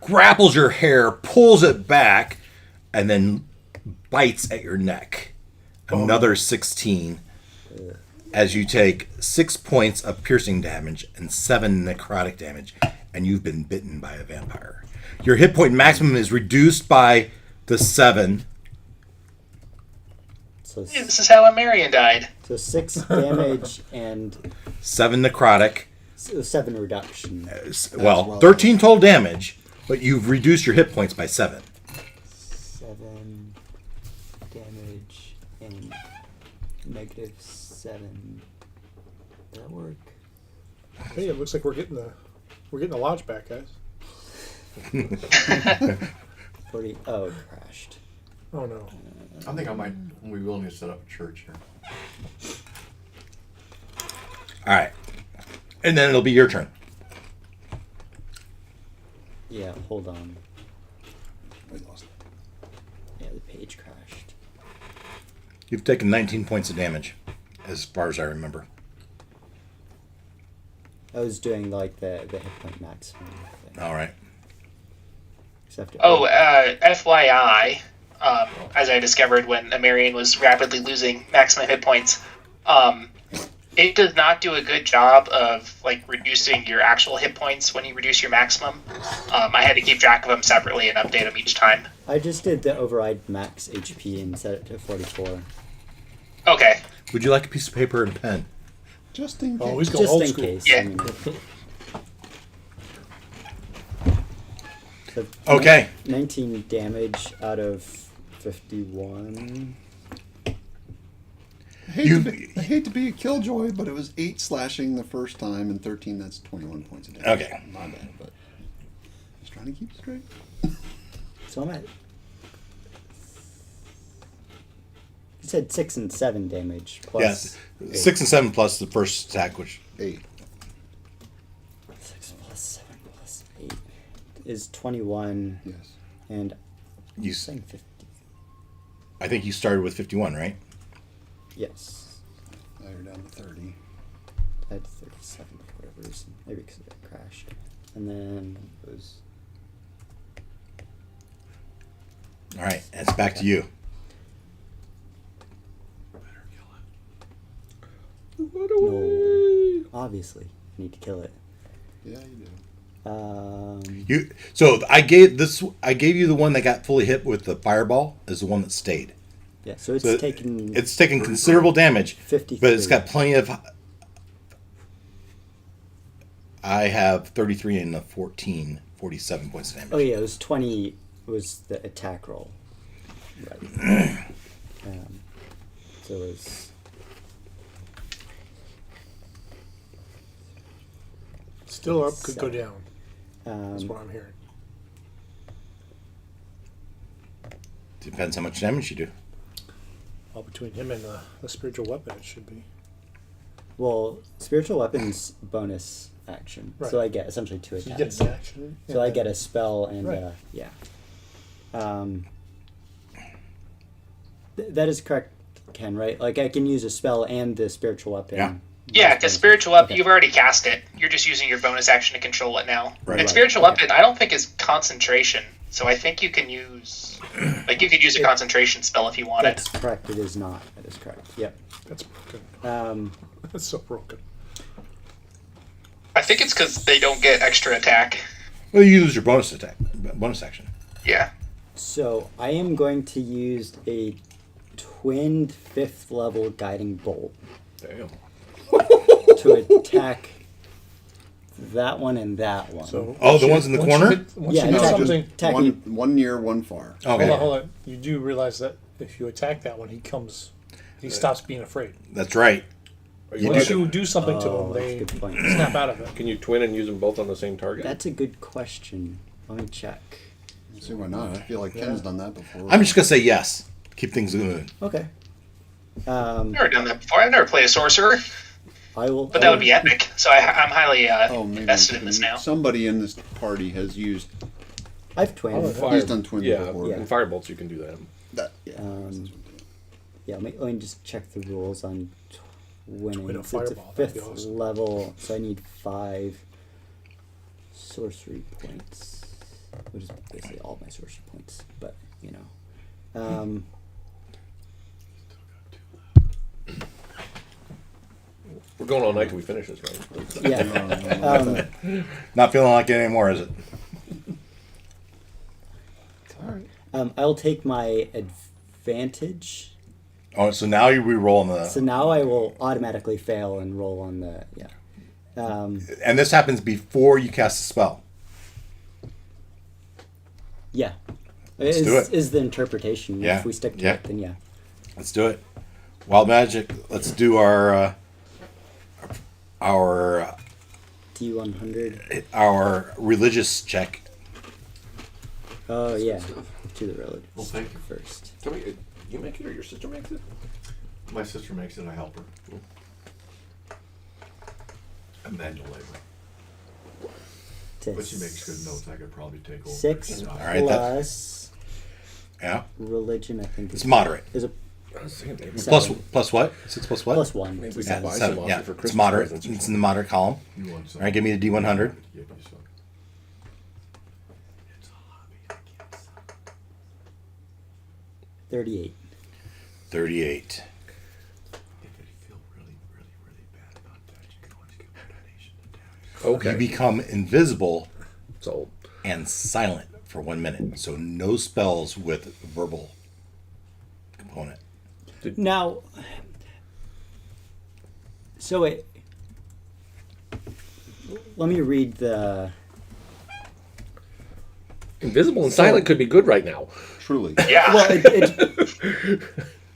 Speaker 2: Grapples your hair, pulls it back, and then bites at your neck. Another 16. As you take 6 points of piercing damage and 7 necrotic damage, and you've been bitten by a vampire. Your hit point maximum is reduced by the 7.
Speaker 6: So,
Speaker 3: Hey, this is how Marion died.
Speaker 6: so 6 damage and
Speaker 2: 7 necrotic.
Speaker 6: 7 reduction.
Speaker 2: Well, 13 total damage, but you've reduced your hit points by 7.
Speaker 6: 7 damage and negative 7. Does that work?
Speaker 5: Hey, it looks like we're getting the lodge back, guys.
Speaker 6: 40. Oh, it crashed.
Speaker 5: Oh no.
Speaker 1: I think I might be willing to set up a church here.
Speaker 2: All right. And then it'll be your turn.
Speaker 6: Yeah, hold on.
Speaker 4: We lost it.
Speaker 6: Yeah, the page crashed.
Speaker 2: You've taken 19 points of damage, as far as I remember.
Speaker 6: I was doing like the hit point maximum thing.
Speaker 2: All right.
Speaker 6: Except
Speaker 3: FYI, as I discovered when Amarian was rapidly losing maximum hit points, it does not do a good job of like reducing your actual hit points when you reduce your maximum. I had to keep track of them separately and update them each time.
Speaker 6: I just did the override max HP and set it to 44.
Speaker 3: Okay.
Speaker 2: Would you like a piece of paper and pen?
Speaker 4: Just in case.
Speaker 5: Oh, he's going
Speaker 6: Just
Speaker 5: old
Speaker 6: in
Speaker 5: school.
Speaker 6: case.
Speaker 3: Yeah.
Speaker 6: I mean, so
Speaker 2: Okay.
Speaker 6: 19 damage out of 51.
Speaker 4: I hate to be a killjoy, but it was 8 slashing the first time, and 13, that's 21 points of damage.
Speaker 2: Okay.
Speaker 4: My bad, but just trying to keep it straight.
Speaker 6: So I'm at. You said 6 and 7 damage plus.
Speaker 2: Yes.
Speaker 6: 8.
Speaker 2: 6 and 7 plus the first attack, which
Speaker 4: 8.
Speaker 6: 6 plus 7 plus 8 is 21,
Speaker 4: Yes.
Speaker 6: and
Speaker 2: you.
Speaker 6: I'm saying 50.
Speaker 2: I think you started with 51, right?
Speaker 6: Yes.
Speaker 4: Now you're down to 30.
Speaker 6: I had 37 for whatever reason. Maybe because it crashed. And then it was.
Speaker 2: All right. It's back to you.
Speaker 6: No. Obviously. I need to kill it.
Speaker 4: Yeah, you do.
Speaker 2: So I gave you the one that got fully hit with the fireball is the one that stayed.
Speaker 6: Yeah, so it's
Speaker 2: So
Speaker 6: taken.
Speaker 2: It's taken considerable damage,
Speaker 6: 53.
Speaker 2: but it's got plenty of. I have 33 and a 14, 47 points of damage.
Speaker 6: Oh yeah, it was 20. Was the attack roll? Right. So it was.
Speaker 5: Still up, could go down. That's
Speaker 6: Um,
Speaker 5: what I'm hearing.
Speaker 2: Depends how much damage you do.
Speaker 5: All between him and the spiritual weapon, it should be.
Speaker 6: well, spiritual weapons bonus action,
Speaker 5: Right.
Speaker 6: so I get essentially 2
Speaker 5: So you
Speaker 6: attacks.
Speaker 5: get an action.
Speaker 6: So I get a spell and
Speaker 5: Right.
Speaker 6: yeah. That is correct, Ken. Right? Like I can use a spell and the spiritual weapon.
Speaker 2: Yeah.
Speaker 3: Yeah, because spiritual weapon,
Speaker 6: Okay.
Speaker 3: you've already cast it. You're just using your bonus action to control it now.
Speaker 2: Right.
Speaker 3: And spiritual weapon, I don't think is concentration. So I think you can use, like, you could use a concentration spell if you wanted.
Speaker 6: That's correct. It is not. That is correct. Yep.
Speaker 5: That's broken.
Speaker 6: That's
Speaker 5: so broken.
Speaker 3: I think it's because they don't get extra attack.
Speaker 2: Well, you use your bonus action.
Speaker 3: Yeah.
Speaker 6: So I am going to use a twinned 5th level guiding bolt
Speaker 7: Damn.
Speaker 6: to attack that one and that one.
Speaker 5: So
Speaker 2: Oh, the ones in the
Speaker 5: once
Speaker 2: corner?
Speaker 5: You hit, once
Speaker 6: Yeah,
Speaker 5: you hit
Speaker 6: attack-
Speaker 5: something,
Speaker 6: attacking.
Speaker 4: One near, one far.
Speaker 2: Okay.
Speaker 5: hold on. You do realize that if you attack that one, he stops being afraid.
Speaker 2: That's right.
Speaker 5: Once you do something to
Speaker 6: Oh,
Speaker 5: them,
Speaker 6: that's a
Speaker 5: they
Speaker 6: good point.
Speaker 5: snap out of it.
Speaker 7: Can you twin and use them both on the same target?
Speaker 6: That's a good question. Let me check.
Speaker 4: See why not? I feel like Ken's done that before.
Speaker 2: I'm just gonna say yes. Keep things moving.
Speaker 6: Okay.
Speaker 3: Never done that before. I've never played a sorcerer,
Speaker 6: I will.
Speaker 3: but that would be epic. So I'm highly
Speaker 4: maybe
Speaker 3: invested in this now.
Speaker 4: Somebody in this party has used
Speaker 6: I've twinned.
Speaker 5: Oh,
Speaker 4: He's done twin
Speaker 7: yeah,
Speaker 4: before.
Speaker 7: in firebolts you can do that.
Speaker 4: that. Yeah.
Speaker 6: Yeah, let me just check the rules on twinning.
Speaker 5: Twin a
Speaker 6: So it's a
Speaker 5: fireball, that'd be
Speaker 6: 5th
Speaker 5: awesome.
Speaker 6: level, so I need 5 sorcery points, which is basically all my sorcery points. But you know,
Speaker 7: We're going all night till we finish this, right?
Speaker 6: yeah.
Speaker 2: Not feeling like it anymore, is it?
Speaker 6: I'll take my advantage.
Speaker 2: Oh, so now you re-roll on the.
Speaker 6: So now I will automatically fail and roll on the
Speaker 2: And this happens before you cast a spell.
Speaker 6: yeah.
Speaker 2: Let's do it.
Speaker 6: Is the interpretation.
Speaker 2: Yeah,
Speaker 6: If we stick to
Speaker 2: yeah.
Speaker 6: it, then yeah.
Speaker 2: Let's do it. Wild magic. Let's do our
Speaker 6: D100.
Speaker 2: our religious check.
Speaker 6: Oh yeah. To the religious
Speaker 1: Well, thank you.
Speaker 6: first.
Speaker 7: Tell me, you make it or your sister makes it?
Speaker 1: My sister makes it, I help her. And manual labor.
Speaker 6: to
Speaker 1: But she makes good notes. I could probably take over.
Speaker 6: 6
Speaker 2: All right, that-
Speaker 6: plus
Speaker 2: Yeah.
Speaker 6: religion, I think.
Speaker 2: It's moderate.
Speaker 6: Is a
Speaker 7: I was thinking maybe,
Speaker 2: Plus what? 6 plus what?
Speaker 6: plus 1.
Speaker 7: maybe we
Speaker 2: Yeah,
Speaker 7: could buy
Speaker 2: seven.
Speaker 7: some off
Speaker 2: Yeah,
Speaker 7: you for
Speaker 2: it's
Speaker 7: Christmas
Speaker 2: moderate.
Speaker 7: presents or
Speaker 2: It's in the moderate column.
Speaker 1: You want some?
Speaker 2: All right, give me the D100.
Speaker 1: Give you some.
Speaker 6: 38.
Speaker 2: 38.
Speaker 1: If you feel really, really, really bad about that, you can always give a donation to tax.
Speaker 2: You
Speaker 7: Okay.
Speaker 2: become invisible
Speaker 7: So
Speaker 2: and silent for 1 minute. So no spells with verbal component.
Speaker 6: Now, so wait. Let me read the.
Speaker 7: invisible and silent could be good right now.
Speaker 4: Truly.
Speaker 3: Yeah.
Speaker 6: Well,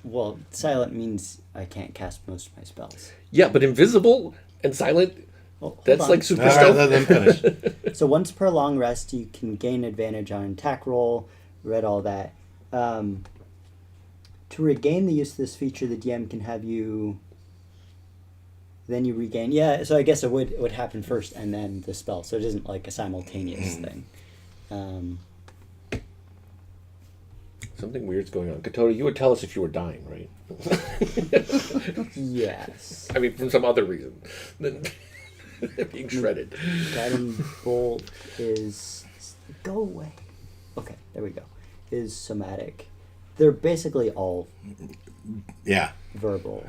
Speaker 6: well, silent means I can't cast most of my spells.
Speaker 7: Yeah, but invisible and silent,
Speaker 6: Well, hold
Speaker 7: that's
Speaker 6: on.
Speaker 7: like super
Speaker 2: All right,
Speaker 7: stealth.
Speaker 2: let them finish.
Speaker 6: So once per long rest, you can gain advantage on attack roll. Read all that. To regain the use of this feature, the DM can have you. Then you regain. Yeah, so I guess it would happen first and then the spell. So it isn't like a simultaneous thing.
Speaker 7: Something weird's going on. Ketotah, you would tell us if you were dying, right?
Speaker 6: Yes.
Speaker 7: I mean, from some other reason than being shredded.
Speaker 6: Guiding bolt is go away. Okay, there we go. Is somatic. They're basically all
Speaker 2: Yeah.
Speaker 6: verbal.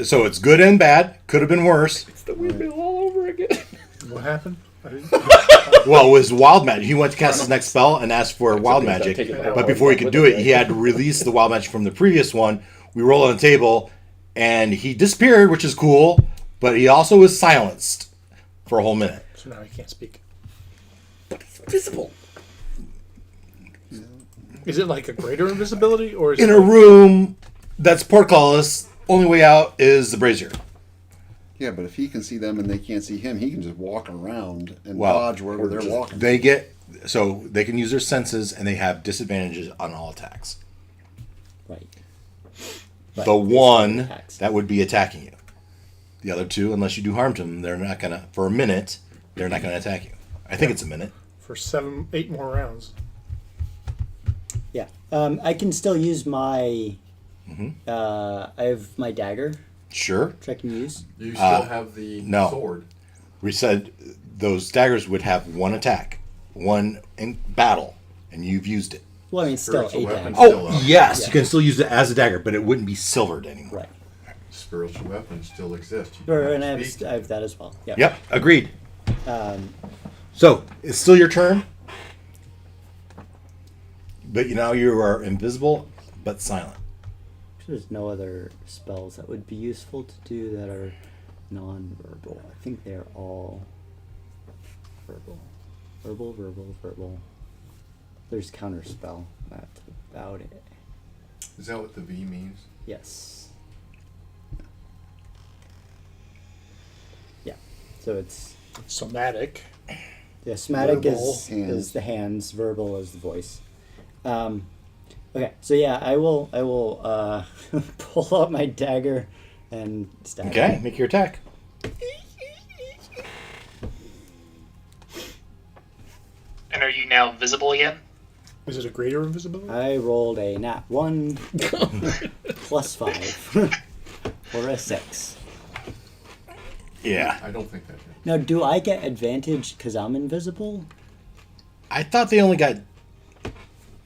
Speaker 2: So it's good and bad. Could have been worse.
Speaker 7: It's the windmill all over again.
Speaker 5: What happened? I didn't-
Speaker 2: Well, it was wild magic. He went to cast his next spell and asked for wild
Speaker 7: Something's
Speaker 2: magic.
Speaker 7: taking the
Speaker 2: But
Speaker 7: power
Speaker 2: before he
Speaker 7: with
Speaker 2: could
Speaker 7: it,
Speaker 2: do it,
Speaker 7: right?
Speaker 2: he had to release the wild magic from the previous one. We roll on the table, and he disappeared, which is cool. But he also was silenced for a whole minute.
Speaker 5: So now I can't speak.
Speaker 7: But it's invisible.
Speaker 5: Is it like a greater invisibility, or is
Speaker 2: In
Speaker 5: it
Speaker 2: a
Speaker 5: like-
Speaker 2: room that's portcullis, only way out is the brazier.
Speaker 4: Yeah, but if he can see them and they can't see him, he can just walk around and
Speaker 2: Well,
Speaker 4: dodge wherever they're walking.
Speaker 2: They can use their senses, and they have disadvantages on all attacks.
Speaker 6: Right.
Speaker 2: The one
Speaker 6: attacks.
Speaker 2: that would be attacking you. The other two, unless you do harm to them, they're not gonna. For a minute, they're not gonna attack you. I think it's a minute.
Speaker 5: for 8 more rounds?
Speaker 6: Yeah. I can still use my. I have my dagger,
Speaker 2: Sure.
Speaker 6: which I can use.
Speaker 1: You still have the
Speaker 2: no.
Speaker 1: sword.
Speaker 2: We said those daggers would have one attack, one in battle, and you've used it.
Speaker 6: Well, I mean, it's still
Speaker 1: Spiritual
Speaker 6: 8
Speaker 1: weapon.
Speaker 6: damage.
Speaker 1: Still up.
Speaker 2: yes,
Speaker 6: Yeah.
Speaker 2: you can still use it as a dagger, but it wouldn't be silvered anymore.
Speaker 6: Right.
Speaker 1: Spiritual weapons still exist. You
Speaker 6: Or,
Speaker 1: don't
Speaker 6: and I
Speaker 1: have to
Speaker 6: have,
Speaker 1: speak.
Speaker 6: I have that as well. Yeah.
Speaker 2: Yep, agreed.
Speaker 6: Um,
Speaker 2: So it's still your turn, but now you are invisible but silent.
Speaker 6: there's no other spells that would be useful to do that are non-verbal. I think they're all verbal. Verbal. There's counterspell. That's about it.
Speaker 1: Is that what the V means?
Speaker 6: Yes. Yeah. So it's
Speaker 5: Somatic.
Speaker 6: somatic
Speaker 5: Verbal.
Speaker 6: is
Speaker 4: Hands.
Speaker 6: the hands, verbal is the voice. Okay, so yeah, I will pull out my dagger and stab.
Speaker 2: Okay,
Speaker 6: him.
Speaker 2: make your attack.
Speaker 3: And are you now visible again?
Speaker 5: Is it a greater invisibility?
Speaker 6: I rolled a nat 1 plus 5 or a 6.
Speaker 2: Yeah.
Speaker 1: I don't think that.
Speaker 6: Now, do I get advantage because I'm invisible,
Speaker 2: I thought they only got.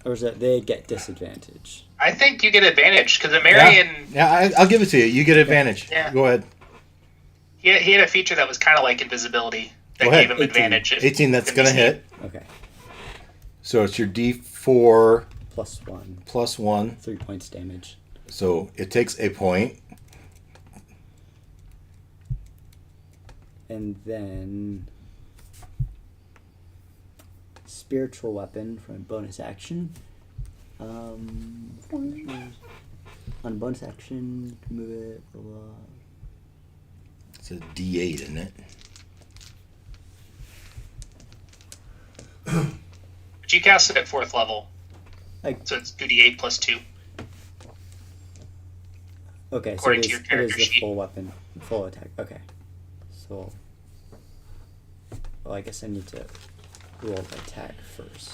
Speaker 6: or is it they get disadvantage?
Speaker 3: I think you get advantage because the Marion,
Speaker 2: I'll give it to you. You get advantage.
Speaker 3: Yeah.
Speaker 2: Go ahead.
Speaker 3: he had a feature that was kind of like invisibility that
Speaker 2: Go ahead.
Speaker 3: gave him
Speaker 6: 18.
Speaker 3: advantage.
Speaker 2: 18, that's going to hit.
Speaker 6: Okay,
Speaker 2: So it's your D4
Speaker 6: plus 1,
Speaker 2: plus 1.
Speaker 6: 3 points damage.
Speaker 2: So it takes a point.
Speaker 6: And then spiritual weapon from bonus action. On bonus action, move it. Blah, blah.
Speaker 2: It's a D8, isn't it?
Speaker 3: But you cast it at 4th level, so it's 2d8 plus 2.
Speaker 6: Okay, so
Speaker 3: According
Speaker 6: it
Speaker 3: to
Speaker 6: is,
Speaker 3: your
Speaker 6: it is
Speaker 3: character
Speaker 6: the
Speaker 3: sheet.
Speaker 6: full weapon, full attack. Okay, so well, I guess I need to roll the attack first.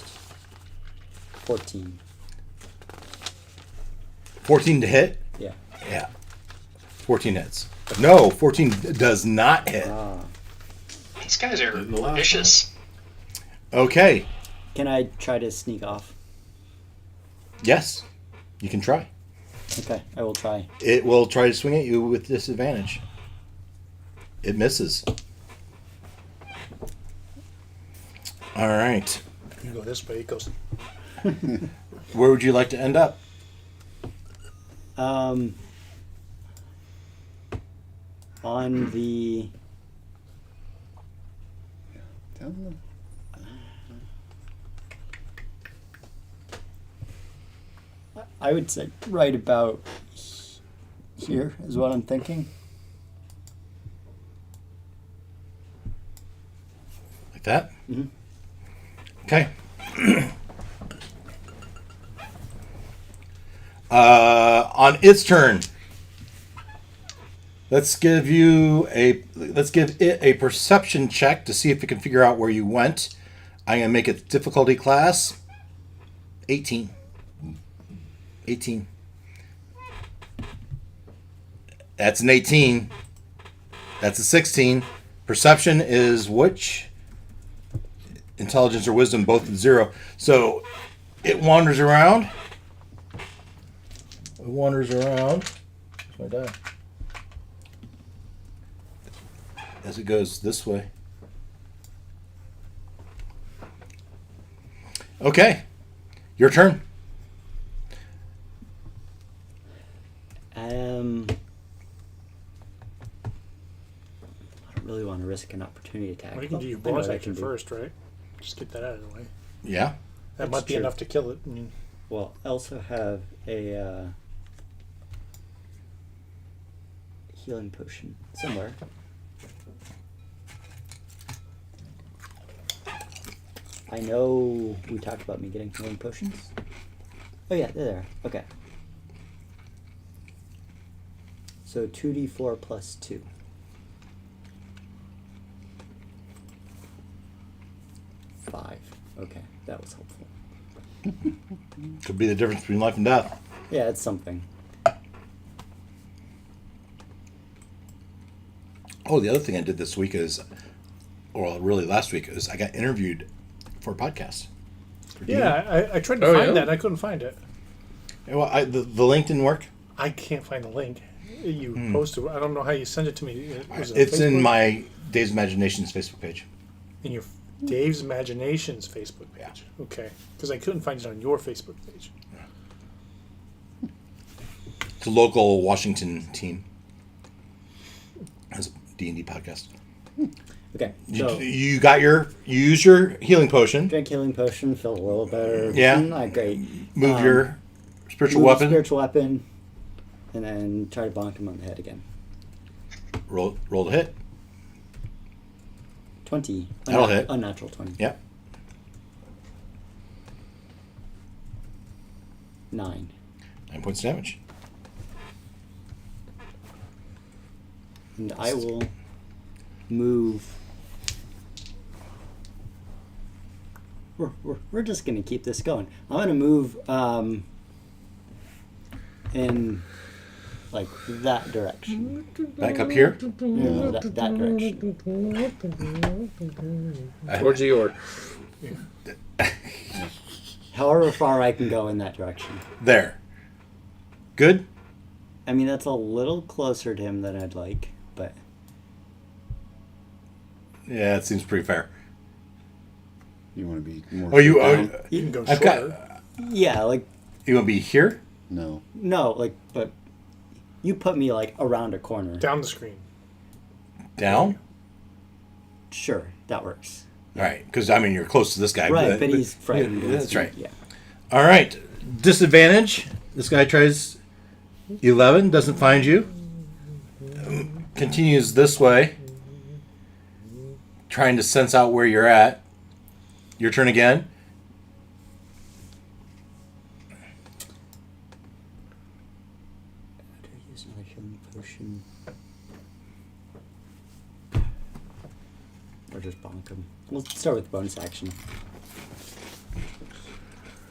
Speaker 6: 14.
Speaker 2: 14 to hit?
Speaker 6: Yeah.
Speaker 2: Yeah. 14 hits. No, 14 does not hit.
Speaker 3: These guys are
Speaker 1: Didn't last
Speaker 3: vicious.
Speaker 2: Okay.
Speaker 6: Can I try to sneak off?
Speaker 2: Yes. You can try.
Speaker 6: Okay, I will try.
Speaker 2: It will try to swing at you with disadvantage. It misses. All right.
Speaker 5: You go this way, it goes.
Speaker 2: Where would you like to end up?
Speaker 6: On the
Speaker 4: Down
Speaker 6: I would say right about here is what I'm thinking.
Speaker 2: Like that?
Speaker 6: Mhm.
Speaker 2: Okay. On its turn, let's give it a perception check to see if it can figure out where you went. I'm gonna make it difficulty class 18. 18. That's an 18. That's a 16. Perception is which? Intelligence or wisdom, both at 0. So it wanders around. It wanders around. Where's my die? As it goes this way. Okay. Your turn.
Speaker 6: I don't really want to risk an opportunity attack.
Speaker 5: Well, you can do your
Speaker 6: I know
Speaker 5: bonus
Speaker 6: what I
Speaker 5: action
Speaker 6: can do.
Speaker 5: first, right? Just get that out of the way.
Speaker 2: Yeah.
Speaker 5: That
Speaker 6: That's
Speaker 5: might be
Speaker 6: true.
Speaker 5: enough to kill it. I mean,
Speaker 6: Well, I also have a healing potion somewhere. I know we talked about me getting healing potions. Oh yeah, they're there. Okay. So 2d4 plus 2. 5. Okay, that was helpful.
Speaker 2: Could be the difference between life and death.
Speaker 6: Yeah, it's something.
Speaker 2: Oh, the other thing I did this week is, or really last week, is I got interviewed for a podcast. For D&D.
Speaker 5: yeah, I tried to
Speaker 7: Oh,
Speaker 5: find
Speaker 7: yeah?
Speaker 5: that. And I couldn't find it.
Speaker 2: Well, the link didn't work.
Speaker 5: I can't find the link. You posted. I don't know how you sent it to me. Was it
Speaker 2: It's in
Speaker 5: Facebook?
Speaker 2: my Days Imaginations Facebook page.
Speaker 5: in your Dave's Imaginations Facebook page.
Speaker 2: Yeah.
Speaker 5: Okay, because I couldn't find it on your Facebook page.
Speaker 2: It's a local Washington team. Has a D&D podcast.
Speaker 6: Okay,
Speaker 2: You,
Speaker 6: so
Speaker 2: you used your healing potion.
Speaker 6: drink healing potion, feel a little better.
Speaker 2: Yeah.
Speaker 6: Not great.
Speaker 2: Move your spiritual
Speaker 6: Move
Speaker 2: weapon.
Speaker 6: Spiritual weapon, and then try to bonk him on the head again.
Speaker 2: Roll the hit.
Speaker 6: 20.
Speaker 2: That'll hit.
Speaker 6: Unnatural 20.
Speaker 2: Yep.
Speaker 6: 9.
Speaker 2: 9 points of damage.
Speaker 6: And I will move. We're just going to keep this going. I'm going to move in like that direction.
Speaker 2: Back up here.
Speaker 6: No, that direction.
Speaker 7: Towards the orc.
Speaker 6: However far I can go in that direction.
Speaker 2: There. Good?
Speaker 6: I mean, that's a little closer to him than I'd like, but
Speaker 2: Yeah, it seems pretty fair.
Speaker 4: You want to be more.
Speaker 2: Oh, you
Speaker 4: down?
Speaker 5: You can go
Speaker 2: I've
Speaker 5: shorter.
Speaker 2: got.
Speaker 6: yeah, like
Speaker 2: You want to be here?
Speaker 4: No.
Speaker 6: no, like but you put me like around a corner.
Speaker 5: Down the screen.
Speaker 2: Down?
Speaker 6: Sure, that works.
Speaker 2: All right, because I mean you're close to this guy.
Speaker 6: Right, but he's frightened.
Speaker 2: Yeah, that's right.
Speaker 6: Yeah.
Speaker 2: All right, disadvantage. This guy tries 11, doesn't find you. Continues this way, trying to sense out where you're at. Your turn again.
Speaker 6: Do I use another healing potion? Or just bonk him. We'll start with bonus action.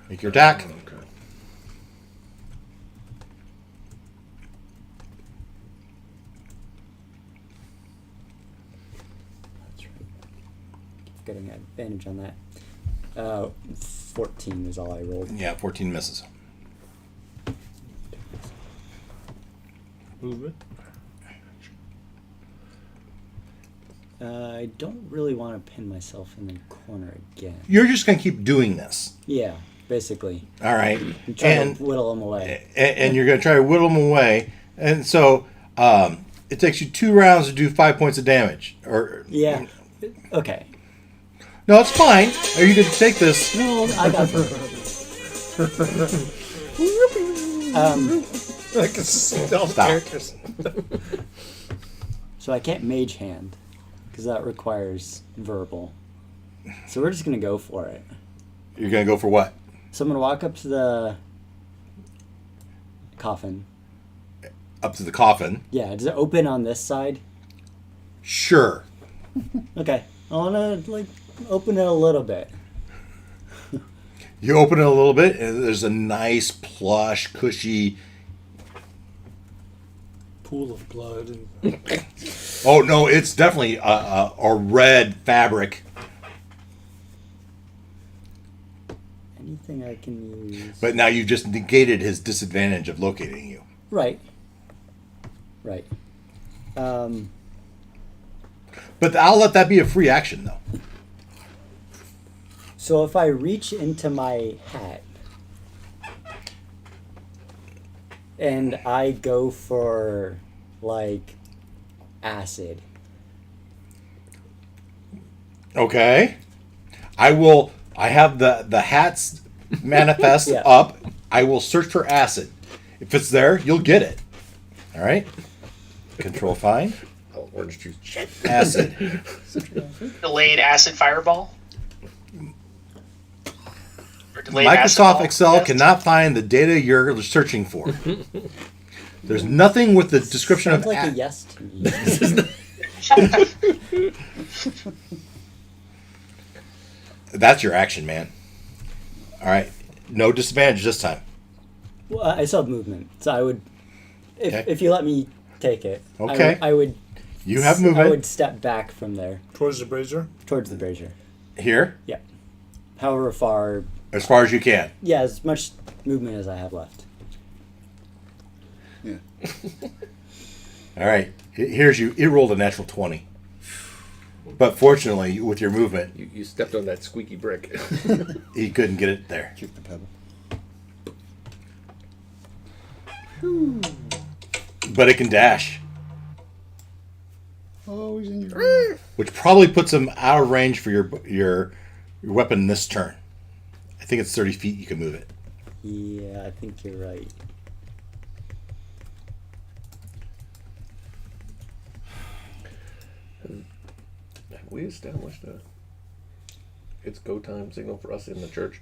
Speaker 2: Make your attack.
Speaker 7: Okay.
Speaker 6: That's right. Getting advantage on that. 14 is all I rolled.
Speaker 2: Yeah, 14 misses.
Speaker 5: Movement.
Speaker 6: I don't really want to pin myself in the corner again.
Speaker 2: You're just going to keep doing this.
Speaker 6: Yeah, basically.
Speaker 2: All right.
Speaker 6: I'm trying
Speaker 2: And
Speaker 6: to whittle them away.
Speaker 2: and you're going to try to whittle them away. And so it takes you 2 rounds to do 5 points of damage. Or
Speaker 6: Yeah. Okay.
Speaker 2: no, it's fine. Or you could take this.
Speaker 6: No, I got
Speaker 5: I can see all the
Speaker 2: Stop.
Speaker 5: characters.
Speaker 6: So I can't mage hand because that requires verbal. So we're just gonna go for it.
Speaker 2: You're going to go for what?
Speaker 6: So I'm gonna walk up to the coffin.
Speaker 2: Up to the coffin.
Speaker 6: Yeah, does it open on this side?
Speaker 2: Sure.
Speaker 6: Okay, I wanna open it a little bit.
Speaker 2: You open it a little bit, and there's a nice, plush, cushy.
Speaker 5: Pool of blood. And
Speaker 2: Oh no, it's definitely a red fabric.
Speaker 6: Anything I can use?
Speaker 2: But now you've just negated his disadvantage of locating you.
Speaker 6: Right. Right.
Speaker 2: But I'll let that be a free action, though.
Speaker 6: So if I reach into my hat and I go for acid.
Speaker 2: Okay. I have the hats manifest
Speaker 6: Yeah.
Speaker 2: up. I will search for acid. If it's there, you'll get it. All right? Control find.
Speaker 7: Oh, orange juice. Shit.
Speaker 2: Acid.
Speaker 3: Delayed acid fireball. Or delayed acid
Speaker 2: Microsoft
Speaker 3: ball,
Speaker 2: Excel
Speaker 3: yes.
Speaker 2: cannot find the data you're searching for. There's nothing with the description
Speaker 6: Sounds
Speaker 2: of
Speaker 6: like a
Speaker 2: ac-
Speaker 6: yes to me.
Speaker 2: That's your action, man. All right. No disadvantage this time.
Speaker 6: Well, I still have movement, so I would,
Speaker 2: Okay.
Speaker 6: if you let me take it,
Speaker 2: Okay.
Speaker 6: I would.
Speaker 2: You have
Speaker 6: I
Speaker 2: movement
Speaker 6: would step back from there
Speaker 5: towards the brazier.
Speaker 6: towards the brazier.
Speaker 2: here
Speaker 6: Yeah. However far.
Speaker 2: as far as you can.
Speaker 6: Yeah, as much movement as I have left.
Speaker 4: Yeah.
Speaker 2: All right. Here's you. It rolled a natural 20. But fortunately, with your movement,
Speaker 7: You stepped on that squeaky brick.
Speaker 2: he couldn't get it there.
Speaker 4: Kick the pebble.
Speaker 2: But it can dash,
Speaker 4: Oh, he's in your.
Speaker 2: which probably puts him out of range for your weapon this turn. I think it's 30 feet you can move it.
Speaker 6: Yeah, I think you're right.
Speaker 7: Have we established it's go time signal for us in the church?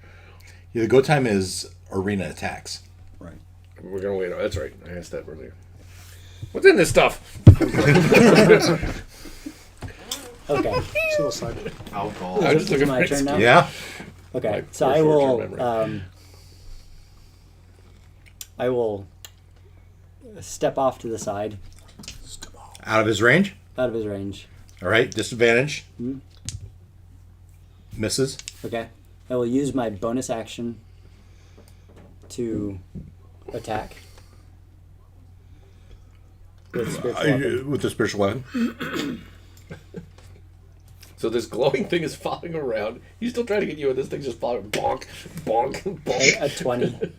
Speaker 2: Yeah, the go time is Ireena attacks.
Speaker 4: Right.
Speaker 7: We're gonna wait. That's right. I asked that earlier. What's in this stuff?
Speaker 6: Okay.
Speaker 5: Suicide.
Speaker 1: Alcohol.
Speaker 7: I'm
Speaker 6: Is
Speaker 7: just
Speaker 6: it
Speaker 7: looking
Speaker 6: my
Speaker 7: for
Speaker 6: turn now?
Speaker 2: Yeah.
Speaker 6: Okay,
Speaker 7: Like,
Speaker 6: so
Speaker 7: for
Speaker 6: I
Speaker 7: short-term
Speaker 6: will.
Speaker 7: memory.
Speaker 6: I will step off to the side,
Speaker 2: Out of his range.
Speaker 6: out of his range.
Speaker 2: All right. Disadvantage.
Speaker 6: Hmm.
Speaker 2: Misses.
Speaker 6: Okay. I will use my bonus action to attack with spiritual weapon.
Speaker 2: With the spiritual weapon.
Speaker 7: So this glowing thing is following around. He's still trying to get you, and this thing's just following. Bonk, bonk, bonk.
Speaker 6: A 20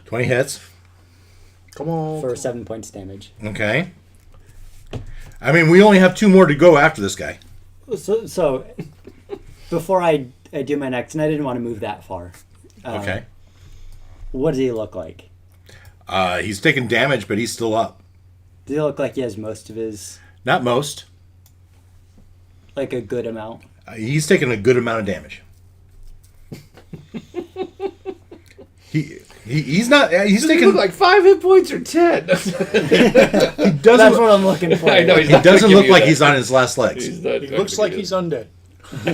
Speaker 2: 20 hits.
Speaker 5: Come on.
Speaker 6: for 7 points damage.
Speaker 2: Okay. I mean, we only have 2 more to go after this guy.
Speaker 6: So before I do my next, and I didn't want to move that far.
Speaker 2: Okay.
Speaker 6: What does he look like?
Speaker 2: He's taking damage, but he's still up.
Speaker 6: Does he look like he has most of his,
Speaker 2: Not most.
Speaker 6: like a good amount?
Speaker 2: He's taking a good amount of damage. He's not. He's
Speaker 7: Does he
Speaker 2: taking.
Speaker 7: look like 5 hit points or 10?
Speaker 2: He
Speaker 6: That's
Speaker 2: doesn't.
Speaker 6: what I'm looking for.
Speaker 7: I know he's
Speaker 2: He
Speaker 7: not gonna
Speaker 2: doesn't
Speaker 7: give
Speaker 2: look
Speaker 7: you
Speaker 2: like
Speaker 7: that.
Speaker 2: he's on his last legs.
Speaker 7: He's not
Speaker 5: He
Speaker 7: gonna
Speaker 5: looks
Speaker 7: give
Speaker 5: like
Speaker 7: you
Speaker 5: he's
Speaker 7: that.
Speaker 5: undead.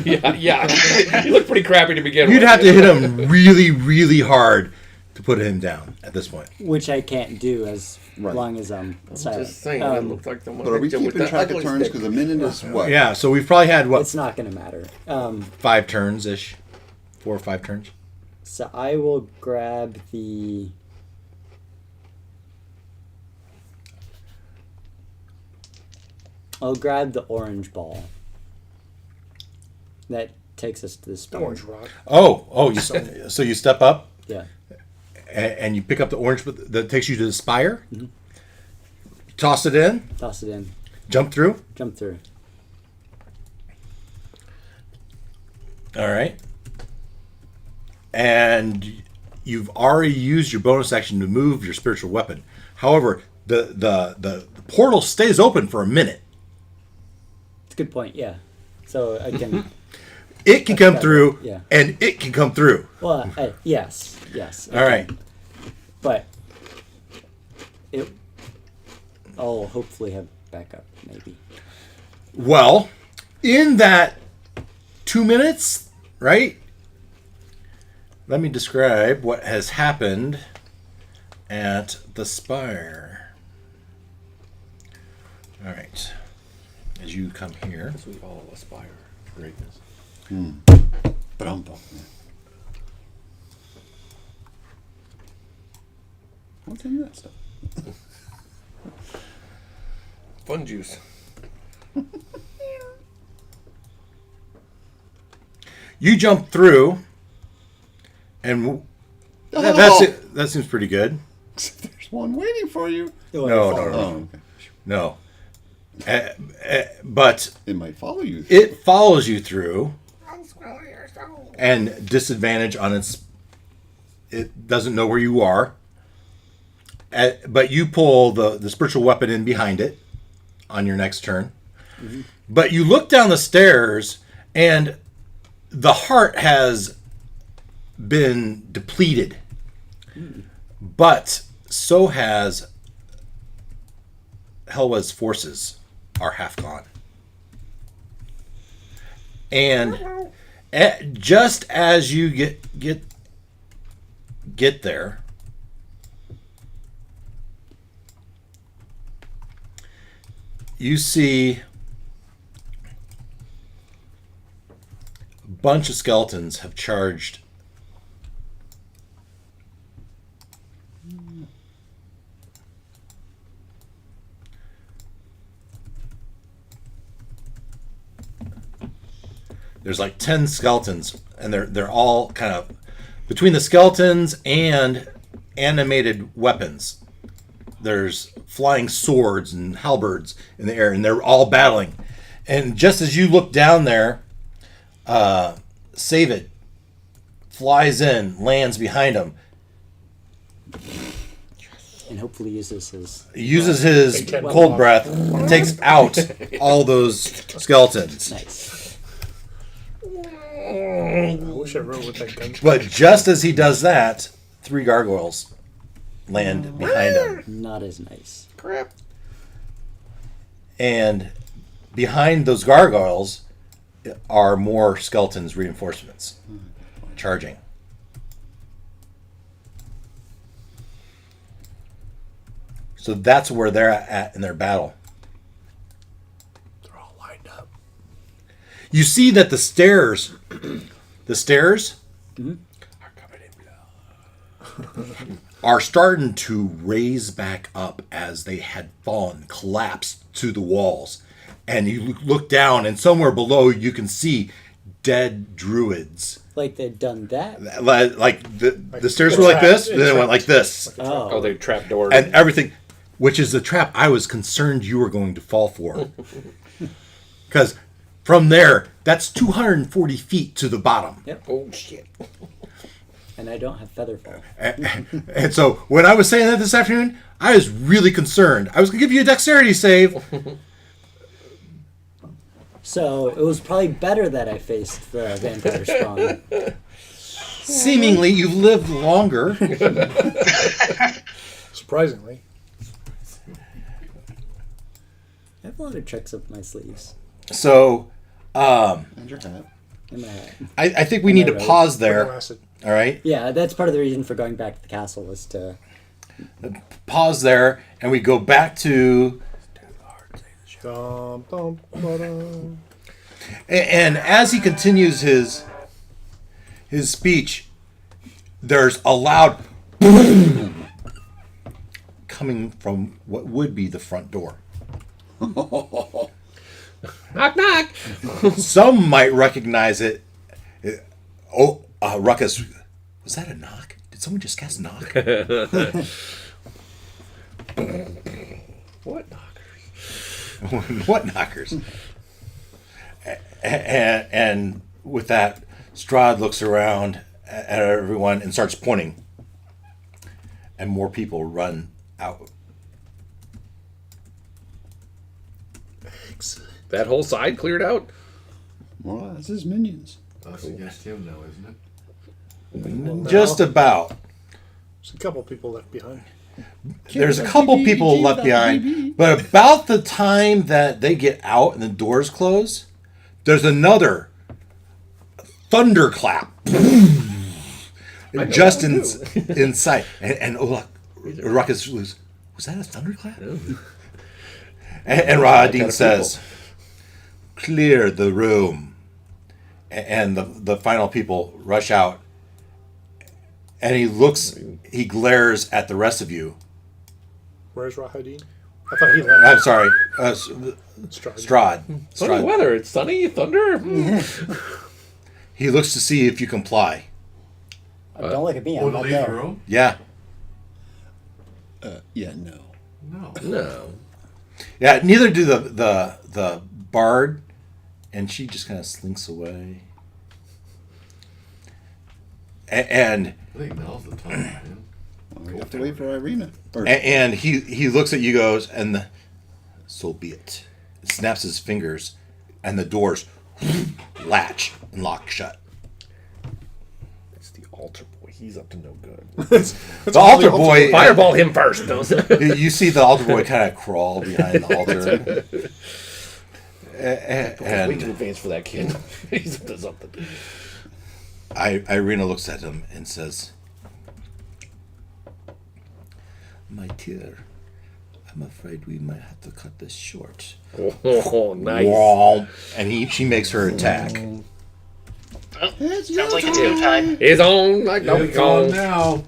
Speaker 7: Yeah. You look pretty crappy to begin with.
Speaker 2: You'd have to hit him really, really hard to put him down at this point.
Speaker 6: Which I can't do as
Speaker 4: Right.
Speaker 6: long as I'm silent.
Speaker 7: Just saying, that looks like the one.
Speaker 4: But are we
Speaker 7: that with
Speaker 4: keeping
Speaker 7: the
Speaker 4: track of
Speaker 7: ugly
Speaker 4: turns?
Speaker 7: stick.
Speaker 4: Because a minute is what?
Speaker 2: Yeah, so we've probably had,
Speaker 6: It's not going to matter.
Speaker 2: 5 turns-ish? 4 or 5 turns?
Speaker 6: So I will grab the... I'll grab the orange ball. That takes us to the spire.
Speaker 5: Orange rock.
Speaker 2: Oh, so you step up
Speaker 6: Yeah.
Speaker 2: and you pick up the orange that takes you to the spire. Toss it in,
Speaker 6: Toss it in.
Speaker 2: jump through.
Speaker 6: Jump through.
Speaker 2: All right. And you've already used your bonus action to move your spiritual weapon. However, the portal stays open for a minute.
Speaker 6: It's a good point, yeah. So I can...
Speaker 2: It can come through,
Speaker 6: Yeah.
Speaker 2: and it can come through.
Speaker 6: Well, yes.
Speaker 2: All right.
Speaker 6: But I'll hopefully have backup, maybe.
Speaker 2: Well, in that 2 minutes, right? Let me describe what has happened at the Spire. All right. As you come here.
Speaker 7: We all aspire to greatness.
Speaker 4: But I'm What's in that stuff?
Speaker 7: Fun juice.
Speaker 2: You jump through, and that's it. That seems pretty good.
Speaker 4: There's one waiting for you.
Speaker 2: No.
Speaker 4: Oh, okay.
Speaker 2: No. But
Speaker 4: It might follow you.
Speaker 2: it follows you through, and disadvantage on its. It doesn't know where you are. But you pull the spiritual weapon in behind it on your next turn. Mm-hmm. But you look down the stairs, and the heart has been depleted. But so has Helwa's forces are half gone. And just as you get there, you see a bunch of skeletons have charged. There's like 10 skeletons, and they're all kind of between the skeletons and animated weapons. There's flying swords and halberds in the air, and they're all battling. And just as you look down there, Save It flies in, lands behind him,
Speaker 6: And hopefully uses
Speaker 2: his cold breath, and takes out all those skeletons.
Speaker 6: Nice.
Speaker 5: I wish I wrote with that gun.
Speaker 2: But just as he does that, 3 gargoyles land behind him.
Speaker 6: Not as nice.
Speaker 7: Crap.
Speaker 2: And behind those gargoyles are more skeletons reinforcements charging. So that's where they're at in their battle.
Speaker 5: They're all lined up.
Speaker 2: You see that the stairs
Speaker 7: Are covered in blood.
Speaker 2: are starting to raise back up as they had fallen, collapsed to the walls. And you look down, and somewhere below you can see dead druids.
Speaker 6: Like they'd done that?
Speaker 2: Like the stairs were like this, and then it went like this.
Speaker 7: Oh, they trap doors.
Speaker 2: And everything, which is the trap I was concerned you were going to fall for. Because from there, that's 240 feet to the bottom.
Speaker 6: Yep.
Speaker 7: Oh shit.
Speaker 6: And I don't have featherfall.
Speaker 2: And so when I was saying that this afternoon, I was really concerned. I was going to give you a dexterity save.
Speaker 6: So it was probably better that I faced the vampire spawn.
Speaker 2: Seemingly, you've lived longer.
Speaker 5: Surprisingly.
Speaker 6: I have a lot of tricks up my sleeves.
Speaker 2: So
Speaker 4: And your hat.
Speaker 6: In my head.
Speaker 2: I think we need to
Speaker 6: Right.
Speaker 2: pause
Speaker 5: No
Speaker 2: there.
Speaker 5: acid.
Speaker 2: All right,
Speaker 6: Yeah, that's part of the reason for going back to the castle was to.
Speaker 2: pause there, and we go back to.
Speaker 5: Dum, dum, ba-dum.
Speaker 2: And as he continues his speech, there's a loud boom coming from what would be the front door.
Speaker 7: Knock, knock.
Speaker 2: Some might recognize it. Ruckus, was that a knock? Did someone just cast knock?
Speaker 7: What knockers?
Speaker 2: What knockers? And with that, Strahd looks around at everyone and starts pointing. And more people run out.
Speaker 7: That whole side cleared out?
Speaker 4: Well, that's his minions.
Speaker 1: Us against him now, isn't it?
Speaker 2: Just about.
Speaker 5: There's a couple people left behind.
Speaker 2: There's a couple people left behind, but about the time that they get out and the doors close, there's another thunderclap just in sight. And look, Ruckus was that a thunderclap? And Rahadin says, "Clear the room." And the final people rush out. And he glares at the rest of you.
Speaker 5: Where's Rahadin? I thought he left.
Speaker 2: I'm sorry,
Speaker 5: Strahd.
Speaker 2: Strahd.
Speaker 7: Sunny weather. It's sunny. Thunder.
Speaker 2: He looks to see if you comply.
Speaker 6: Don't look at me. I'm
Speaker 1: Want to
Speaker 6: not
Speaker 1: leave the
Speaker 6: there.
Speaker 1: room?
Speaker 2: Yeah.
Speaker 4: Yeah, no.
Speaker 1: No.
Speaker 7: No.
Speaker 2: Yeah, neither do the bard, and she just kind of slinks away. And
Speaker 1: I think now's the time, man.
Speaker 4: Well, we have to wait for Ireena. Or,
Speaker 2: and he looks at you, goes, and so be it. Snaps his fingers, and the doors latch and lock shut.
Speaker 7: It's the altar boy. He's up to no good.
Speaker 2: The altar boy,
Speaker 7: Fireball him first.
Speaker 2: you see the altar boy kind of crawl behind the altar.
Speaker 7: Way too
Speaker 2: And
Speaker 7: advanced for that kid. He's up to something.
Speaker 2: Ireena looks at him and says, "My dear, I'm afraid we might have to cut this short."
Speaker 7: Oh, nice.
Speaker 2: And she makes her attack.
Speaker 3: Well, sounds like it's go time.
Speaker 7: It's on like Donkey
Speaker 1: It's on
Speaker 7: Kong.
Speaker 1: now.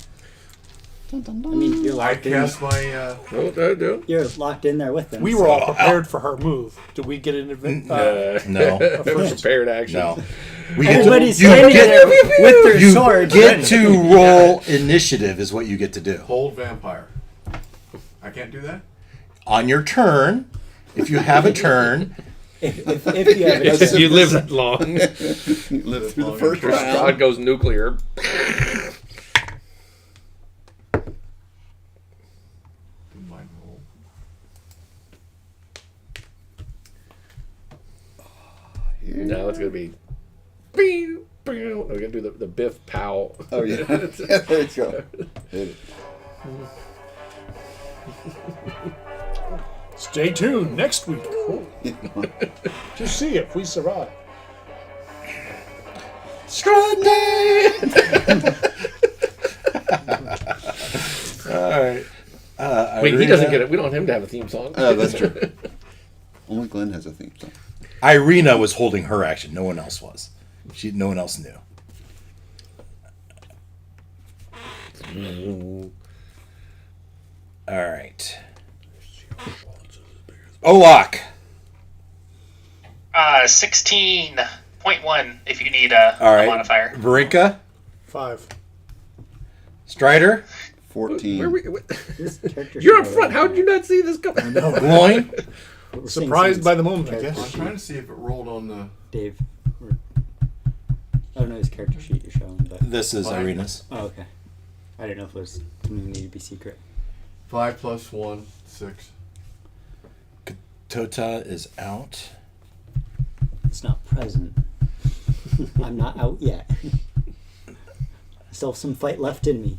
Speaker 6: I mean, you're
Speaker 1: I
Speaker 6: locked in.
Speaker 1: cast my.
Speaker 6: You're locked in there with them.
Speaker 5: We were all prepared for her move. Did we get an advantage?
Speaker 2: No.
Speaker 7: First prepared action.
Speaker 2: No.
Speaker 6: Everybody's
Speaker 2: you
Speaker 6: standing
Speaker 2: get-
Speaker 6: there with their
Speaker 2: You
Speaker 6: swords.
Speaker 2: get to roll initiative is what you get to do.
Speaker 1: Hold vampire. I can't do that?
Speaker 2: On your turn, if you have a turn,
Speaker 6: if you have it.
Speaker 7: If you live that long.
Speaker 4: you lived through the first
Speaker 7: Strahd
Speaker 4: round.
Speaker 7: goes nuclear.
Speaker 1: Do mine roll.
Speaker 7: Now it's going to be. We're going to do the Biff Pow.
Speaker 4: Oh, yeah. Yeah, there you go. Hit it.
Speaker 5: Stay tuned next week to see if we survive.
Speaker 2: all right.
Speaker 7: Wait, he doesn't get it. We don't want him to have a theme song.
Speaker 4: That's true. Only Glenn has a theme song.
Speaker 2: Ireena was holding her action. No one else was. No one else knew. All right. Olak.
Speaker 3: 16.1 if you need a,
Speaker 2: All right.
Speaker 3: a modifier.
Speaker 2: Varinka.
Speaker 5: 5.
Speaker 2: Strider.
Speaker 4: 14.
Speaker 6: This character
Speaker 7: You're up
Speaker 6: sheet
Speaker 7: front.
Speaker 6: already-
Speaker 7: How did you not see this coming?
Speaker 2: Loin.
Speaker 6: we're seeing
Speaker 5: Surprised
Speaker 6: some
Speaker 5: by the moment, I
Speaker 6: character
Speaker 1: I'm
Speaker 5: guess.
Speaker 1: trying to see if it rolled on the.
Speaker 6: Dave. I don't know his character sheet you're showing, but
Speaker 2: This is
Speaker 1: Fine.
Speaker 2: Ireena's.
Speaker 6: oh, okay. I didn't know if it was something that needed to be secret.
Speaker 1: 5 plus 1, 6.
Speaker 2: Ketotah is out.
Speaker 6: It's not present. I'm not out yet. Still have some fight left in me.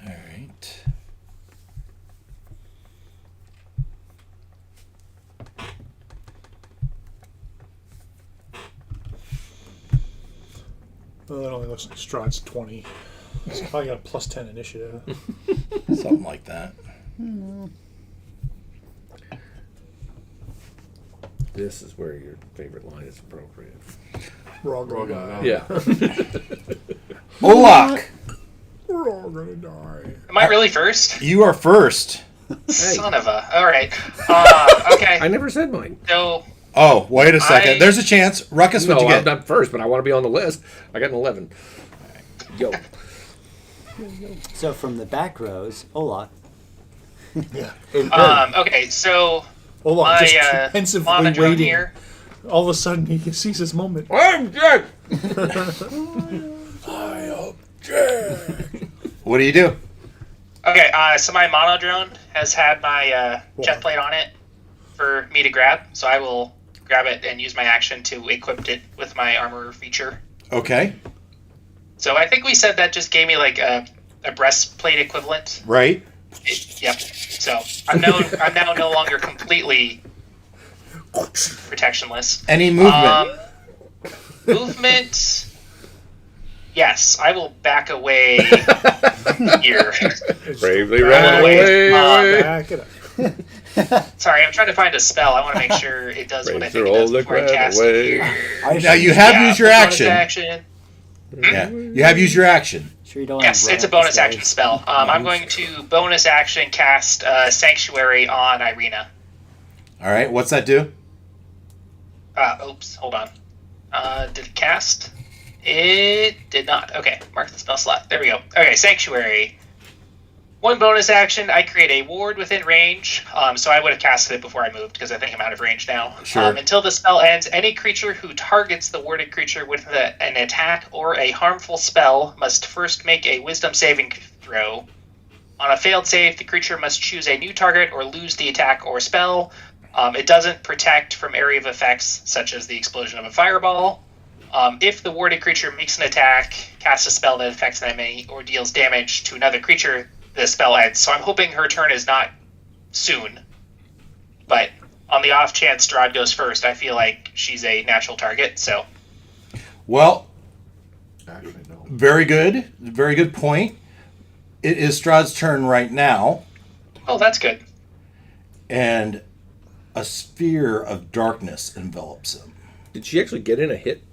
Speaker 2: All right.
Speaker 5: Well, it only looks like Strahd's 20. So probably got a plus 10 initiative.
Speaker 2: Something like that.
Speaker 7: This is where your favorite line is appropriate.
Speaker 5: We're all
Speaker 1: We're all
Speaker 5: going to
Speaker 1: gonna
Speaker 5: die.
Speaker 7: Yeah.
Speaker 2: Olak,
Speaker 5: We're all going to die.
Speaker 3: Am I really first?
Speaker 2: you are first.
Speaker 3: Son of a. All right. Okay.
Speaker 7: I never said mine.
Speaker 3: So
Speaker 2: Oh, wait a second. There's a chance. Ruckus,
Speaker 7: No,
Speaker 2: what'd you
Speaker 7: I'm
Speaker 2: get?
Speaker 7: not first, but I want to be on the list. I got an 11. Yo.
Speaker 6: So from the back rows, Olak.
Speaker 5: Yeah.
Speaker 3: okay. So
Speaker 5: Hold on,
Speaker 3: my
Speaker 5: just pensively
Speaker 3: monodrone
Speaker 5: waiting.
Speaker 3: here.
Speaker 5: All of a sudden, he sees his moment.
Speaker 7: I'm dead.
Speaker 2: What do you do?
Speaker 3: Okay. So my monodrone has had my jet plate on it for me to grab. So I will grab it and use my action to equip it with my armor feature.
Speaker 2: Okay.
Speaker 3: So I think we said that just gave me like a breastplate equivalent.
Speaker 2: Right.
Speaker 3: Yep. So I'm now no longer completely protectionless.
Speaker 2: Any movement?
Speaker 3: Movement. Yes, I will back away here.
Speaker 7: Bravely
Speaker 3: Back
Speaker 7: ran
Speaker 3: away.
Speaker 7: away.
Speaker 5: Back it up.
Speaker 3: Sorry, I'm trying to find a spell. I want to make sure it does what I think it
Speaker 7: Razor
Speaker 3: does
Speaker 7: all
Speaker 3: before I
Speaker 7: ran
Speaker 3: cast
Speaker 7: away.
Speaker 3: it here.
Speaker 2: Now you have
Speaker 3: Yeah,
Speaker 2: used your
Speaker 3: bonus
Speaker 2: action. Yeah, you have used your action.
Speaker 6: Sure you don't
Speaker 3: Yes,
Speaker 6: wanna
Speaker 3: it's a
Speaker 6: run up the
Speaker 3: bonus action
Speaker 6: stairs.
Speaker 3: spell. I'm going to bonus action cast Sanctuary on Ireena.
Speaker 2: All right. What's that do?
Speaker 3: Oops, hold on. Did it cast? It did not. Okay, mark the spell slot. There we go. Okay, Sanctuary. One bonus action, I create a ward within range. So I would have casted it before I moved because I think I'm out of range now.
Speaker 2: Sure.
Speaker 3: Until the spell ends, any creature who targets the warded creature with an attack or a harmful spell must first make a wisdom saving throw. On a failed save, the creature must choose a new target or lose the attack or spell. It doesn't protect from area of effects, such as the explosion of a fireball. If the warded creature makes an attack, casts a spell that affects an enemy, or deals damage to another creature, the spell ends. So I'm hoping her turn is not soon. But on the off chance Strahd goes first, I feel like she's a natural target, so...
Speaker 2: Well,
Speaker 1: Actually, no.
Speaker 2: very good. Very good point. It is Strahd's turn right now,
Speaker 3: Oh, that's good.
Speaker 2: and a sphere of darkness envelops him.
Speaker 7: Did she actually get in a hit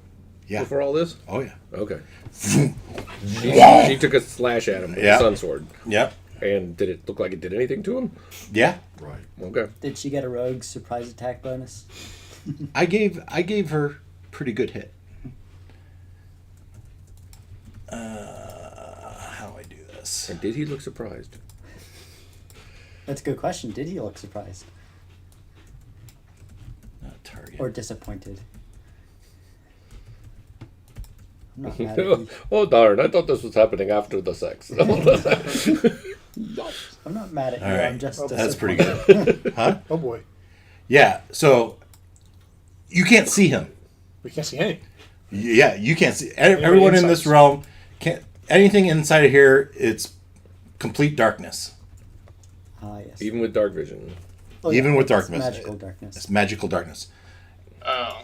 Speaker 2: Yeah.
Speaker 7: before all this?
Speaker 2: Oh, yeah.
Speaker 7: Okay. She took a slash at him with
Speaker 2: Yeah.
Speaker 7: a sun sword.
Speaker 2: Yep.
Speaker 7: And did it look like it did anything to him?
Speaker 2: Yeah.
Speaker 1: Right.
Speaker 7: Okay.
Speaker 6: Did she get a rogue surprise attack bonus?
Speaker 2: I gave her pretty good hit. How do I do this?
Speaker 7: And did he look surprised?
Speaker 6: That's a good question. Did he look surprised
Speaker 2: Not target.
Speaker 6: or disappointed? I'm not mad at you.
Speaker 7: Oh darn! I thought this was happening after the sex.
Speaker 6: I'm not mad at you.
Speaker 2: All right.
Speaker 6: I'm just
Speaker 2: That's pretty
Speaker 6: disappointed.
Speaker 2: good. Huh?
Speaker 5: Oh boy.
Speaker 2: Yeah. So you can't see him.
Speaker 5: We can't see anything.
Speaker 2: Yeah, you can't see. Everyone in this
Speaker 5: insights.
Speaker 2: realm can't. Anything inside of here, it's complete darkness.
Speaker 6: Ah, yes.
Speaker 7: Even with dark vision.
Speaker 6: Oh,
Speaker 2: even with
Speaker 6: it's
Speaker 2: darkness.
Speaker 6: Magical darkness.
Speaker 2: It's magical darkness.
Speaker 3: Oh.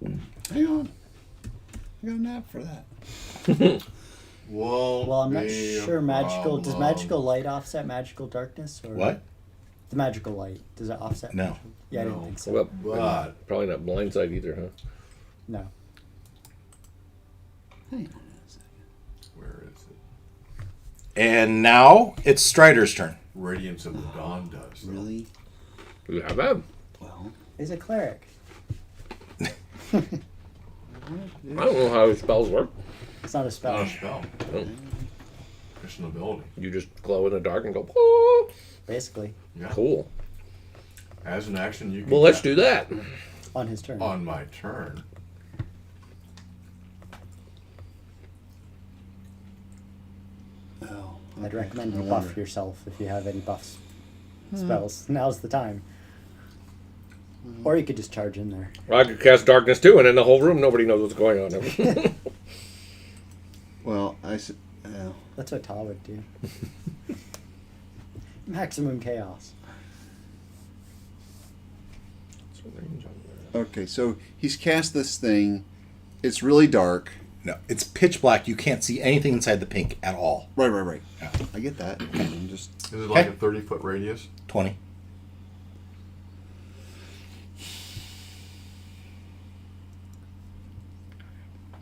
Speaker 4: Hang on. I got a nap for that.
Speaker 1: Won't
Speaker 6: Well, I'm not
Speaker 1: be a
Speaker 6: sure magical. Does
Speaker 1: problem.
Speaker 6: magical light offset magical darkness? Or
Speaker 2: What?
Speaker 6: The magical light. Does it offset?
Speaker 2: No.
Speaker 6: magical- Yeah, I
Speaker 1: No.
Speaker 6: didn't think so.
Speaker 7: Well,
Speaker 1: But
Speaker 7: probably not blindside either, huh?
Speaker 6: No.
Speaker 1: where is it?
Speaker 2: And now it's Strider's turn.
Speaker 1: Radiance of the Dawn does. though.
Speaker 4: Really?
Speaker 7: You have that.
Speaker 4: Well,
Speaker 6: He's a cleric.
Speaker 7: I don't know how his spells work.
Speaker 6: It's not a spell.
Speaker 1: Not a spell.
Speaker 7: Oh.
Speaker 1: It's an ability.
Speaker 7: You just glow in the dark and go, oh,
Speaker 6: Basically,
Speaker 1: Yeah.
Speaker 7: cool.
Speaker 1: As an action, you can.
Speaker 7: Well, let's
Speaker 1: cast
Speaker 7: do that.
Speaker 6: on his turn.
Speaker 1: on my turn.
Speaker 4: oh,
Speaker 6: I'd
Speaker 4: okay.
Speaker 6: recommend
Speaker 4: I
Speaker 6: you
Speaker 4: wonder.
Speaker 6: buff yourself if you have any buffs spells. Now's the time. Or you could just charge in there.
Speaker 7: I could cast darkness too, and in the whole room, nobody knows what's going on.
Speaker 4: Well,
Speaker 6: That's what Tal would do. Maximum chaos.
Speaker 4: okay, so he's cast this thing, It's really dark.
Speaker 2: No, it's pitch black. You can't see anything inside the pink at all.
Speaker 4: Right. I get that. I'm just
Speaker 1: Is it like
Speaker 2: Okay.
Speaker 1: a 30-foot radius?
Speaker 2: 20.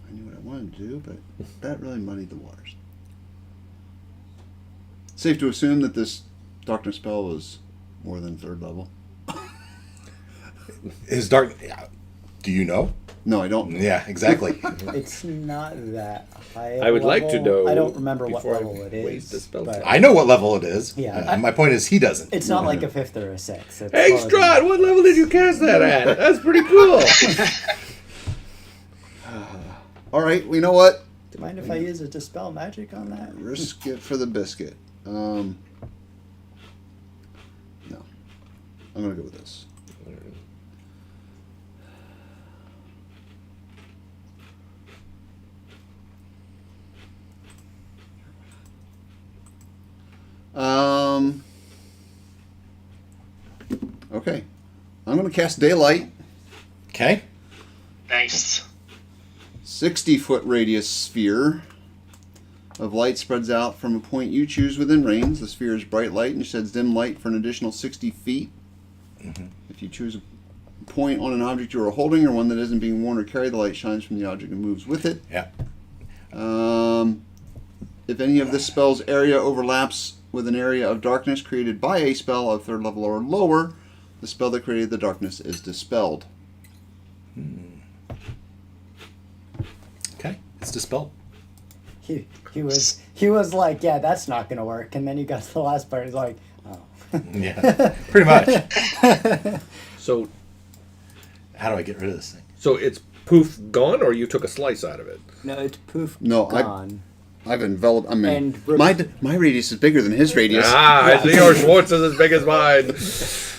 Speaker 4: I knew what I wanted to do, but that really muddied the waters. Safe to assume that this darkness spell was more than 3rd level.
Speaker 2: Is dark. Do you know?
Speaker 4: No, I don't.
Speaker 2: Yeah, exactly.
Speaker 6: It's not that high.
Speaker 7: I would like to know
Speaker 6: I don't remember what
Speaker 7: before I
Speaker 6: level it
Speaker 7: waste the
Speaker 6: is.
Speaker 7: spell
Speaker 6: but
Speaker 2: I know what level it is.
Speaker 6: Yeah.
Speaker 2: My point is, he doesn't.
Speaker 6: it's not like a 5th or a 6th. It's
Speaker 7: Hey,
Speaker 6: lower than
Speaker 7: Strahd,
Speaker 6: that.
Speaker 7: what level did you cast that at? That's pretty cool.
Speaker 4: All right, well, you know what?
Speaker 6: Do you mind if I use a dispel magic on that?
Speaker 4: Risk it for the biscuit. No. I'm going to go with this. Okay. I'm going to cast Daylight.
Speaker 2: Okay.
Speaker 3: Nice.
Speaker 4: 60-foot radius sphere of light spreads out from a point you choose within range. The sphere is bright light and sheds dim light for an additional 60 feet. If you choose a point on an object you are holding or one that isn't being worn or carried, the light shines from the object and moves with it.
Speaker 2: Yeah.
Speaker 4: If any of this spell's area overlaps with an area of darkness created by a spell of 3rd level or lower, the spell that created the darkness is dispelled.
Speaker 2: Okay. It's dispelled.
Speaker 6: He was like, yeah, that's not gonna work. And then he got to the last part. He's like, oh.
Speaker 2: Yeah. Pretty much.
Speaker 7: So
Speaker 2: How do I get rid of this thing?
Speaker 7: it's poof gone, or you took a slice out of it?
Speaker 6: No, it's poof
Speaker 4: No,
Speaker 6: gone.
Speaker 4: I've enveloped. I mean,
Speaker 6: And
Speaker 4: my radius is bigger than his radius.
Speaker 7: I see your Schwartz is as big as mine.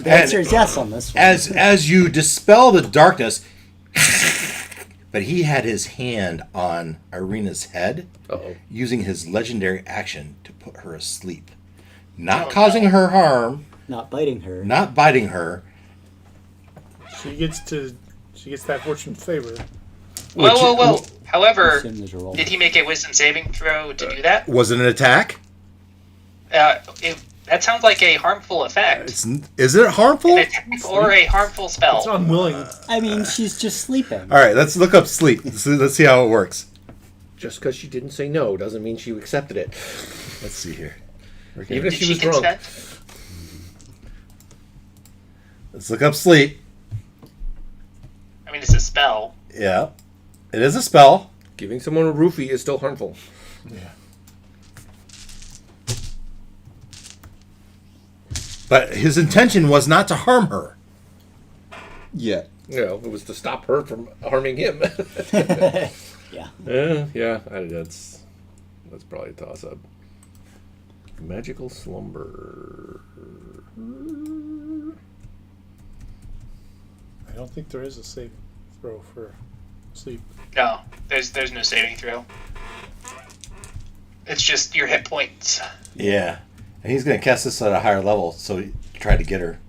Speaker 6: The answer is yes on this one.
Speaker 2: As you dispel the darkness, but he had his hand on Ireena's head,
Speaker 7: Uh-oh.
Speaker 2: using his legendary action to put her asleep, not causing her harm,
Speaker 6: Not biting her.
Speaker 2: not biting her.
Speaker 5: She gets that fortune favor.
Speaker 3: Whoa. However,
Speaker 6: Assume there's a roll.
Speaker 3: did he make a wisdom saving throw to do that?
Speaker 2: Was it an attack?
Speaker 3: That sounds like a harmful effect.
Speaker 2: Is it harmful?
Speaker 3: An attack or a harmful spell.
Speaker 5: It's unwilling.
Speaker 6: I mean, she's just sleeping.
Speaker 2: All right, let's look up sleep. Let's see how it works.
Speaker 7: Just because she didn't say no doesn't mean she accepted it.
Speaker 2: Let's see here.
Speaker 7: Even if
Speaker 3: Did
Speaker 7: she was drunk.
Speaker 3: consent?
Speaker 2: Let's look up sleep.
Speaker 3: I mean, it's a spell.
Speaker 2: Yeah, it is a spell.
Speaker 7: Giving someone a roofie is still harmful.
Speaker 2: But his intention was not to harm her.
Speaker 4: Yeah.
Speaker 7: You know, it was to stop her from harming him.
Speaker 6: Yeah.
Speaker 7: That's probably a toss-up. Magical slumber.
Speaker 5: I don't think there is a save throw for sleep.
Speaker 3: No, there's no saving throw. It's just your hit points.
Speaker 2: Yeah, and he's going to cast this at a higher level, so he tried to get her.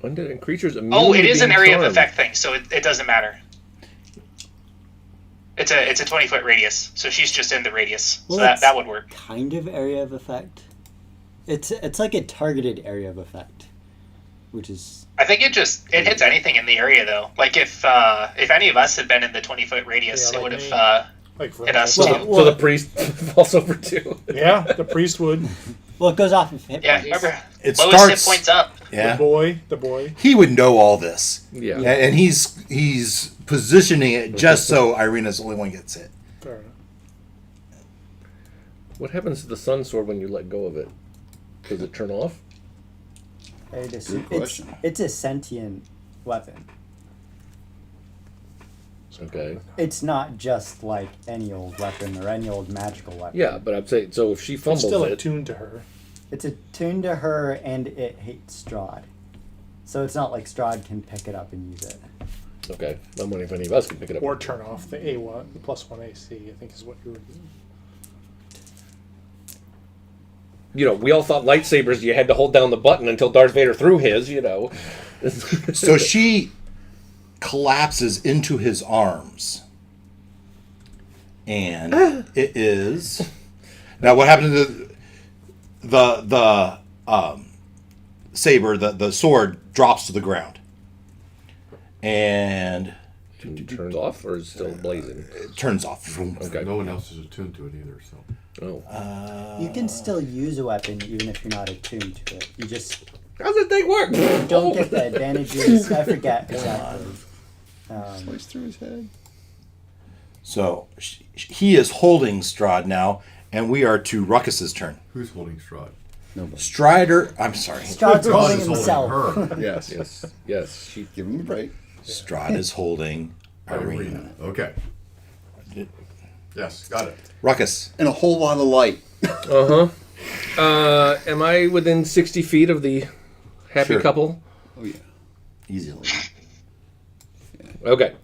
Speaker 7: Undead and creatures immune
Speaker 3: Oh, it
Speaker 7: to
Speaker 3: is an
Speaker 7: being
Speaker 3: area of
Speaker 7: charmed.
Speaker 3: effect thing, so it doesn't matter. It's a 20-foot radius, so she's just in the radius,
Speaker 6: Well,
Speaker 3: so that
Speaker 6: that's-
Speaker 3: would work.
Speaker 6: Kind of area of effect. It's like a targeted area of effect, which is
Speaker 3: I think it hits anything in the area though. Like if any of us had been in the 20-foot radius,
Speaker 5: Yeah,
Speaker 3: it
Speaker 5: like
Speaker 3: would
Speaker 5: me.
Speaker 3: have
Speaker 5: Like for
Speaker 3: hit us
Speaker 6: Well,
Speaker 3: too.
Speaker 7: So the priest falls over too.
Speaker 5: Yeah, the priest would.
Speaker 6: well, it goes off of hit
Speaker 3: Yeah,
Speaker 6: points.
Speaker 3: remember
Speaker 2: It
Speaker 3: lowest
Speaker 2: starts.
Speaker 3: hit points up.
Speaker 2: Yeah,
Speaker 5: The boy.
Speaker 2: he would know all this,
Speaker 7: Yeah.
Speaker 2: and he's positioning it just so Ireena's the only one gets hit.
Speaker 5: Fair enough.
Speaker 7: What happens to the sun sword when you let go of it? Does it turn off?
Speaker 4: Good question.
Speaker 6: It's a sentient weapon.
Speaker 7: Okay.
Speaker 6: It's not just like any old weapon or any old magical weapon.
Speaker 7: Yeah, but I'm saying, so if she
Speaker 5: It's
Speaker 7: fumbles
Speaker 5: still
Speaker 7: it,
Speaker 5: attuned to her.
Speaker 6: It's attuned to her and it hates Strahd. So it's not like Strahd can pick it up and use it.
Speaker 7: okay. I'm wondering if any of us can pick it up.
Speaker 5: Or turn off the A1, the +1 AC, I think is what you were doing.
Speaker 7: You know, we all thought lightsabers, you had to hold down the button until Darth Vader threw his, you know.
Speaker 2: So she collapses into his arms. And it is... Now, what happened to the saber, the sword, drops to the ground. And
Speaker 7: Turns off or is it still blazing?
Speaker 2: it turns off.
Speaker 7: Okay.
Speaker 1: No one else is attuned to it either, so.
Speaker 7: Oh.
Speaker 6: You can still use a weapon even if you're not attuned to it. You just
Speaker 7: How's that thing work?
Speaker 6: don't get the advantages. I forget exactly.
Speaker 4: Slice through his head.
Speaker 2: So he is holding Strahd now, and we are to Ruckus's turn.
Speaker 1: Who's holding Strahd?
Speaker 2: Strider, I'm sorry.
Speaker 6: Strahd's
Speaker 1: Strahd
Speaker 6: holding
Speaker 1: is
Speaker 6: himself.
Speaker 1: holding her.
Speaker 4: Yes.
Speaker 7: Yes. Yes. She.
Speaker 4: Give him a break.
Speaker 2: Strahd is holding Ireena.
Speaker 1: Ireena. Okay. Yes, got it.
Speaker 2: Ruckus.
Speaker 4: And a whole lot of light.
Speaker 7: Am I within 60 feet of the happy
Speaker 2: Sure.
Speaker 7: couple?
Speaker 4: Oh, yeah.
Speaker 2: Easily.
Speaker 7: Okay.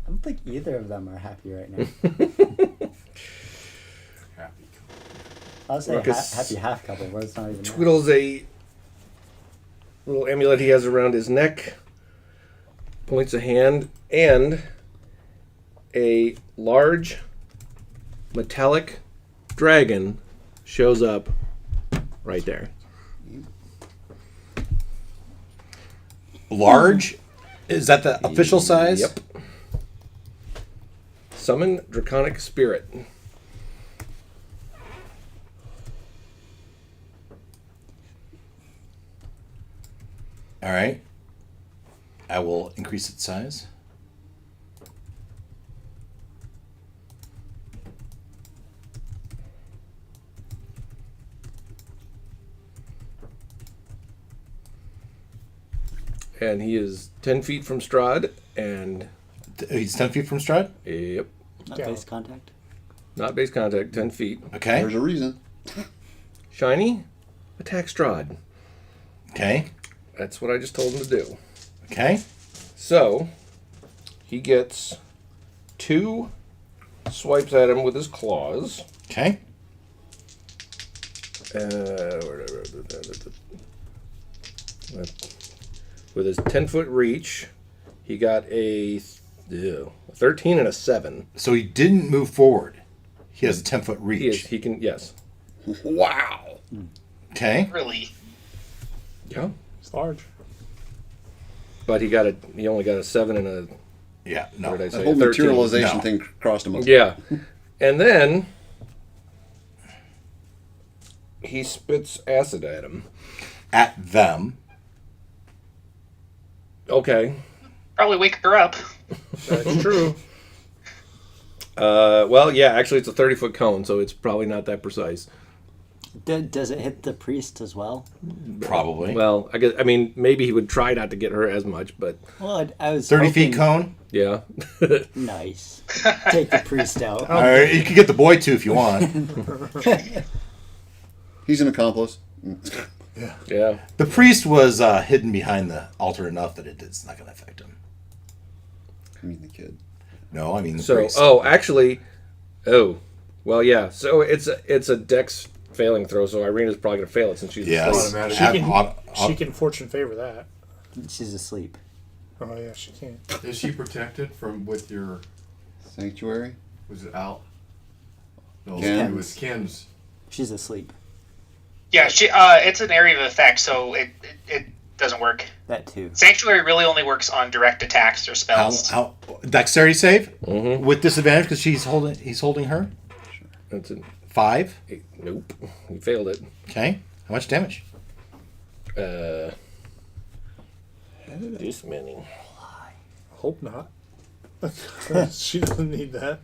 Speaker 6: I don't think either of them are happy right now.
Speaker 1: Happy.
Speaker 6: I'll say
Speaker 7: Ruckus
Speaker 6: happy half couple, but it's not even that.
Speaker 7: Twiddles a little amulet he has around his neck, points a hand, and a large metallic dragon shows up right there.
Speaker 2: Large? Is that the official size?
Speaker 7: Yep. Summon Draconic Spirit.
Speaker 2: All right. I will increase its size.
Speaker 7: And he is 10 feet from Strahd, and
Speaker 2: He's 10 feet from Strahd?
Speaker 7: yep,
Speaker 6: Not
Speaker 5: Yeah.
Speaker 6: face contact.
Speaker 7: not base contact, 10 feet.
Speaker 2: Okay.
Speaker 4: There's a reason.
Speaker 7: Shiny, attack Strahd.
Speaker 2: Okay.
Speaker 7: That's what I just told him to do.
Speaker 2: Okay.
Speaker 7: So, he gets 2 swipes at him with his claws.
Speaker 2: Okay.
Speaker 7: With his 10-foot reach, he got a 13 and a 7.
Speaker 2: So he didn't move forward. He has a 10-foot
Speaker 7: He
Speaker 2: reach.
Speaker 7: can, yes.
Speaker 4: Wow.
Speaker 2: Okay.
Speaker 3: Really?
Speaker 7: Yeah.
Speaker 5: It's large.
Speaker 7: But he only got a 7 and a,
Speaker 2: Yeah. No.
Speaker 7: what did I
Speaker 4: That
Speaker 7: say?
Speaker 4: whole
Speaker 7: 13.
Speaker 4: materialization
Speaker 2: No.
Speaker 4: thing crossed him up.
Speaker 7: Yeah. And then he spits acid at him.
Speaker 2: At them.
Speaker 7: Okay.
Speaker 3: Probably wake her up.
Speaker 7: That's true. Well, yeah, actually it's a 30-foot cone, so it's probably not that precise.
Speaker 6: Does it hit the priest as well?
Speaker 2: Probably.
Speaker 7: Well, I mean, maybe he would try not to get her as much, but
Speaker 6: Well, I was
Speaker 2: 30 feet
Speaker 6: hoping-
Speaker 2: cone.
Speaker 7: yeah.
Speaker 6: Nice. Take the priest out.
Speaker 2: All right. You can get the boy too if you want.
Speaker 4: He's an accomplice.
Speaker 7: Yeah.
Speaker 2: The priest was hidden behind the altar enough that it's not going to affect him.
Speaker 4: I mean, the kid.
Speaker 2: No, I mean the
Speaker 7: So,
Speaker 2: priest.
Speaker 7: well, yeah. So it's a dex failing throw, so Ireena's probably going to fail it since she's
Speaker 2: Yes.
Speaker 7: asleep.
Speaker 1: Automatic.
Speaker 5: She can,
Speaker 2: Auto-
Speaker 5: she can fortune favor that.
Speaker 6: She's asleep.
Speaker 5: Oh yeah, she can.
Speaker 1: Is she protected from with your?
Speaker 4: Sanctuary.
Speaker 1: Was it out? No,
Speaker 4: Ken?
Speaker 1: it was Ken's.
Speaker 6: She's asleep.
Speaker 3: Yeah, it's an area of effect, so it doesn't work.
Speaker 6: That too.
Speaker 3: Sanctuary really only works on direct attacks or spells.
Speaker 2: how dexterity save
Speaker 7: Mm-hmm.
Speaker 2: with disadvantage because he's holding her.
Speaker 7: That's a,
Speaker 2: 5.
Speaker 7: nope. He failed it.
Speaker 2: Okay. How much damage?
Speaker 7: This many.
Speaker 5: Hope not. She doesn't need that.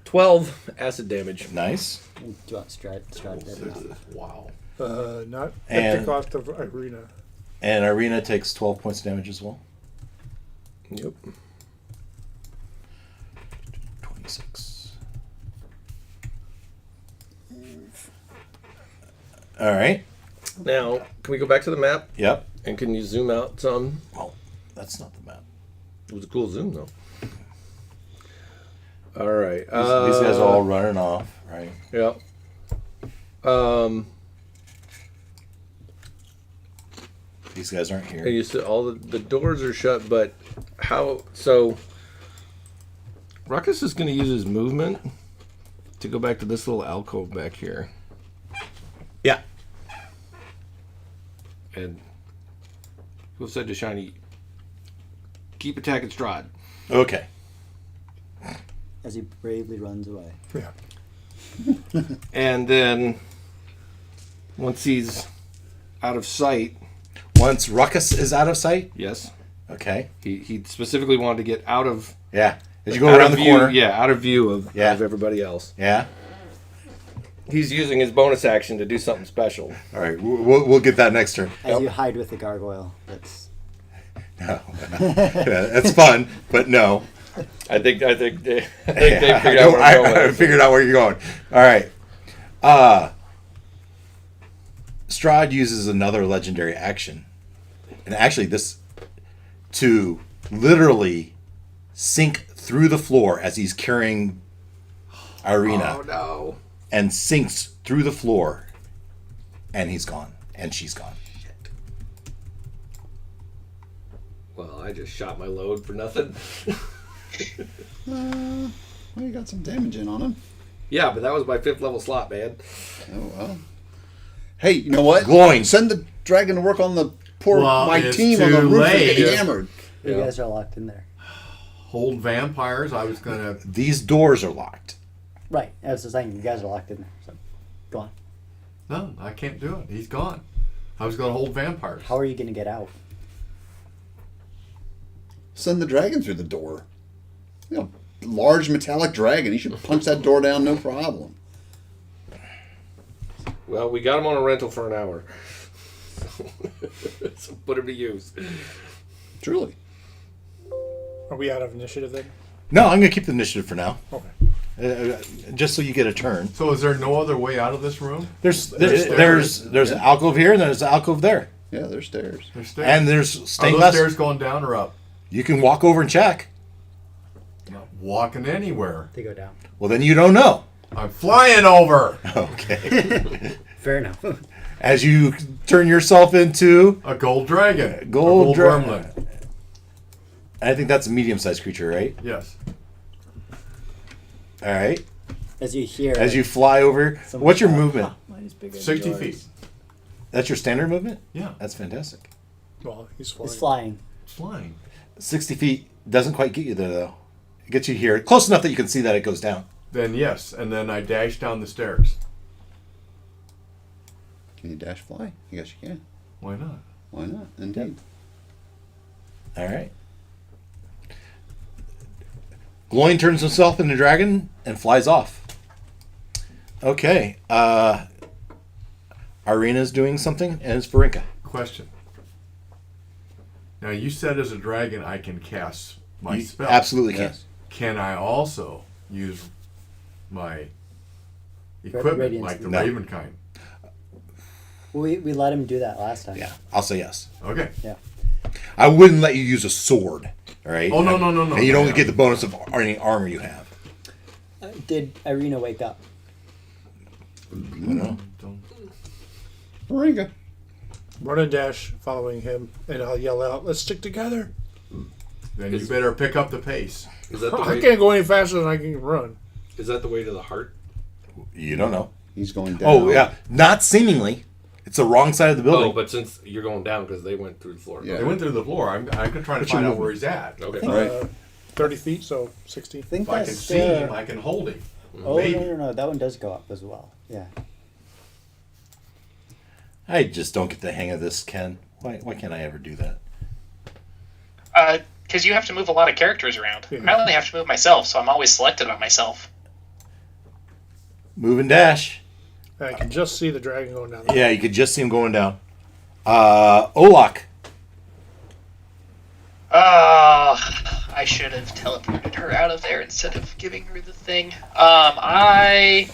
Speaker 7: 12 acid damage.
Speaker 2: Nice.
Speaker 6: Do you want Strahd dead?
Speaker 1: Wow.
Speaker 5: Not
Speaker 2: And-
Speaker 5: at the cost of Ireena.
Speaker 2: And Ireena takes 12 points of damage as well.
Speaker 7: Yep.
Speaker 2: 26. All right.
Speaker 7: Now, can we go back to the map?
Speaker 2: Yep.
Speaker 7: And can you zoom out some?
Speaker 2: Well, that's not the map.
Speaker 7: It was a cool zoom, though. All right.
Speaker 2: These guys are all running off, right?
Speaker 7: Yeah.
Speaker 2: These guys aren't
Speaker 7: And
Speaker 2: here.
Speaker 7: you said all the doors are shut, but how? So Ruckus is going to use his movement to go back to this little alcove back here,
Speaker 2: Yeah.
Speaker 7: and he'll say to Shiny, "Keep attacking Strahd."
Speaker 2: Okay.
Speaker 6: As he bravely runs away.
Speaker 5: Yeah.
Speaker 7: And then once he's out of sight,
Speaker 2: Once Ruckus is out of sight.
Speaker 7: yes,
Speaker 2: Okay.
Speaker 7: he specifically wanted to get out of
Speaker 2: Yeah. As you go
Speaker 7: out
Speaker 2: around
Speaker 7: of
Speaker 2: the
Speaker 7: view,
Speaker 2: corner.
Speaker 7: yeah, out of view of
Speaker 2: Yeah.
Speaker 7: everybody else.
Speaker 2: Yeah.
Speaker 7: He's using his bonus action to do something special.
Speaker 2: All right. We'll get that next turn.
Speaker 6: As you hide with the gargoyle. That's
Speaker 2: No. Yeah, that's fun, but no.
Speaker 7: I think they
Speaker 2: I,
Speaker 7: figured out where I'm going.
Speaker 2: I figured out where you're going. All right. Strahd uses another legendary action, and actually this to literally sink through the floor as he's carrying Ireena,
Speaker 7: Oh no!
Speaker 2: and sinks through the floor, and he's gone, and she's gone.
Speaker 7: Well, I just shot my load for nothing.
Speaker 4: Well, you got some damage in on him.
Speaker 7: Yeah, but that was my 5th level slot, man.
Speaker 4: Oh well. Hey, you know what?
Speaker 2: Glowing.
Speaker 4: Send the dragon to work on the poor
Speaker 1: Well,
Speaker 4: my
Speaker 1: it's
Speaker 4: team on the
Speaker 1: too
Speaker 4: roof
Speaker 1: late.
Speaker 4: and get hammered.
Speaker 6: you
Speaker 7: Yeah.
Speaker 6: guys are locked in there.
Speaker 1: Hold vampires. I was gonna.
Speaker 2: These doors are locked.
Speaker 6: Right. As I was saying, you guys are locked in there. So go on.
Speaker 1: No, I can't do it. He's gone. I was gonna hold vampires.
Speaker 6: How are you gonna get out?
Speaker 4: Send the dragon through the door. You know, large metallic dragon. He should punch that door down, no problem.
Speaker 7: Well, we got him on a rental for an hour. So put him to use.
Speaker 4: Truly.
Speaker 5: Are we out of initiative then?
Speaker 2: No, I'm going to keep the initiative for now,
Speaker 5: Okay.
Speaker 2: just so you get a turn.
Speaker 1: So is there no other way out of this room?
Speaker 2: There's
Speaker 1: stairs.
Speaker 2: an alcove here, and there's an alcove there,
Speaker 4: Yeah, there's stairs.
Speaker 1: There's stairs.
Speaker 2: and there's
Speaker 1: Are
Speaker 2: stained
Speaker 1: those
Speaker 2: glass.
Speaker 1: stairs going down or up?
Speaker 2: You can walk over and check.
Speaker 1: Not walking anywhere.
Speaker 6: They go down.
Speaker 2: Well, then you don't know.
Speaker 1: I'm flying over
Speaker 2: Okay.
Speaker 6: Fair enough.
Speaker 2: As you turn yourself into,
Speaker 1: a gold dragon.
Speaker 2: Gold
Speaker 1: a gold
Speaker 2: dra-
Speaker 1: wormling.
Speaker 2: I think that's a medium-sized creature, right?
Speaker 1: Yes.
Speaker 2: All right.
Speaker 6: As you hear.
Speaker 2: As you fly over,
Speaker 6: someone
Speaker 2: what's your
Speaker 6: shout,
Speaker 2: movement?
Speaker 6: "Ah, mine is bigger than
Speaker 1: 60
Speaker 6: yours."
Speaker 1: feet.
Speaker 2: That's your standard movement?
Speaker 1: Yeah.
Speaker 2: That's fantastic.
Speaker 5: Well, he's flying.
Speaker 6: It's flying.
Speaker 1: Flying.
Speaker 2: 60 feet doesn't quite get you there, though. It gets you here, close enough that you can see that it goes down.
Speaker 1: Then yes, and then I dash down the stairs.
Speaker 4: Can you dash fly? I guess you can.
Speaker 1: Why not?
Speaker 4: Why not? Indeed.
Speaker 2: All right. Gloin turns himself into a dragon and flies off. Okay. Ireena's doing something, and it's Varinka.
Speaker 1: Question. Now you said as a dragon I can cast my
Speaker 2: You
Speaker 1: spell.
Speaker 2: absolutely can.
Speaker 4: Yes.
Speaker 1: Can I also use my equipment
Speaker 6: Radiance.
Speaker 1: like the
Speaker 2: No.
Speaker 1: Raven kind?
Speaker 6: We let him do that last time.
Speaker 2: Yeah, I'll say yes.
Speaker 1: Okay.
Speaker 6: Yeah.
Speaker 2: I wouldn't let you use a sword. All right.
Speaker 1: Oh, no.
Speaker 2: And you don't
Speaker 1: Yeah.
Speaker 2: get the bonus of any armor you have.
Speaker 6: Did Ireena wake up?
Speaker 1: Don't-
Speaker 4: Moringa.
Speaker 5: Run and dash following him, and I'll yell out, "Let's stick together!"
Speaker 1: Then you better pick up the pace.
Speaker 7: Is that the
Speaker 5: I
Speaker 7: way?
Speaker 5: can't go any faster than I can run.
Speaker 7: Is that the way to the heart?
Speaker 2: You don't know.
Speaker 4: He's going down.
Speaker 2: Oh yeah, not seemingly. It's the wrong side of the building.
Speaker 7: Oh, but since you're going down because they went through the floor.
Speaker 4: Yeah.
Speaker 1: They went through the floor. I'm trying to
Speaker 2: What's
Speaker 1: find
Speaker 2: your
Speaker 1: out where he's at.
Speaker 7: Okay.
Speaker 4: Right.
Speaker 5: 30 feet, so 60.
Speaker 6: I think
Speaker 1: If I can
Speaker 6: that's
Speaker 1: see him, I can hold him.
Speaker 6: Oh
Speaker 1: Maybe.
Speaker 6: no! That one does go up as well. Yeah.
Speaker 2: I just don't get the hang of this, Ken. Why can't I ever do that?
Speaker 3: Because you have to move a lot of characters around.
Speaker 5: Yeah.
Speaker 3: I only have to move myself, so I'm always selected on myself.
Speaker 2: Move and dash.
Speaker 5: I can just see the dragon going down.
Speaker 2: Yeah, you could just see him going down. Olak.
Speaker 3: I should have teleported her out of there instead of giving her the thing. I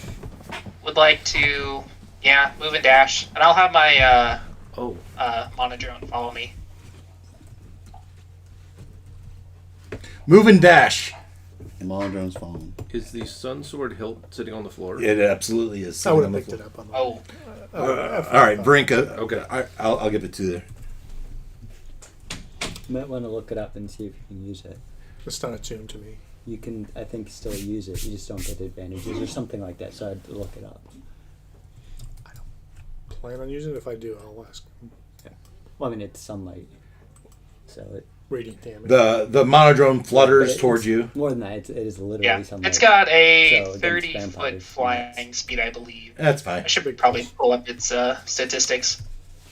Speaker 3: would like to, move and dash, and I'll have my monodrone follow me.
Speaker 2: Move and dash.
Speaker 4: The monodrone's falling.
Speaker 7: Is the sun sword hilt sitting on the floor?
Speaker 2: It absolutely is.
Speaker 5: I would have
Speaker 2: sitting on
Speaker 5: picked
Speaker 2: the
Speaker 5: it
Speaker 2: floor.
Speaker 5: up on the
Speaker 3: Oh,
Speaker 2: All right, Varinka.
Speaker 7: Okay.
Speaker 2: I'll give it to you there.
Speaker 6: You might want to look it up and see if you can use it.
Speaker 5: It's not attuned to me.
Speaker 6: You can, I think, still use it. You just don't get advantages or something like that. So I'd look it up.
Speaker 5: Plan on using it. If I do, I'll ask.
Speaker 6: Well, I mean, it's sunlight, so it.
Speaker 5: Radiant damage.
Speaker 2: The monodrome flutters
Speaker 6: But
Speaker 2: towards you.
Speaker 6: More than that, it is literally
Speaker 3: Yeah,
Speaker 6: sunlight.
Speaker 3: it's got a
Speaker 6: So against
Speaker 3: 30-foot
Speaker 6: vampires,
Speaker 3: flying
Speaker 6: yes.
Speaker 3: speed, I believe.
Speaker 2: That's fine.
Speaker 3: I should probably pull up its statistics.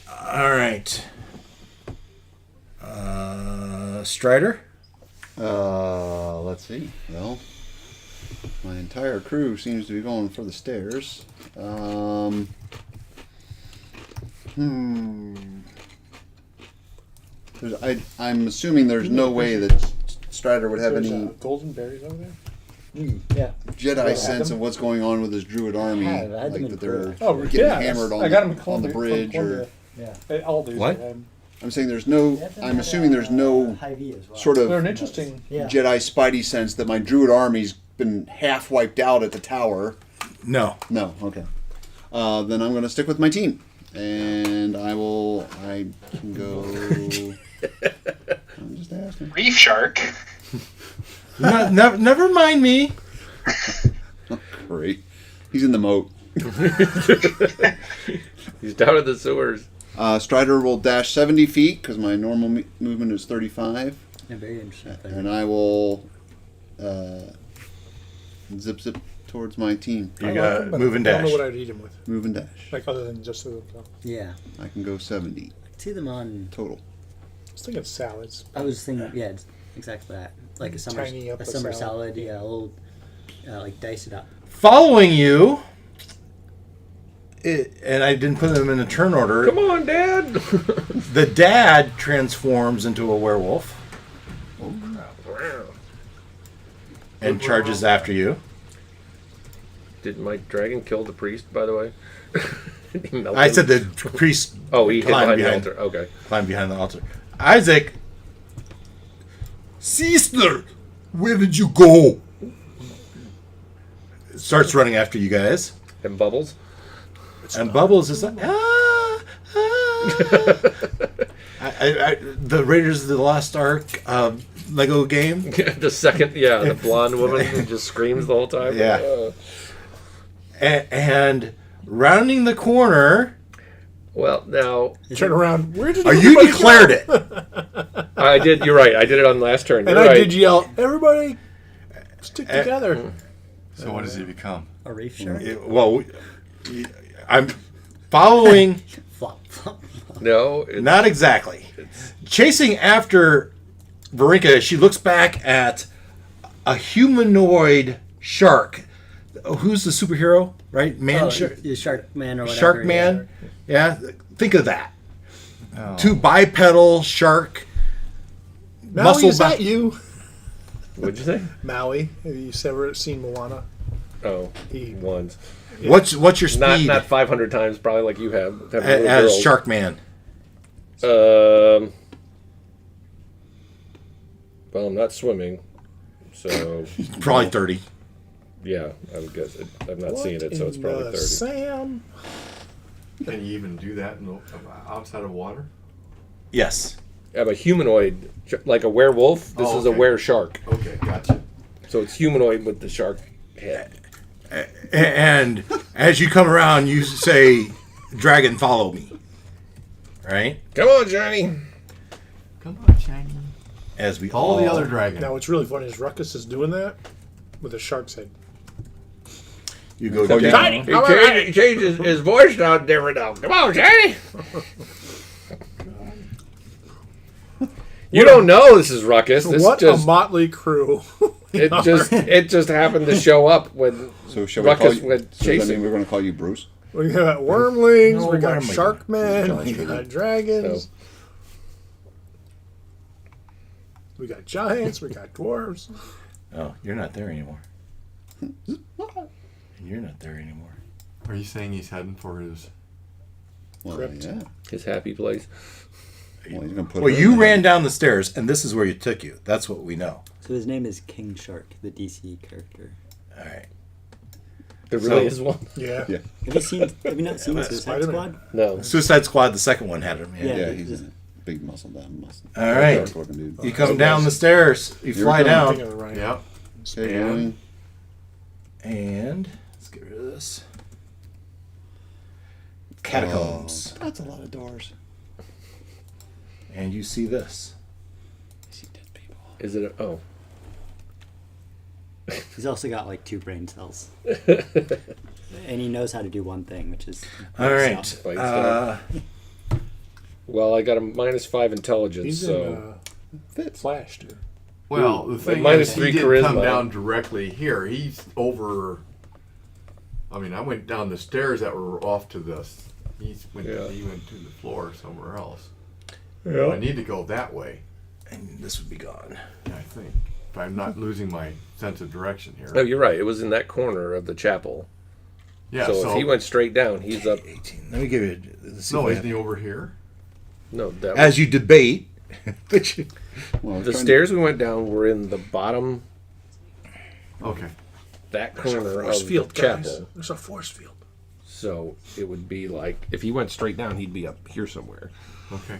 Speaker 2: All right. Strider?
Speaker 4: Let's see. Well, my entire crew seems to be going for the stairs. I'm assuming there's no way that Strider would have
Speaker 5: There's,
Speaker 4: any
Speaker 5: golden berries over there.
Speaker 6: Yeah.
Speaker 4: Jedi sense of what's going on with his druid army,
Speaker 6: I had them
Speaker 4: like
Speaker 6: in
Speaker 4: that they're
Speaker 6: Korea.
Speaker 5: Oh,
Speaker 4: getting
Speaker 5: yeah.
Speaker 4: hammered
Speaker 5: I got them
Speaker 4: on the bridge, or
Speaker 6: Yeah.
Speaker 5: All these.
Speaker 2: What?
Speaker 4: I'm saying there's no. I'm assuming there's no
Speaker 6: Hy-Vee as well.
Speaker 4: sort
Speaker 5: They're
Speaker 4: of
Speaker 5: an interesting.
Speaker 6: Yeah.
Speaker 4: Jedi Spidey sense that my druid army's been half wiped out at the tower.
Speaker 2: No.
Speaker 4: No, okay. Then I'm going to stick with my team, and I can go. I'm just asking.
Speaker 3: Reef shark.
Speaker 2: Never mind me.
Speaker 4: Great. He's in the moat.
Speaker 7: He's down in the sewers.
Speaker 4: Strider will dash 70 feet because my normal movement is 35,
Speaker 6: Yeah, very interesting. thing.
Speaker 4: and I will zip towards my team.
Speaker 2: You
Speaker 5: I
Speaker 2: got
Speaker 5: like him, but
Speaker 2: move and
Speaker 5: I don't
Speaker 2: dash.
Speaker 5: know what I'd eat him with.
Speaker 4: Move and dash.
Speaker 5: Like other than just the.
Speaker 6: Yeah.
Speaker 4: I can go 70
Speaker 6: I could see them on.
Speaker 4: total.
Speaker 5: I was thinking salads.
Speaker 6: I was thinking, yeah, it's exactly that. Like a summer,
Speaker 5: Tiny up
Speaker 6: a
Speaker 5: a
Speaker 6: summer
Speaker 5: salad.
Speaker 6: salad. Yeah, a little, like dice it up.
Speaker 2: Following you, and I didn't put them in a turn order.
Speaker 7: Come on, Dad.
Speaker 2: The dad transforms into a werewolf and charges after you.
Speaker 7: Did my dragon kill the priest, by the way? Did he melt
Speaker 2: I
Speaker 7: him?
Speaker 2: said the priest
Speaker 7: Oh, he hid
Speaker 2: climbed
Speaker 7: behind the
Speaker 2: behind.
Speaker 7: altar. Okay.
Speaker 2: climbed behind the altar. Isaac, sister, where did you go? Starts running after you guys,
Speaker 7: And Bubbles?
Speaker 2: and Bubbles is like, the Raiders of the Lost Ark Lego game.
Speaker 7: The second, the blonde woman who just screams the whole time.
Speaker 2: Yeah. And rounding the corner,
Speaker 7: Well, now,
Speaker 5: Turn around. Where did
Speaker 2: you
Speaker 5: everybody
Speaker 2: declared
Speaker 5: go?
Speaker 2: it.
Speaker 7: I did, you're right. I did it on last turn.
Speaker 5: And
Speaker 7: You're
Speaker 5: I
Speaker 7: right.
Speaker 5: did yell, everybody stick together.
Speaker 1: So what does he become?
Speaker 6: A reef shark.
Speaker 2: Well, I'm following.
Speaker 6: Flop, flop.
Speaker 7: No, it's,
Speaker 2: Not exactly. Chasing after Varinka, she looks back at a humanoid shark. Oh, who's the superhero? Right? Man,
Speaker 6: Oh,
Speaker 2: shark,
Speaker 6: the shark man or whatever.
Speaker 2: shark man. Yeah. Think of that.
Speaker 1: Oh.
Speaker 2: Two bipedal shark.
Speaker 5: Maui, is
Speaker 2: ba-
Speaker 5: that you?
Speaker 7: what'd you say?
Speaker 5: Maui. Have you ever seen Moana?
Speaker 7: Oh,
Speaker 5: He,
Speaker 7: once.
Speaker 2: What's your speed
Speaker 7: Not 500 times, probably like you have. Having
Speaker 2: as
Speaker 7: little girls.
Speaker 2: Shark Man?
Speaker 7: Well, I'm not swimming, so
Speaker 2: Probably 30.
Speaker 7: yeah, I would guess it. I'm not
Speaker 5: what
Speaker 7: seeing it, so it's
Speaker 5: in
Speaker 7: probably
Speaker 5: the
Speaker 7: 30.
Speaker 5: Sam.
Speaker 1: Can you even do that outside of water?
Speaker 2: Yes.
Speaker 7: I have a humanoid, like a werewolf. This
Speaker 1: Oh,
Speaker 7: is a
Speaker 1: okay.
Speaker 7: were-shark.
Speaker 1: Okay, gotcha.
Speaker 7: So it's humanoid with the shark head.
Speaker 2: And as you come around, you say, "Dragon, follow me." Right?
Speaker 7: Come on, Johnny.
Speaker 1: Come on, shiny.
Speaker 2: As we
Speaker 1: All the other dragons.
Speaker 5: Now, what's really funny is Ruckus is doing that with a shark's head.
Speaker 2: you go
Speaker 4: Oh, yeah.
Speaker 2: down.
Speaker 7: He changed his voice down different now. Come on, Johnny. You don't know this is Ruckus. This
Speaker 5: What
Speaker 7: just
Speaker 5: a motley crew.
Speaker 7: it just happened to show up when
Speaker 4: So shall we call
Speaker 7: Ruckus
Speaker 4: you?
Speaker 7: went
Speaker 4: So does that mean
Speaker 7: chasing.
Speaker 4: we're going to call you Bruce?
Speaker 5: We got wormlings,
Speaker 2: No,
Speaker 5: we got
Speaker 2: wormling.
Speaker 5: sharkmen, we got dragons, we got giants, we got dwarves.
Speaker 2: Oh, you're not there anymore. And you're not there anymore.
Speaker 1: Are you saying he's heading for his...
Speaker 4: Well,
Speaker 5: Crypt.
Speaker 4: yeah.
Speaker 7: His happy place.
Speaker 4: Well, he's going to put.
Speaker 2: Well,
Speaker 4: her
Speaker 2: you
Speaker 4: in
Speaker 2: ran down the stairs, and this is where you took you. That's what we know.
Speaker 6: So his name is King Shark, the DC character.
Speaker 2: All right.
Speaker 7: There really
Speaker 2: So-
Speaker 7: is one.
Speaker 5: Yeah.
Speaker 4: Yeah.
Speaker 6: Have you not seen Suicide
Speaker 5: Spider-Man.
Speaker 6: Squad?
Speaker 7: No.
Speaker 2: Suicide Squad, the second one had him.
Speaker 4: Yeah, he's in it. big muscle down.
Speaker 2: All right.
Speaker 4: Dark-looking dude.
Speaker 2: You come down the stairs. You
Speaker 4: Here
Speaker 2: fly
Speaker 4: we come.
Speaker 2: down.
Speaker 5: Thinking of the right.
Speaker 1: Yep.
Speaker 4: Okay, going.
Speaker 2: And let's get rid of this. Catacombs.
Speaker 4: Oh, that's a lot of doors.
Speaker 2: And you see this.
Speaker 7: Is it? Oh,
Speaker 6: He's also got like 2 brain cells. And he knows how to do one thing, which is
Speaker 2: All right.
Speaker 7: Bite stuff. Well, I got a -5 intelligence,
Speaker 5: He's
Speaker 7: so
Speaker 5: in Flash, dude.
Speaker 1: Well, the thing
Speaker 7: minus
Speaker 1: is,
Speaker 7: 3
Speaker 1: he didn't come
Speaker 7: charisma.
Speaker 1: down directly here. He's over. I mean, I went down the stairs that were off to this. He went to the floor somewhere else. I need to go that way,
Speaker 2: And this would be gone.
Speaker 1: I think, if I'm not losing my sense of direction here.
Speaker 7: no, you're right. It was in that corner of the chapel.
Speaker 1: Yeah.
Speaker 7: so if he went straight down, he's up.
Speaker 2: 18. Let me give you. Let's see
Speaker 1: No,
Speaker 2: if
Speaker 1: isn't he over here?
Speaker 7: No, that
Speaker 2: as you debate, but you,
Speaker 4: Well, I was
Speaker 7: the
Speaker 4: trying
Speaker 7: stairs we went down were in the bottom
Speaker 1: Okay.
Speaker 7: that
Speaker 5: There's a
Speaker 7: corner
Speaker 5: force
Speaker 7: of
Speaker 5: field,
Speaker 7: the
Speaker 5: guys.
Speaker 7: chapel.
Speaker 5: There's a force field.
Speaker 7: So it would be like if he went straight down, he'd be up here somewhere.
Speaker 1: Okay.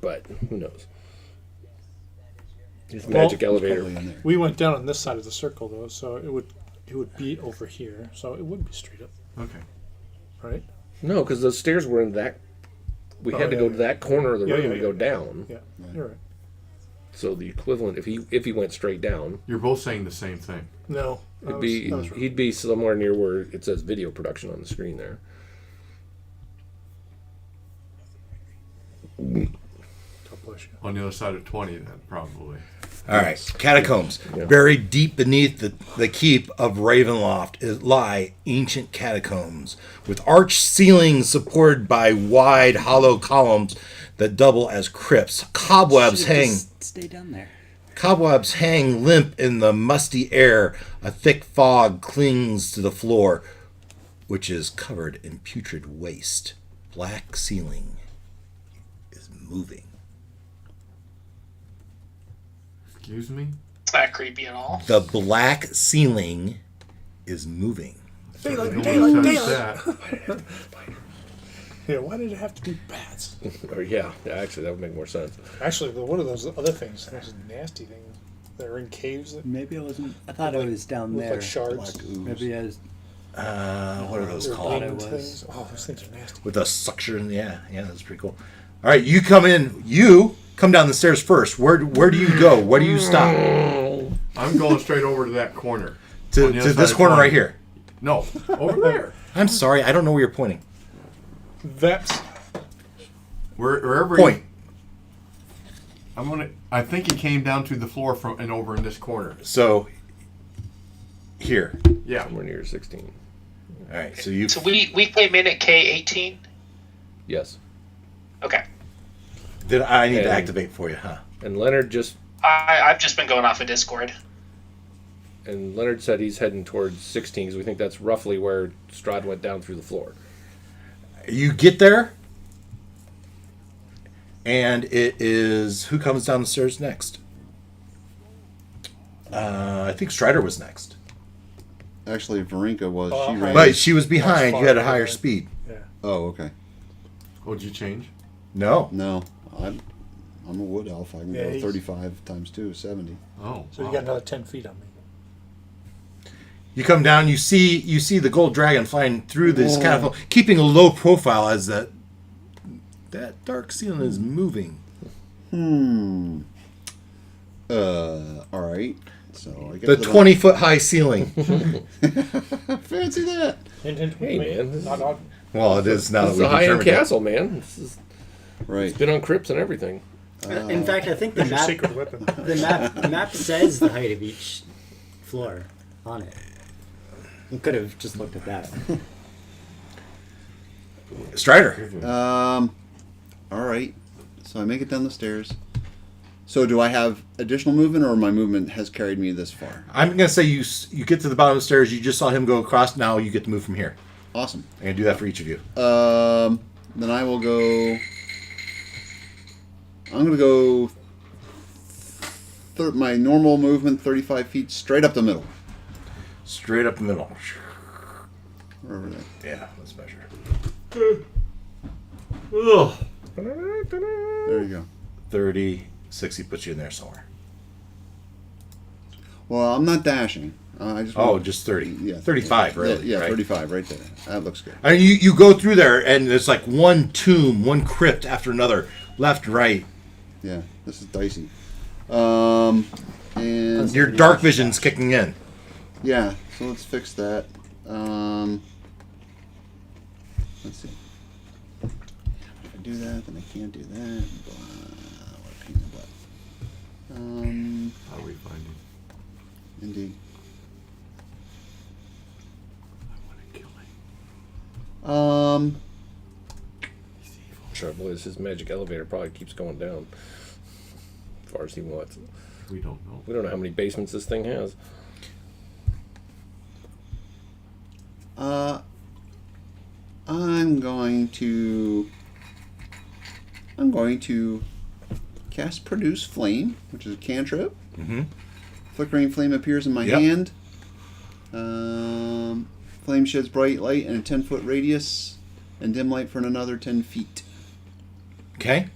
Speaker 7: But who knows? His
Speaker 5: Well,
Speaker 7: magic elevator.
Speaker 4: probably in there.
Speaker 5: We went down on this side of the circle though, so it would be over here. So it would be straight up,
Speaker 1: Okay.
Speaker 5: right?
Speaker 7: No, because the stairs were in that. We
Speaker 5: Oh,
Speaker 7: had to
Speaker 5: yeah,
Speaker 7: go
Speaker 5: yeah.
Speaker 7: to that corner of the
Speaker 5: Yeah,
Speaker 7: room
Speaker 5: yeah,
Speaker 7: to go
Speaker 5: yeah.
Speaker 7: down.
Speaker 5: Yeah, you're right.
Speaker 7: So the equivalent, if he went straight down,
Speaker 1: You're both saying the same thing.
Speaker 5: No,
Speaker 7: it'd be
Speaker 5: that was wrong.
Speaker 7: he'd be somewhere near where it says video production on the screen there.
Speaker 5: God bless you.
Speaker 1: On the other side of 20, then, probably.
Speaker 2: all right. Catacombs.
Speaker 7: Yeah.
Speaker 2: Buried deep beneath the keep of Ravenloft lie ancient catacombs with arched ceilings supported by wide hollow columns that double as crypts. Cobwebs
Speaker 6: Should've
Speaker 2: hang.
Speaker 6: just stay down there.
Speaker 2: Cobwebs hang limp in the musty air. A thick fog clings to the floor, which is covered in putrid waste. Black ceiling is moving.
Speaker 1: Excuse me?
Speaker 3: It's not creepy at all.
Speaker 2: The black ceiling is moving.
Speaker 5: Daylight,
Speaker 1: Nobody
Speaker 5: daylight,
Speaker 1: touched
Speaker 5: daylight.
Speaker 1: that.
Speaker 5: Yeah, why did it have to be bats?
Speaker 7: Or yeah, actually that would make more sense.
Speaker 5: Actually, one of those other things, those nasty things that are in caves that
Speaker 6: Maybe it wasn't. I thought it was down
Speaker 5: look
Speaker 6: there.
Speaker 5: like shards.
Speaker 4: Black ooze.
Speaker 6: Maybe I was.
Speaker 2: What are those
Speaker 5: They're
Speaker 2: called?
Speaker 5: winged
Speaker 6: it was.
Speaker 5: things. Oh, those things are nasty.
Speaker 2: With a suction. Yeah, that's pretty cool. All right, you come in. You come down the stairs first. Where do you go? Where do you stop?
Speaker 1: I'm going straight over to that corner.
Speaker 2: To
Speaker 1: On the other
Speaker 2: this
Speaker 1: side of
Speaker 2: corner
Speaker 1: 20.
Speaker 2: right here.
Speaker 1: No, over there.
Speaker 2: I'm sorry, I don't know where you're pointing.
Speaker 5: That's
Speaker 1: Wherever
Speaker 2: Point.
Speaker 1: I think he came down to the floor from and over in this corner.
Speaker 2: So here.
Speaker 1: Yeah.
Speaker 7: Somewhere near 16.
Speaker 2: All right, so you.
Speaker 3: So we came in at K18.
Speaker 7: Yes.
Speaker 3: Okay.
Speaker 2: Did I need to
Speaker 7: And-
Speaker 2: activate for you, huh?
Speaker 7: And Leonard
Speaker 3: I've just been going off of Discord.
Speaker 7: said he's heading towards 16 because we think that's roughly where Strahd went down through the floor.
Speaker 2: You get there, and it is who comes down the stairs next? I think Strider was next,
Speaker 4: Actually, Varinka was.
Speaker 5: Oh,
Speaker 4: She
Speaker 5: okay.
Speaker 4: ran.
Speaker 2: but she was behind.
Speaker 5: far
Speaker 2: You had a
Speaker 5: behind.
Speaker 2: higher speed.
Speaker 5: yeah.
Speaker 4: Oh, okay.
Speaker 1: Oh, did you change?
Speaker 2: No,
Speaker 4: No, I'm a wood elf. I can
Speaker 5: Yeah,
Speaker 4: go
Speaker 5: he's-
Speaker 4: 35 times 2 is 70.
Speaker 1: Oh.
Speaker 5: So you
Speaker 1: wow.
Speaker 5: got another 10 feet on me.
Speaker 2: you come down. You see the gold dragon flying through this catapult, keeping a low profile as that dark ceiling is moving.
Speaker 4: All right. So I get
Speaker 2: The
Speaker 4: to
Speaker 2: 20-foot high ceiling.
Speaker 4: Fancy that.
Speaker 5: Hint, hint,
Speaker 7: Hey,
Speaker 5: wink.
Speaker 7: man, this
Speaker 5: Nod, nod.
Speaker 2: Well, it is now
Speaker 7: This is
Speaker 2: that
Speaker 7: a
Speaker 2: we
Speaker 7: high-end
Speaker 2: determined that.
Speaker 7: castle, man. This is
Speaker 4: Right.
Speaker 7: been on crypts and everything.
Speaker 6: In fact, I think the
Speaker 5: There's your
Speaker 6: map.
Speaker 5: secret weapon.
Speaker 6: The map says the height of each floor on it. You could have just looked at that.
Speaker 2: Strider.
Speaker 4: All right. So I make it down the stairs. So do I have additional movement, or my movement has carried me this far?
Speaker 2: I'm gonna say you get to the bottom of the stairs. You just saw him go across. Now you get to move from here.
Speaker 4: Awesome.
Speaker 2: I'm gonna do that for each of you.
Speaker 4: Then I will go. I'm gonna go. My normal movement, 35 feet, straight up the middle.
Speaker 2: Straight up the middle.
Speaker 4: Wherever that.
Speaker 2: Yeah, let's measure. Ugh.
Speaker 4: There you go.
Speaker 2: 30, 60 puts you in there somewhere.
Speaker 4: Well, I'm not dashing. I just
Speaker 2: Oh,
Speaker 4: want-
Speaker 2: just 30.
Speaker 4: Yeah,
Speaker 2: 35, really.
Speaker 4: Yeah,
Speaker 2: right?
Speaker 4: 35 right there. That looks good.
Speaker 2: I mean, you go through there, and there's like one tomb, one crypt after another, left, right.
Speaker 4: Yeah, this is dicey. And
Speaker 2: Your dark vision's kicking in.
Speaker 4: yeah, so let's fix that. Let's see. If I do that, then I can't do that. Blah, what a pain in the butt.
Speaker 1: How do we find him?
Speaker 4: Indeed.
Speaker 1: I want to kill him.
Speaker 7: Trouble is, his magic elevator probably keeps going down as far as he wants.
Speaker 1: We don't know.
Speaker 7: We don't know how many basements this thing has.
Speaker 4: I'm going to cast Produce Flame, which is a cantrip.
Speaker 2: Mm-hmm.
Speaker 4: Flickering flame appears in my
Speaker 2: Yep.
Speaker 4: hand. Flame sheds bright light in a 10-foot radius, and dim light for another 10 feet.
Speaker 2: Okay.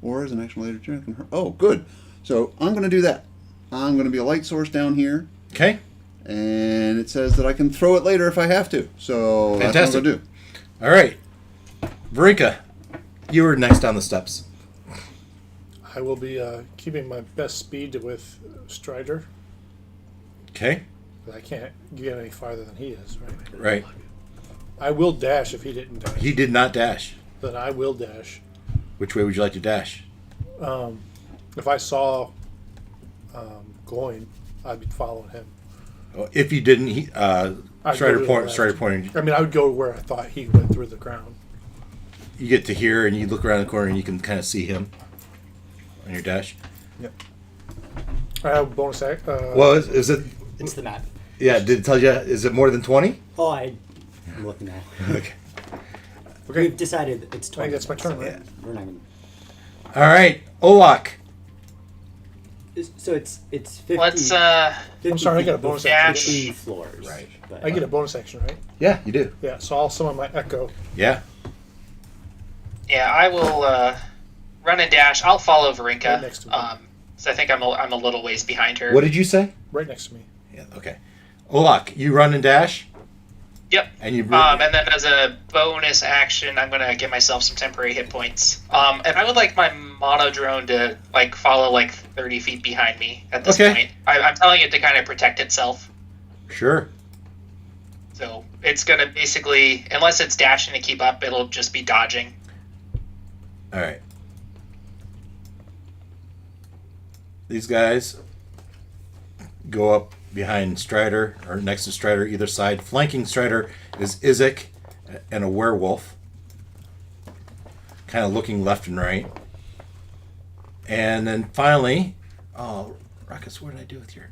Speaker 4: Or as an action later turn, I can hurt. Oh, good. So I'm going to do that. I'm going to be a light source down here,
Speaker 2: Okay.
Speaker 4: and it says that I can throw it later if I have to. So that's
Speaker 2: Fantastic.
Speaker 4: what I'm going to do.
Speaker 2: All right. Varinka, you were next on the steps.
Speaker 5: I will be keeping my best speed with Strider.
Speaker 2: Okay.
Speaker 5: But I can't get any farther than he is, right?
Speaker 2: Right.
Speaker 5: I will dash if he didn't dash.
Speaker 2: He did not dash.
Speaker 5: Then I will dash.
Speaker 2: Which way would you like to dash?
Speaker 5: If I saw glowing, I'd be following him.
Speaker 2: Well, if you didn't,
Speaker 5: I'd go to the left.
Speaker 2: Strider pointing.
Speaker 5: I mean, I would go where I thought he went through the ground.
Speaker 2: You get to here, and you look around the corner, and you can kind of see him on your dash.
Speaker 5: I have a bonus act.
Speaker 2: Well, is it?
Speaker 6: It's the map.
Speaker 2: Yeah. Did it tell you? Is it more than 20?
Speaker 6: Oh, I'm looking now.
Speaker 2: Okay.
Speaker 6: We've decided it's 20.
Speaker 5: I think that's my turn, right?
Speaker 6: We're not gonna.
Speaker 2: All right, Olak.
Speaker 6: So it's 50.
Speaker 3: Let's
Speaker 6: 50
Speaker 5: I'm sorry, I got a
Speaker 6: feet
Speaker 5: bonus
Speaker 3: dash.
Speaker 6: between floors.
Speaker 2: Right.
Speaker 6: But,
Speaker 5: I get a bonus action, right?
Speaker 2: Yeah, you do.
Speaker 5: Yeah, so I'll summon my Echo.
Speaker 2: Yeah.
Speaker 3: Yeah, I will run and dash. I'll follow
Speaker 5: Right
Speaker 3: Varinka.
Speaker 5: next to me.
Speaker 3: So I think I'm a little ways behind her.
Speaker 2: What did you say?
Speaker 5: Right next to me.
Speaker 2: Yeah. Okay. Olak, you run and dash,
Speaker 3: Yep.
Speaker 2: and you.
Speaker 3: And then as a bonus action, I'm gonna give myself some temporary hit points. And I would like my mono drone to follow 30 feet behind me at this
Speaker 2: Okay.
Speaker 3: point. I'm telling it to kind of protect itself.
Speaker 2: Sure.
Speaker 3: So it's gonna basically, unless it's dashing to keep up, it'll just be dodging.
Speaker 2: All right. These guys go up behind Strider, or next to Strider, either side. Flanking Strider is Izek and a werewolf, kind of looking left and right. And then finally, oh, Ruckus, what did I do with your...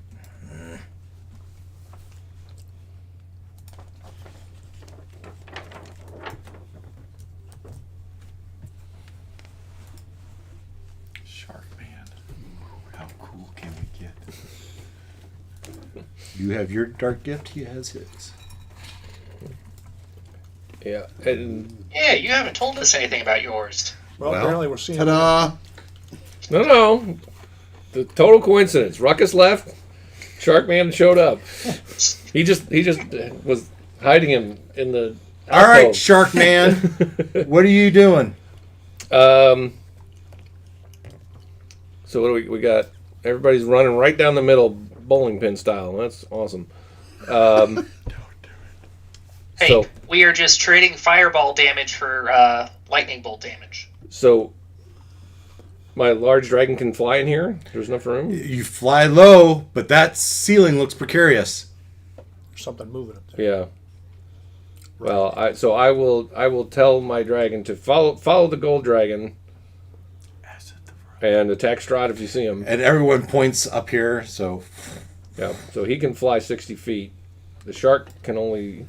Speaker 1: Shark Man. How cool can we get?
Speaker 2: You have your dark gift, he has his.
Speaker 7: Yeah, and
Speaker 3: Yeah, you haven't told us anything about yours.
Speaker 5: Well,
Speaker 2: Well,
Speaker 5: apparently we're seeing.
Speaker 4: Ta-da!
Speaker 7: no, the total coincidence. Ruckus left, Sharkman showed up. He just was hiding him in the.
Speaker 2: All right,
Speaker 7: alcove.
Speaker 2: Shark Man, what are you doing?
Speaker 7: So what do we got? Everybody's running right down the middle, bowling pin style. That's awesome.
Speaker 3: Hey,
Speaker 7: So-
Speaker 3: we are just trading fireball damage for lightning bolt damage.
Speaker 7: So my large dragon can fly in here. There's enough room.
Speaker 2: You fly low, but that ceiling looks precarious.
Speaker 5: There's something moving up there.
Speaker 7: Yeah. Well, I will tell my dragon to follow the gold dragon and attack Strahd if you see him.
Speaker 2: And everyone points up here, so
Speaker 7: Yeah. So he can fly 60 feet. The shark can only.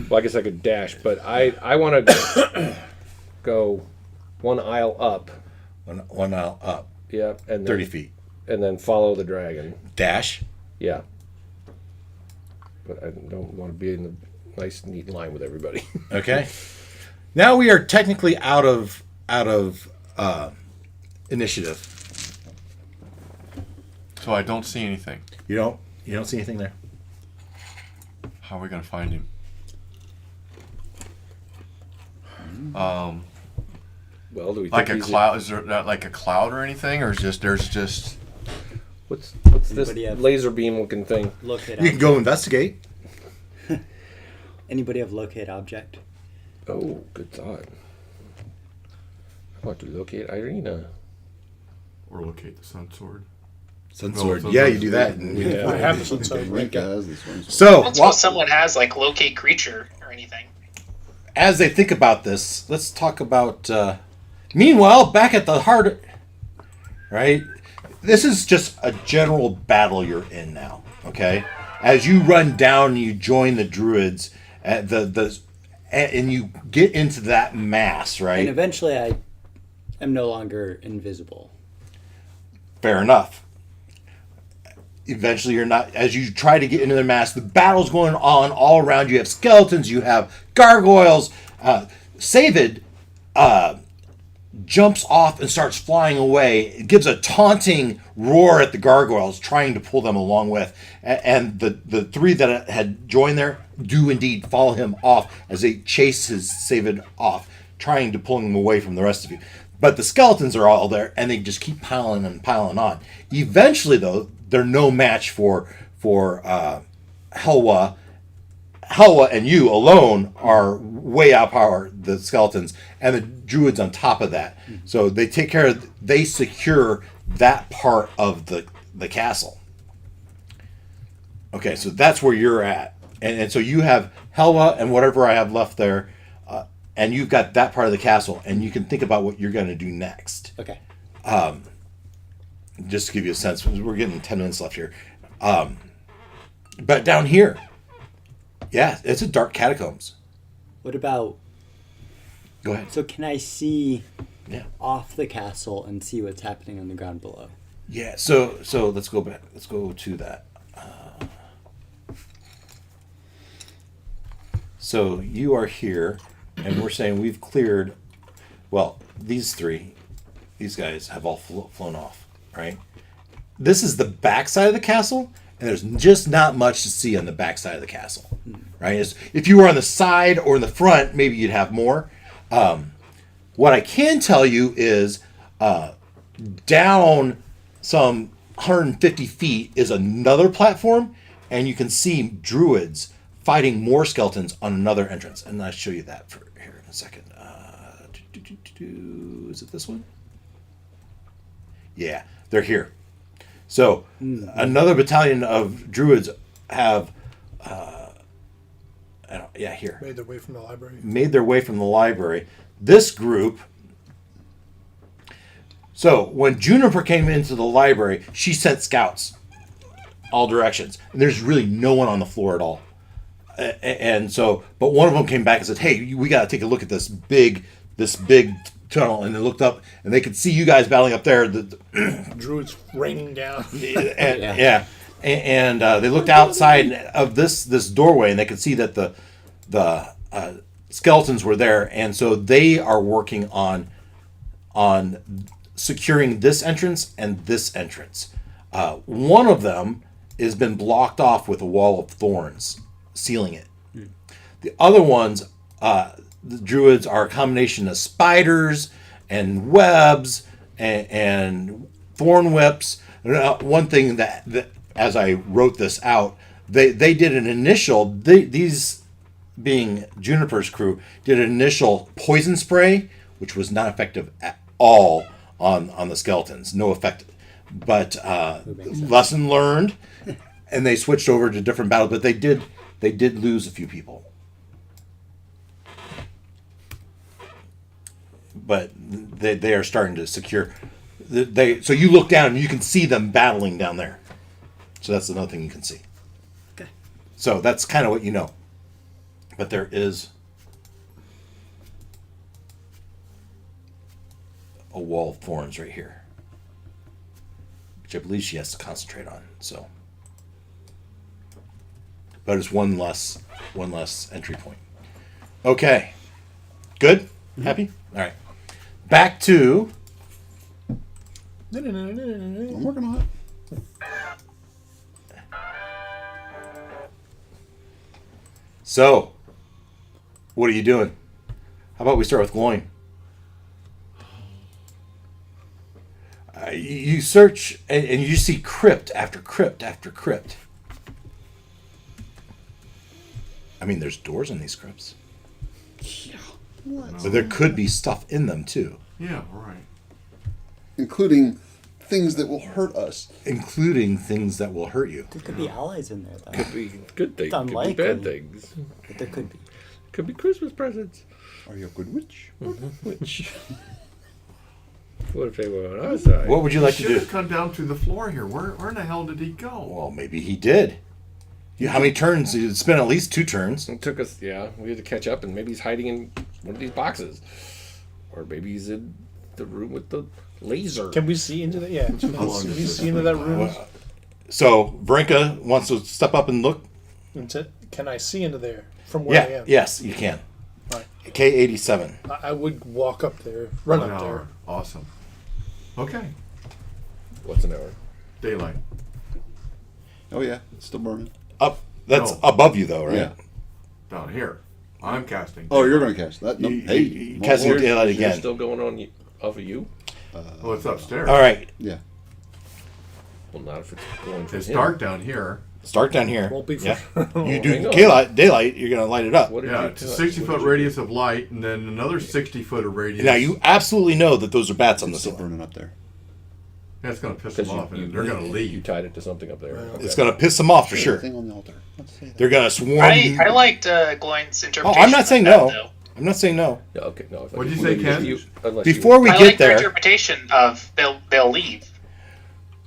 Speaker 7: Well, I guess I could dash, but I want to go one aisle up.
Speaker 2: one aisle up,
Speaker 7: Yeah, and then,
Speaker 2: 30 feet.
Speaker 7: and then follow the dragon.
Speaker 2: Dash.
Speaker 7: Yeah. But I don't want to be in the. nice, neat line with everybody.
Speaker 2: Okay. Now we are technically out of initiative.
Speaker 1: So I don't see anything.
Speaker 2: You don't see anything there.
Speaker 1: How are we gonna find him?
Speaker 7: Well, do we
Speaker 1: Like
Speaker 7: think
Speaker 1: a
Speaker 7: he's
Speaker 1: cloud? Is there like a cloud or anything, or is just there's just?
Speaker 7: What's this
Speaker 6: Anybody have-
Speaker 7: laser beam looking thing?
Speaker 6: Locate
Speaker 2: You can go investigate.
Speaker 6: Anybody have locate object?
Speaker 7: Oh, good thought. I want to locate Ireena.
Speaker 1: Or locate the sun sword.
Speaker 2: Sun
Speaker 1: No,
Speaker 2: sword.
Speaker 1: sun
Speaker 2: Yeah,
Speaker 1: sword.
Speaker 2: you do that.
Speaker 7: Yeah.
Speaker 5: I have some sort
Speaker 4: Rika has this one.
Speaker 2: So,
Speaker 3: Once well, someone has like locate creature or anything.
Speaker 2: as they think about this, let's talk about. Meanwhile, back at the heart, right? This is just a general battle you're in now. Okay, as you run down, you join the druids at and you get into that mass,
Speaker 6: And
Speaker 2: right?
Speaker 6: eventually I am no longer invisible.
Speaker 2: Fair enough. Eventually, you're not. As you try to get into the mass, the battle's going on all around. You have skeletons. You have gargoyles. Savid jumps off and starts flying away. It gives a taunting roar at the gargoyles, trying to pull them along with. And the three that had joined there do indeed follow him off as they chase his Savid off, trying to pull him away from the rest of you. But the skeletons are all there, and they just keep piling and piling on. Eventually, though, they're no match for Helwa. Helwa and you alone are way outpower the skeletons, and the druids on top of that. So they take care of, they secure that part of the castle. Okay, so that's where you're at, and so you have Helwa and whatever I have left there, and you've got that part of the castle, and you can think about what you're going to do next.
Speaker 6: Okay.
Speaker 2: Just to give you a sense, we're getting 10 minutes left here. But down here, yeah, it's a dark catacombs.
Speaker 6: What about...
Speaker 2: Go ahead.
Speaker 6: So can I see
Speaker 2: Yeah.
Speaker 6: off the castle and see what's happening on the ground below?
Speaker 2: Yeah, so let's go back. Let's go to that. So you are here, and we're saying we've cleared. Well, these guys have all flown off, right? This is the backside of the castle, and there's just not much to see on the backside of the castle, right? If you were on the side or in the front, maybe you'd have more. What I can tell you is down some 150 feet is another platform, and you can see druids fighting more skeletons on another entrance. And I'll show you that for here in a second. Is it this one? Yeah, they're here. So another battalion of druids have, here.
Speaker 5: made their way from the library.
Speaker 2: Made their way from the library. This group. So when Juniper came into the library, she sent scouts all directions, and there's really no one on the floor at all. And so, but one of them came back and said, "Hey, we got to take a look at this big tunnel." And they looked up, and they could see you guys battling up there.
Speaker 5: Druids raining down.
Speaker 2: And they looked outside of this doorway, and they could see that the skeletons were there, and so they are working on securing this entrance and this entrance. One of them has been blocked off with a wall of thorns, sealing it. The other ones, the druids are a combination of spiders and webs and thorn whips. One thing that as I wrote this out, they did an initial, these being Juniper's crew, did an initial poison spray, which was not effective at all on the skeletons. No effect. But lesson learned, and they switched over to different battles, but they did lose a few people. But they are starting to secure. So you look down and you can see them battling down there. So that's another thing you can see.
Speaker 6: Okay.
Speaker 2: So that's kind of what you know. But there is a wall of thorns right here, which I believe she has to concentrate on. So, but it's one less entry point. Okay, good, happy. All right, back to
Speaker 4: I'm working on it.
Speaker 2: so. What are you doing? How about we start with Gloin? You search and you see crypt after crypt after crypt. I mean, there's doors in these crypts. But there could be stuff in them too.
Speaker 1: Yeah, right.
Speaker 4: Including things that will hurt us.
Speaker 2: Including things that will hurt you.
Speaker 6: There could be allies in there, though.
Speaker 7: Could be good things.
Speaker 6: It's
Speaker 7: Could be
Speaker 6: unlikely.
Speaker 7: bad things.
Speaker 6: But there could be.
Speaker 7: Could be Christmas presents.
Speaker 4: Are you a good witch?
Speaker 7: Which? What if they were on our side?
Speaker 2: What would you like to
Speaker 1: Should
Speaker 2: do?
Speaker 1: have come down through the floor here. Where in the hell did he go?
Speaker 2: Well, maybe he did. How many turns? It's been at least 2 turns.
Speaker 7: It took us, yeah. We had to catch up, and maybe he's hiding in one of these boxes, or maybe he's in the room with the laser.
Speaker 5: Can we see into that? Yeah. Can
Speaker 1: long
Speaker 5: we
Speaker 1: does
Speaker 5: see
Speaker 1: this
Speaker 5: into that
Speaker 1: thing
Speaker 5: room?
Speaker 1: last?
Speaker 2: So Vrinka wants to step up and look.
Speaker 5: Can I see into there from where I
Speaker 2: Yeah.
Speaker 5: am?
Speaker 2: Yes, you can.
Speaker 5: Right.
Speaker 2: K87.
Speaker 5: I would walk up there, run
Speaker 1: An
Speaker 5: up
Speaker 1: hour.
Speaker 5: there.
Speaker 1: Awesome. Okay.
Speaker 7: What's an hour?
Speaker 1: Daylight.
Speaker 4: Oh yeah, it's still burning.
Speaker 2: Up. That's
Speaker 1: No.
Speaker 2: above you, though, right?
Speaker 4: Yeah.
Speaker 1: Down here. I'm casting.
Speaker 4: Oh, you're going to catch that? No.
Speaker 2: You-
Speaker 4: Hey,
Speaker 2: you cast
Speaker 4: more-
Speaker 2: your daylight
Speaker 7: Is yours
Speaker 2: again.
Speaker 7: still going on off of you?
Speaker 1: Well, it's upstairs.
Speaker 2: All right.
Speaker 4: Yeah.
Speaker 7: Well, not if it's going from
Speaker 1: It's
Speaker 7: him.
Speaker 1: dark down here.
Speaker 2: Start down here.
Speaker 5: Won't be
Speaker 2: Yeah.
Speaker 5: for
Speaker 2: You
Speaker 7: Hang
Speaker 2: do
Speaker 7: on.
Speaker 2: daylight, you're going to light it up.
Speaker 7: What did
Speaker 1: Yeah,
Speaker 7: you
Speaker 1: it's a
Speaker 7: tell-
Speaker 1: 60-foot
Speaker 7: what did you-
Speaker 1: radius of light, and then another 60-foot of radius.
Speaker 2: Now, you absolutely know that those are bats on the
Speaker 4: It's still
Speaker 2: ceiling.
Speaker 4: burning up there.
Speaker 1: That's going to piss them
Speaker 7: Because
Speaker 1: off, and they're going to
Speaker 7: You
Speaker 1: leave.
Speaker 7: tied it to something up there. Okay.
Speaker 2: It's going to piss them off for sure.
Speaker 4: Thing on the altar. Let's say that.
Speaker 2: They're going to swarm.
Speaker 3: I liked Gloin's
Speaker 2: Oh,
Speaker 3: interpretation.
Speaker 2: I'm not saying
Speaker 3: of that,
Speaker 2: no.
Speaker 3: though.
Speaker 2: I'm not saying no.
Speaker 7: Yeah, okay, no. I thought
Speaker 1: What'd you say, Ken?
Speaker 2: Before we
Speaker 3: I
Speaker 2: get
Speaker 3: like their
Speaker 2: there,
Speaker 3: interpretation of they'll leave.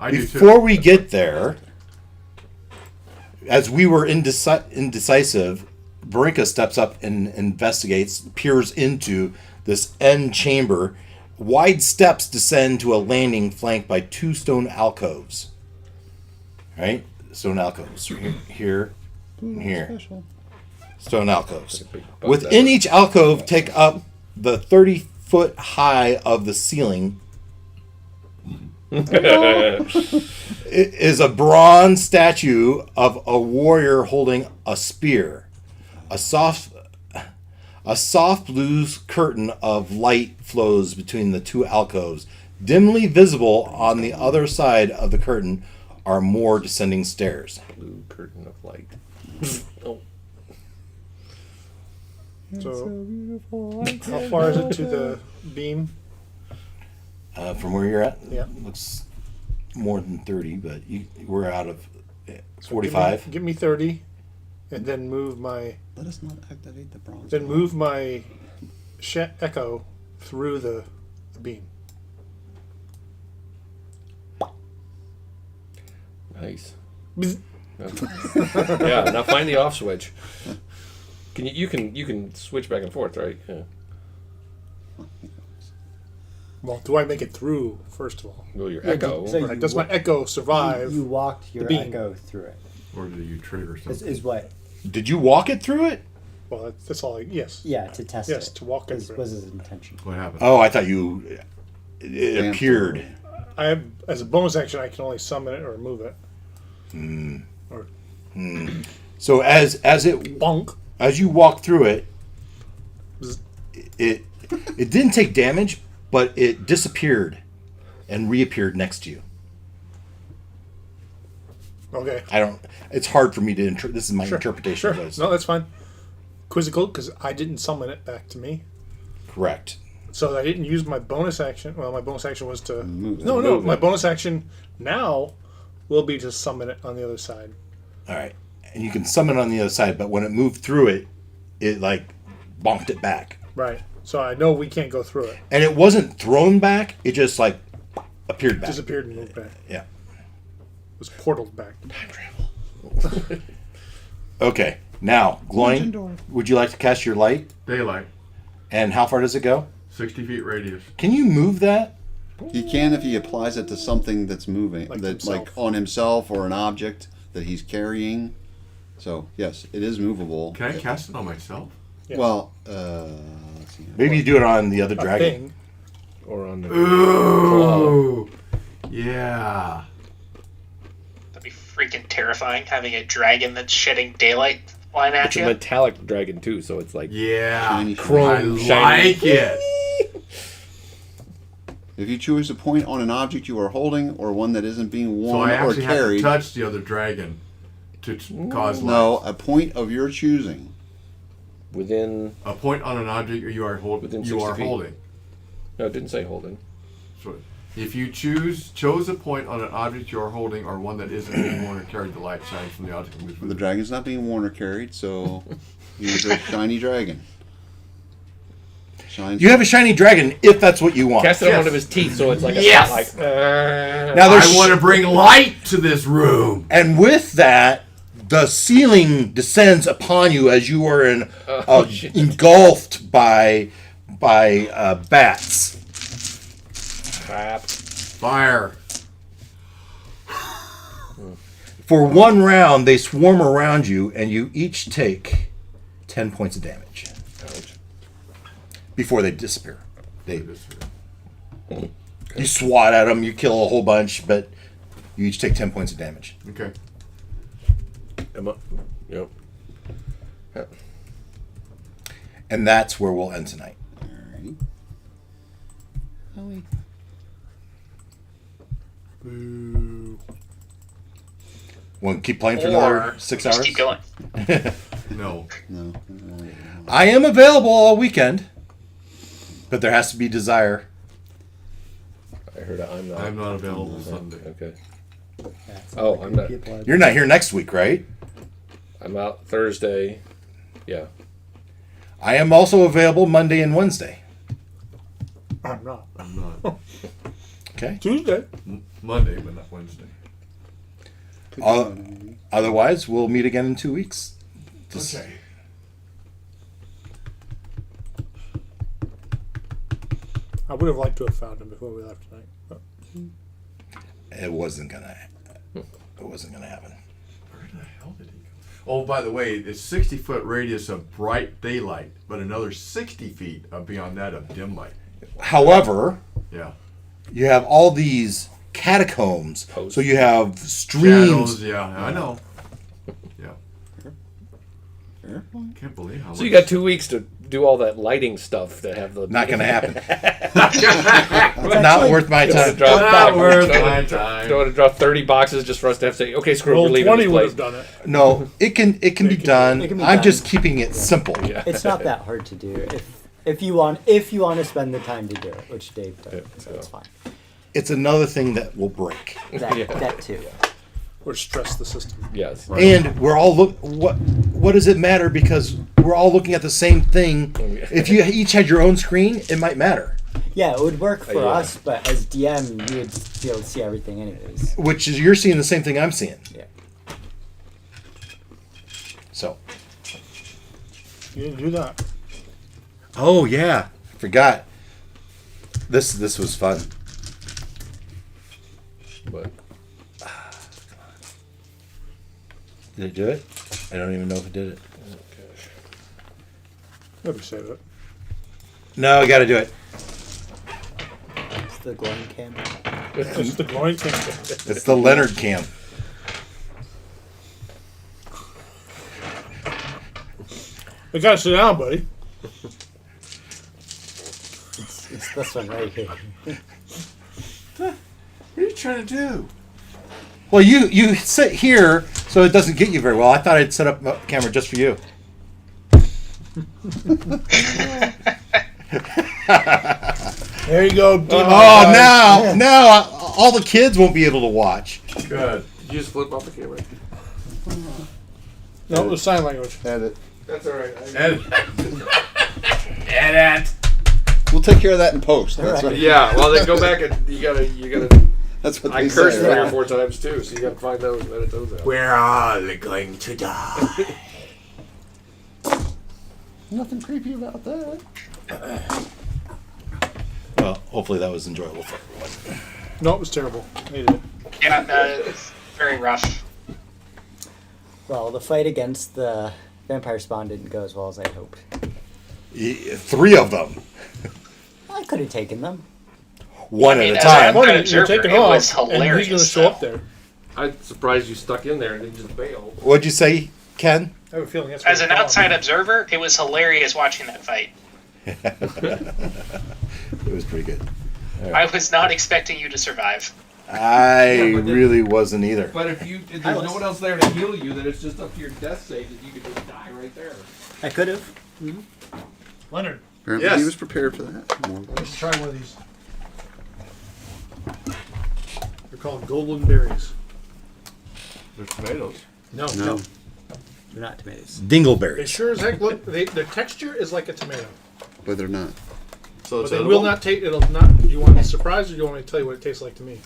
Speaker 1: I do
Speaker 2: before
Speaker 1: too.
Speaker 2: we get there, as we were indecisive, Brinka steps up and investigates, peers into this end chamber. Wide steps descend to a landing flanked by 2 stone alcoves. Right? Stone alcoves. Here, and here.
Speaker 4: Special.
Speaker 2: Stone alcoves.
Speaker 7: Big butt
Speaker 2: Within
Speaker 7: lever.
Speaker 2: each alcove, take up the 30-foot high of the ceiling is a bronze statue of a warrior holding a spear. A soft blue curtain of light flows between the 2 alcoves. Dimly visible on the other side of the curtain are more descending stairs.
Speaker 7: Blue curtain of light. Oh,
Speaker 5: So, how far is it to the beam?
Speaker 2: From where you're at,
Speaker 5: Yeah.
Speaker 2: looks more than 30, but we're out of
Speaker 5: So
Speaker 2: 45.
Speaker 5: Give me 30, and then move my
Speaker 4: Let us not activate the bronze.
Speaker 5: then move my echo through the beam.
Speaker 7: nice.
Speaker 5: Bzz.
Speaker 7: Yeah, now find the off switch. Can you can switch back and forth, right? Yeah.
Speaker 5: Well, do I make it through first of all?
Speaker 7: Well, your
Speaker 6: Yeah,
Speaker 7: echo.
Speaker 6: so
Speaker 5: Right, does my echo survive?
Speaker 6: You walked your
Speaker 5: beam.
Speaker 6: echo through it.
Speaker 1: Or do you trigger
Speaker 6: Is,
Speaker 1: something?
Speaker 6: is what?
Speaker 2: Did you walk it through it?
Speaker 5: Well, that's all. Yes.
Speaker 6: Yeah, to test
Speaker 5: Yes,
Speaker 6: it.
Speaker 5: to walk it
Speaker 6: was,
Speaker 5: through.
Speaker 6: was his intention.
Speaker 1: What happened?
Speaker 2: Oh, I thought it
Speaker 4: Damn
Speaker 2: appeared.
Speaker 5: I have as a bonus action, I can only summon it or move it. Or
Speaker 2: So as
Speaker 5: bonk.
Speaker 2: you walk through it,
Speaker 5: Bzz.
Speaker 2: it didn't take damage, but it disappeared and reappeared next to you.
Speaker 5: Okay.
Speaker 2: It's hard for me to this is my
Speaker 5: Sure.
Speaker 2: interpretation
Speaker 5: Sure.
Speaker 2: of this.
Speaker 5: No, that's fine. Quizzical, because I didn't summon it back to me.
Speaker 2: Correct.
Speaker 5: So I didn't use my bonus action. Well, my bonus action was to
Speaker 4: Move it.
Speaker 5: no.
Speaker 7: Move
Speaker 5: My
Speaker 7: it.
Speaker 5: bonus action now will be to summon it on the other side.
Speaker 2: All right. And you can summon on the other side, but when it moved through it, it like bonked it back.
Speaker 5: Right. So I know we can't go through it.
Speaker 2: And it wasn't thrown back, it just like appeared back.
Speaker 5: Disappeared and moved back.
Speaker 2: Yeah.
Speaker 5: It was portaled back.
Speaker 2: Okay. Now,
Speaker 4: Dungeon
Speaker 2: Gloin,
Speaker 4: door.
Speaker 2: would you like to cast your light?
Speaker 1: Daylight.
Speaker 2: And how far does it go?
Speaker 1: 60 feet radius.
Speaker 2: Can you move that?
Speaker 4: He can if he applies it to something that's moving,
Speaker 5: Like
Speaker 4: that
Speaker 5: himself.
Speaker 4: like on himself or an object that he's carrying. So yes, it is movable.
Speaker 1: Can I cast it on myself?
Speaker 5: Yeah.
Speaker 4: Well, let's see.
Speaker 2: Maybe you do it on the other
Speaker 5: A
Speaker 2: dragon.
Speaker 5: thing.
Speaker 7: Or on the
Speaker 1: Ooh. Yeah.
Speaker 3: That'd be freaking terrifying having a dragon that's shedding daylight flying at
Speaker 7: It's a
Speaker 3: you.
Speaker 7: metallic dragon too, so it's like
Speaker 1: Yeah.
Speaker 4: Shiny,
Speaker 7: chrome
Speaker 1: I
Speaker 7: shiny.
Speaker 1: like it.
Speaker 4: If you choose a point on an object you are holding or one that isn't being
Speaker 1: So
Speaker 4: worn
Speaker 1: I
Speaker 4: or
Speaker 1: actually have to
Speaker 4: carried,
Speaker 1: touch the other dragon to cause
Speaker 4: no,
Speaker 1: life.
Speaker 4: a point of your choosing.
Speaker 7: within.
Speaker 1: A point on an object you are
Speaker 7: Within
Speaker 1: you
Speaker 7: 60
Speaker 1: are
Speaker 7: feet.
Speaker 1: holding.
Speaker 7: No, it didn't say holding.
Speaker 1: So if you chose a point on an object you are holding or one that isn't being worn or carried, the light shines from the object and moves
Speaker 4: The
Speaker 1: with it.
Speaker 4: dragon's not being worn or carried, so use a shiny dragon. Shines.
Speaker 2: You have a shiny dragon if that's what you want.
Speaker 7: Cast it on
Speaker 1: Yes.
Speaker 7: one of his teeth, so it's like a
Speaker 1: Yes.
Speaker 7: spotlight.
Speaker 2: Now there's
Speaker 1: I want to bring light to this room.
Speaker 2: and with that, the ceiling descends upon you as you are
Speaker 7: shit.
Speaker 2: engulfed by bats.
Speaker 7: Crap.
Speaker 1: Fire.
Speaker 2: For one round, they swarm around you, and you each take 10 points of damage
Speaker 7: Ouch.
Speaker 2: before they disappear. You swat at them, you kill a whole bunch, but you each take 10 points of damage.
Speaker 1: Okay.
Speaker 7: Yep.
Speaker 2: And that's where we'll end tonight.
Speaker 4: Alrighty.
Speaker 5: Boo.
Speaker 2: Want to keep playing for
Speaker 3: Or
Speaker 2: another 6
Speaker 3: just
Speaker 2: hours?
Speaker 3: keep going.
Speaker 1: No.
Speaker 4: No.
Speaker 2: I am available all weekend, but there has to be desire.
Speaker 7: I heard I'm not.
Speaker 1: I'm not available Sunday.
Speaker 7: Okay.
Speaker 6: That's
Speaker 7: Oh,
Speaker 6: all
Speaker 7: I'm not-
Speaker 6: people are-
Speaker 2: You're not here next week, right?
Speaker 7: I'm out Thursday. Yeah.
Speaker 2: I am also available Monday and Wednesday.
Speaker 5: I'm not.
Speaker 1: I'm not.
Speaker 2: Okay.
Speaker 5: Tuesday.
Speaker 1: Monday, but not Wednesday.
Speaker 2: Otherwise, we'll meet again in 2 weeks.
Speaker 1: Okay.
Speaker 5: I would have liked to have found him before we left tonight. But
Speaker 2: It wasn't gonna happen.
Speaker 1: Where the hell did he go? Oh, by the way, it's 60-foot radius of bright daylight, but another 60 feet of beyond that of dim light.
Speaker 2: However,
Speaker 1: Yeah.
Speaker 2: you have all these catacombs,
Speaker 7: Posts.
Speaker 2: so you have streams.
Speaker 1: Shadows, yeah, I know. Yeah.
Speaker 4: Fair.
Speaker 1: Can't believe how
Speaker 7: So you got 2 weeks to do all that lighting stuff that have the.
Speaker 2: Not gonna happen.
Speaker 6: It's
Speaker 2: Not
Speaker 6: actually-
Speaker 2: worth my time.
Speaker 1: Not worth
Speaker 7: Don't
Speaker 1: my
Speaker 7: want
Speaker 1: time.
Speaker 7: to draw 30 boxes just for us to have to say, okay, screw it, we're
Speaker 5: Roll
Speaker 7: leaving
Speaker 5: 20
Speaker 7: this
Speaker 5: would
Speaker 7: place.
Speaker 5: have done it.
Speaker 2: No, it can be done.
Speaker 6: It can be
Speaker 2: I'm
Speaker 6: done.
Speaker 2: just keeping it simple.
Speaker 7: Yeah.
Speaker 6: It's not that hard to do if you want to spend the time to do it, which Dave does, so it's fine.
Speaker 2: It's another thing that will break.
Speaker 6: That too.
Speaker 5: Or stress the system.
Speaker 7: Yes.
Speaker 2: And we're all what does it matter, because we're all looking at the same thing.
Speaker 7: yeah.
Speaker 2: If you each had your own screen, it might matter.
Speaker 6: Yeah, it would work for
Speaker 7: Yeah.
Speaker 6: us, but as DM, you would be able to see everything anyways.
Speaker 2: Which is, you're seeing the same thing I'm seeing.
Speaker 6: Yeah.
Speaker 2: So.
Speaker 5: You didn't do that.
Speaker 2: Oh yeah, forgot. This was fun.
Speaker 7: But
Speaker 2: Did it do it? I don't even know if it did it.
Speaker 5: Maybe save it.
Speaker 2: No, I got to do it.
Speaker 6: It's the glowing cam.
Speaker 5: It's the glowing thing.
Speaker 2: It's the Leonard cam.
Speaker 5: You gotta sit down, buddy.
Speaker 6: It's this one right here.
Speaker 1: What are you trying to do?
Speaker 2: Well, you sit here so it doesn't get you very well. I thought I'd set up a camera just for you.
Speaker 5: There you go.
Speaker 2: Oh, now all the kids won't be able to watch.
Speaker 1: Good.
Speaker 7: did you just flip off the camera?
Speaker 5: No, it was sign language.
Speaker 4: Edit.
Speaker 7: That's all right.
Speaker 1: Edit. Edit.
Speaker 4: We'll take care of that in post. That's what.
Speaker 7: Yeah, well then go back and you gotta.
Speaker 4: That's what
Speaker 7: I
Speaker 4: they
Speaker 7: cursed
Speaker 4: say.
Speaker 7: 3 or
Speaker 4: Right?
Speaker 7: 4 times too, so you gotta find those and edit those out.
Speaker 1: We're all going to die.
Speaker 4: Nothing creepy about that.
Speaker 2: Well, hopefully that was enjoyable for everyone.
Speaker 5: No, it was terrible. Hated it.
Speaker 3: Yeah, it's very rough.
Speaker 6: Well, the fight against the vampire spawn didn't go as well as I hoped.
Speaker 2: 3 of them,
Speaker 6: I could have taken them.
Speaker 2: one
Speaker 3: I mean,
Speaker 2: at a
Speaker 3: as
Speaker 2: time.
Speaker 3: a-
Speaker 5: Funny, you're
Speaker 3: observer,
Speaker 5: taking
Speaker 3: it
Speaker 5: off,
Speaker 3: was
Speaker 5: and he's going to
Speaker 3: hilarious,
Speaker 5: show up
Speaker 3: though.
Speaker 5: there.
Speaker 7: I'm surprised you stuck in there and didn't just bail.
Speaker 2: What'd you say, Ken?
Speaker 5: I have a feeling that's
Speaker 3: As
Speaker 5: what
Speaker 3: an
Speaker 5: it's
Speaker 3: outside
Speaker 5: called.
Speaker 3: observer, it was hilarious watching that fight.
Speaker 2: It was pretty good.
Speaker 3: I was not expecting you to survive.
Speaker 2: I
Speaker 7: Yeah, but then-
Speaker 2: really wasn't either.
Speaker 7: But if there's
Speaker 6: I was-
Speaker 7: no one else there to heal you, then it's just up to your death save that you could just die right there.
Speaker 6: I could have.
Speaker 5: Leonard,
Speaker 4: Apparently
Speaker 2: Yes.
Speaker 4: he was prepared for that. More or less.
Speaker 5: let's try one of these. They're called golden berries.
Speaker 1: There's tomatoes.
Speaker 5: No,
Speaker 4: No.
Speaker 6: They're not tomatoes.
Speaker 5: They
Speaker 2: Dingleberries.
Speaker 5: sure as heck look. The texture is like a tomato,
Speaker 4: But they're not.
Speaker 1: So
Speaker 5: but
Speaker 1: it's
Speaker 5: they
Speaker 1: edible?
Speaker 5: will not take. It'll not. Do you want to be surprised, or do you want me to tell you what it tastes like to me?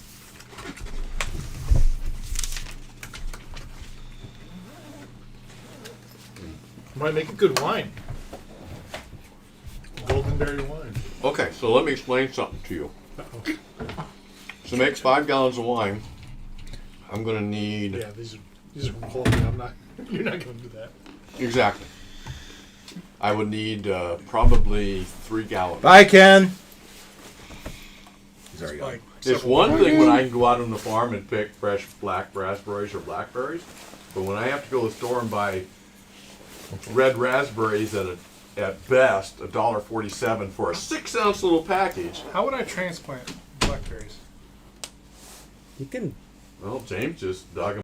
Speaker 5: Might make a good wine. Golden berry wine.
Speaker 1: Okay, so let me explain something to you. To make 5 gallons of wine, I'm going to need...
Speaker 5: Yeah, these are quality. I'm not. You're not going to do that.
Speaker 1: Exactly. I would need probably 3 gallons.
Speaker 2: Bye, Ken. Sorry,
Speaker 5: Like
Speaker 1: It's
Speaker 5: several-
Speaker 1: one thing when I can go out on the farm and pick fresh black raspberries or blackberries, but when I have to go to the store and buy red raspberries at best $1.47 for a 6-ounce little package,
Speaker 5: How would I transplant blackberries?
Speaker 6: You can
Speaker 1: well, James just dug 'em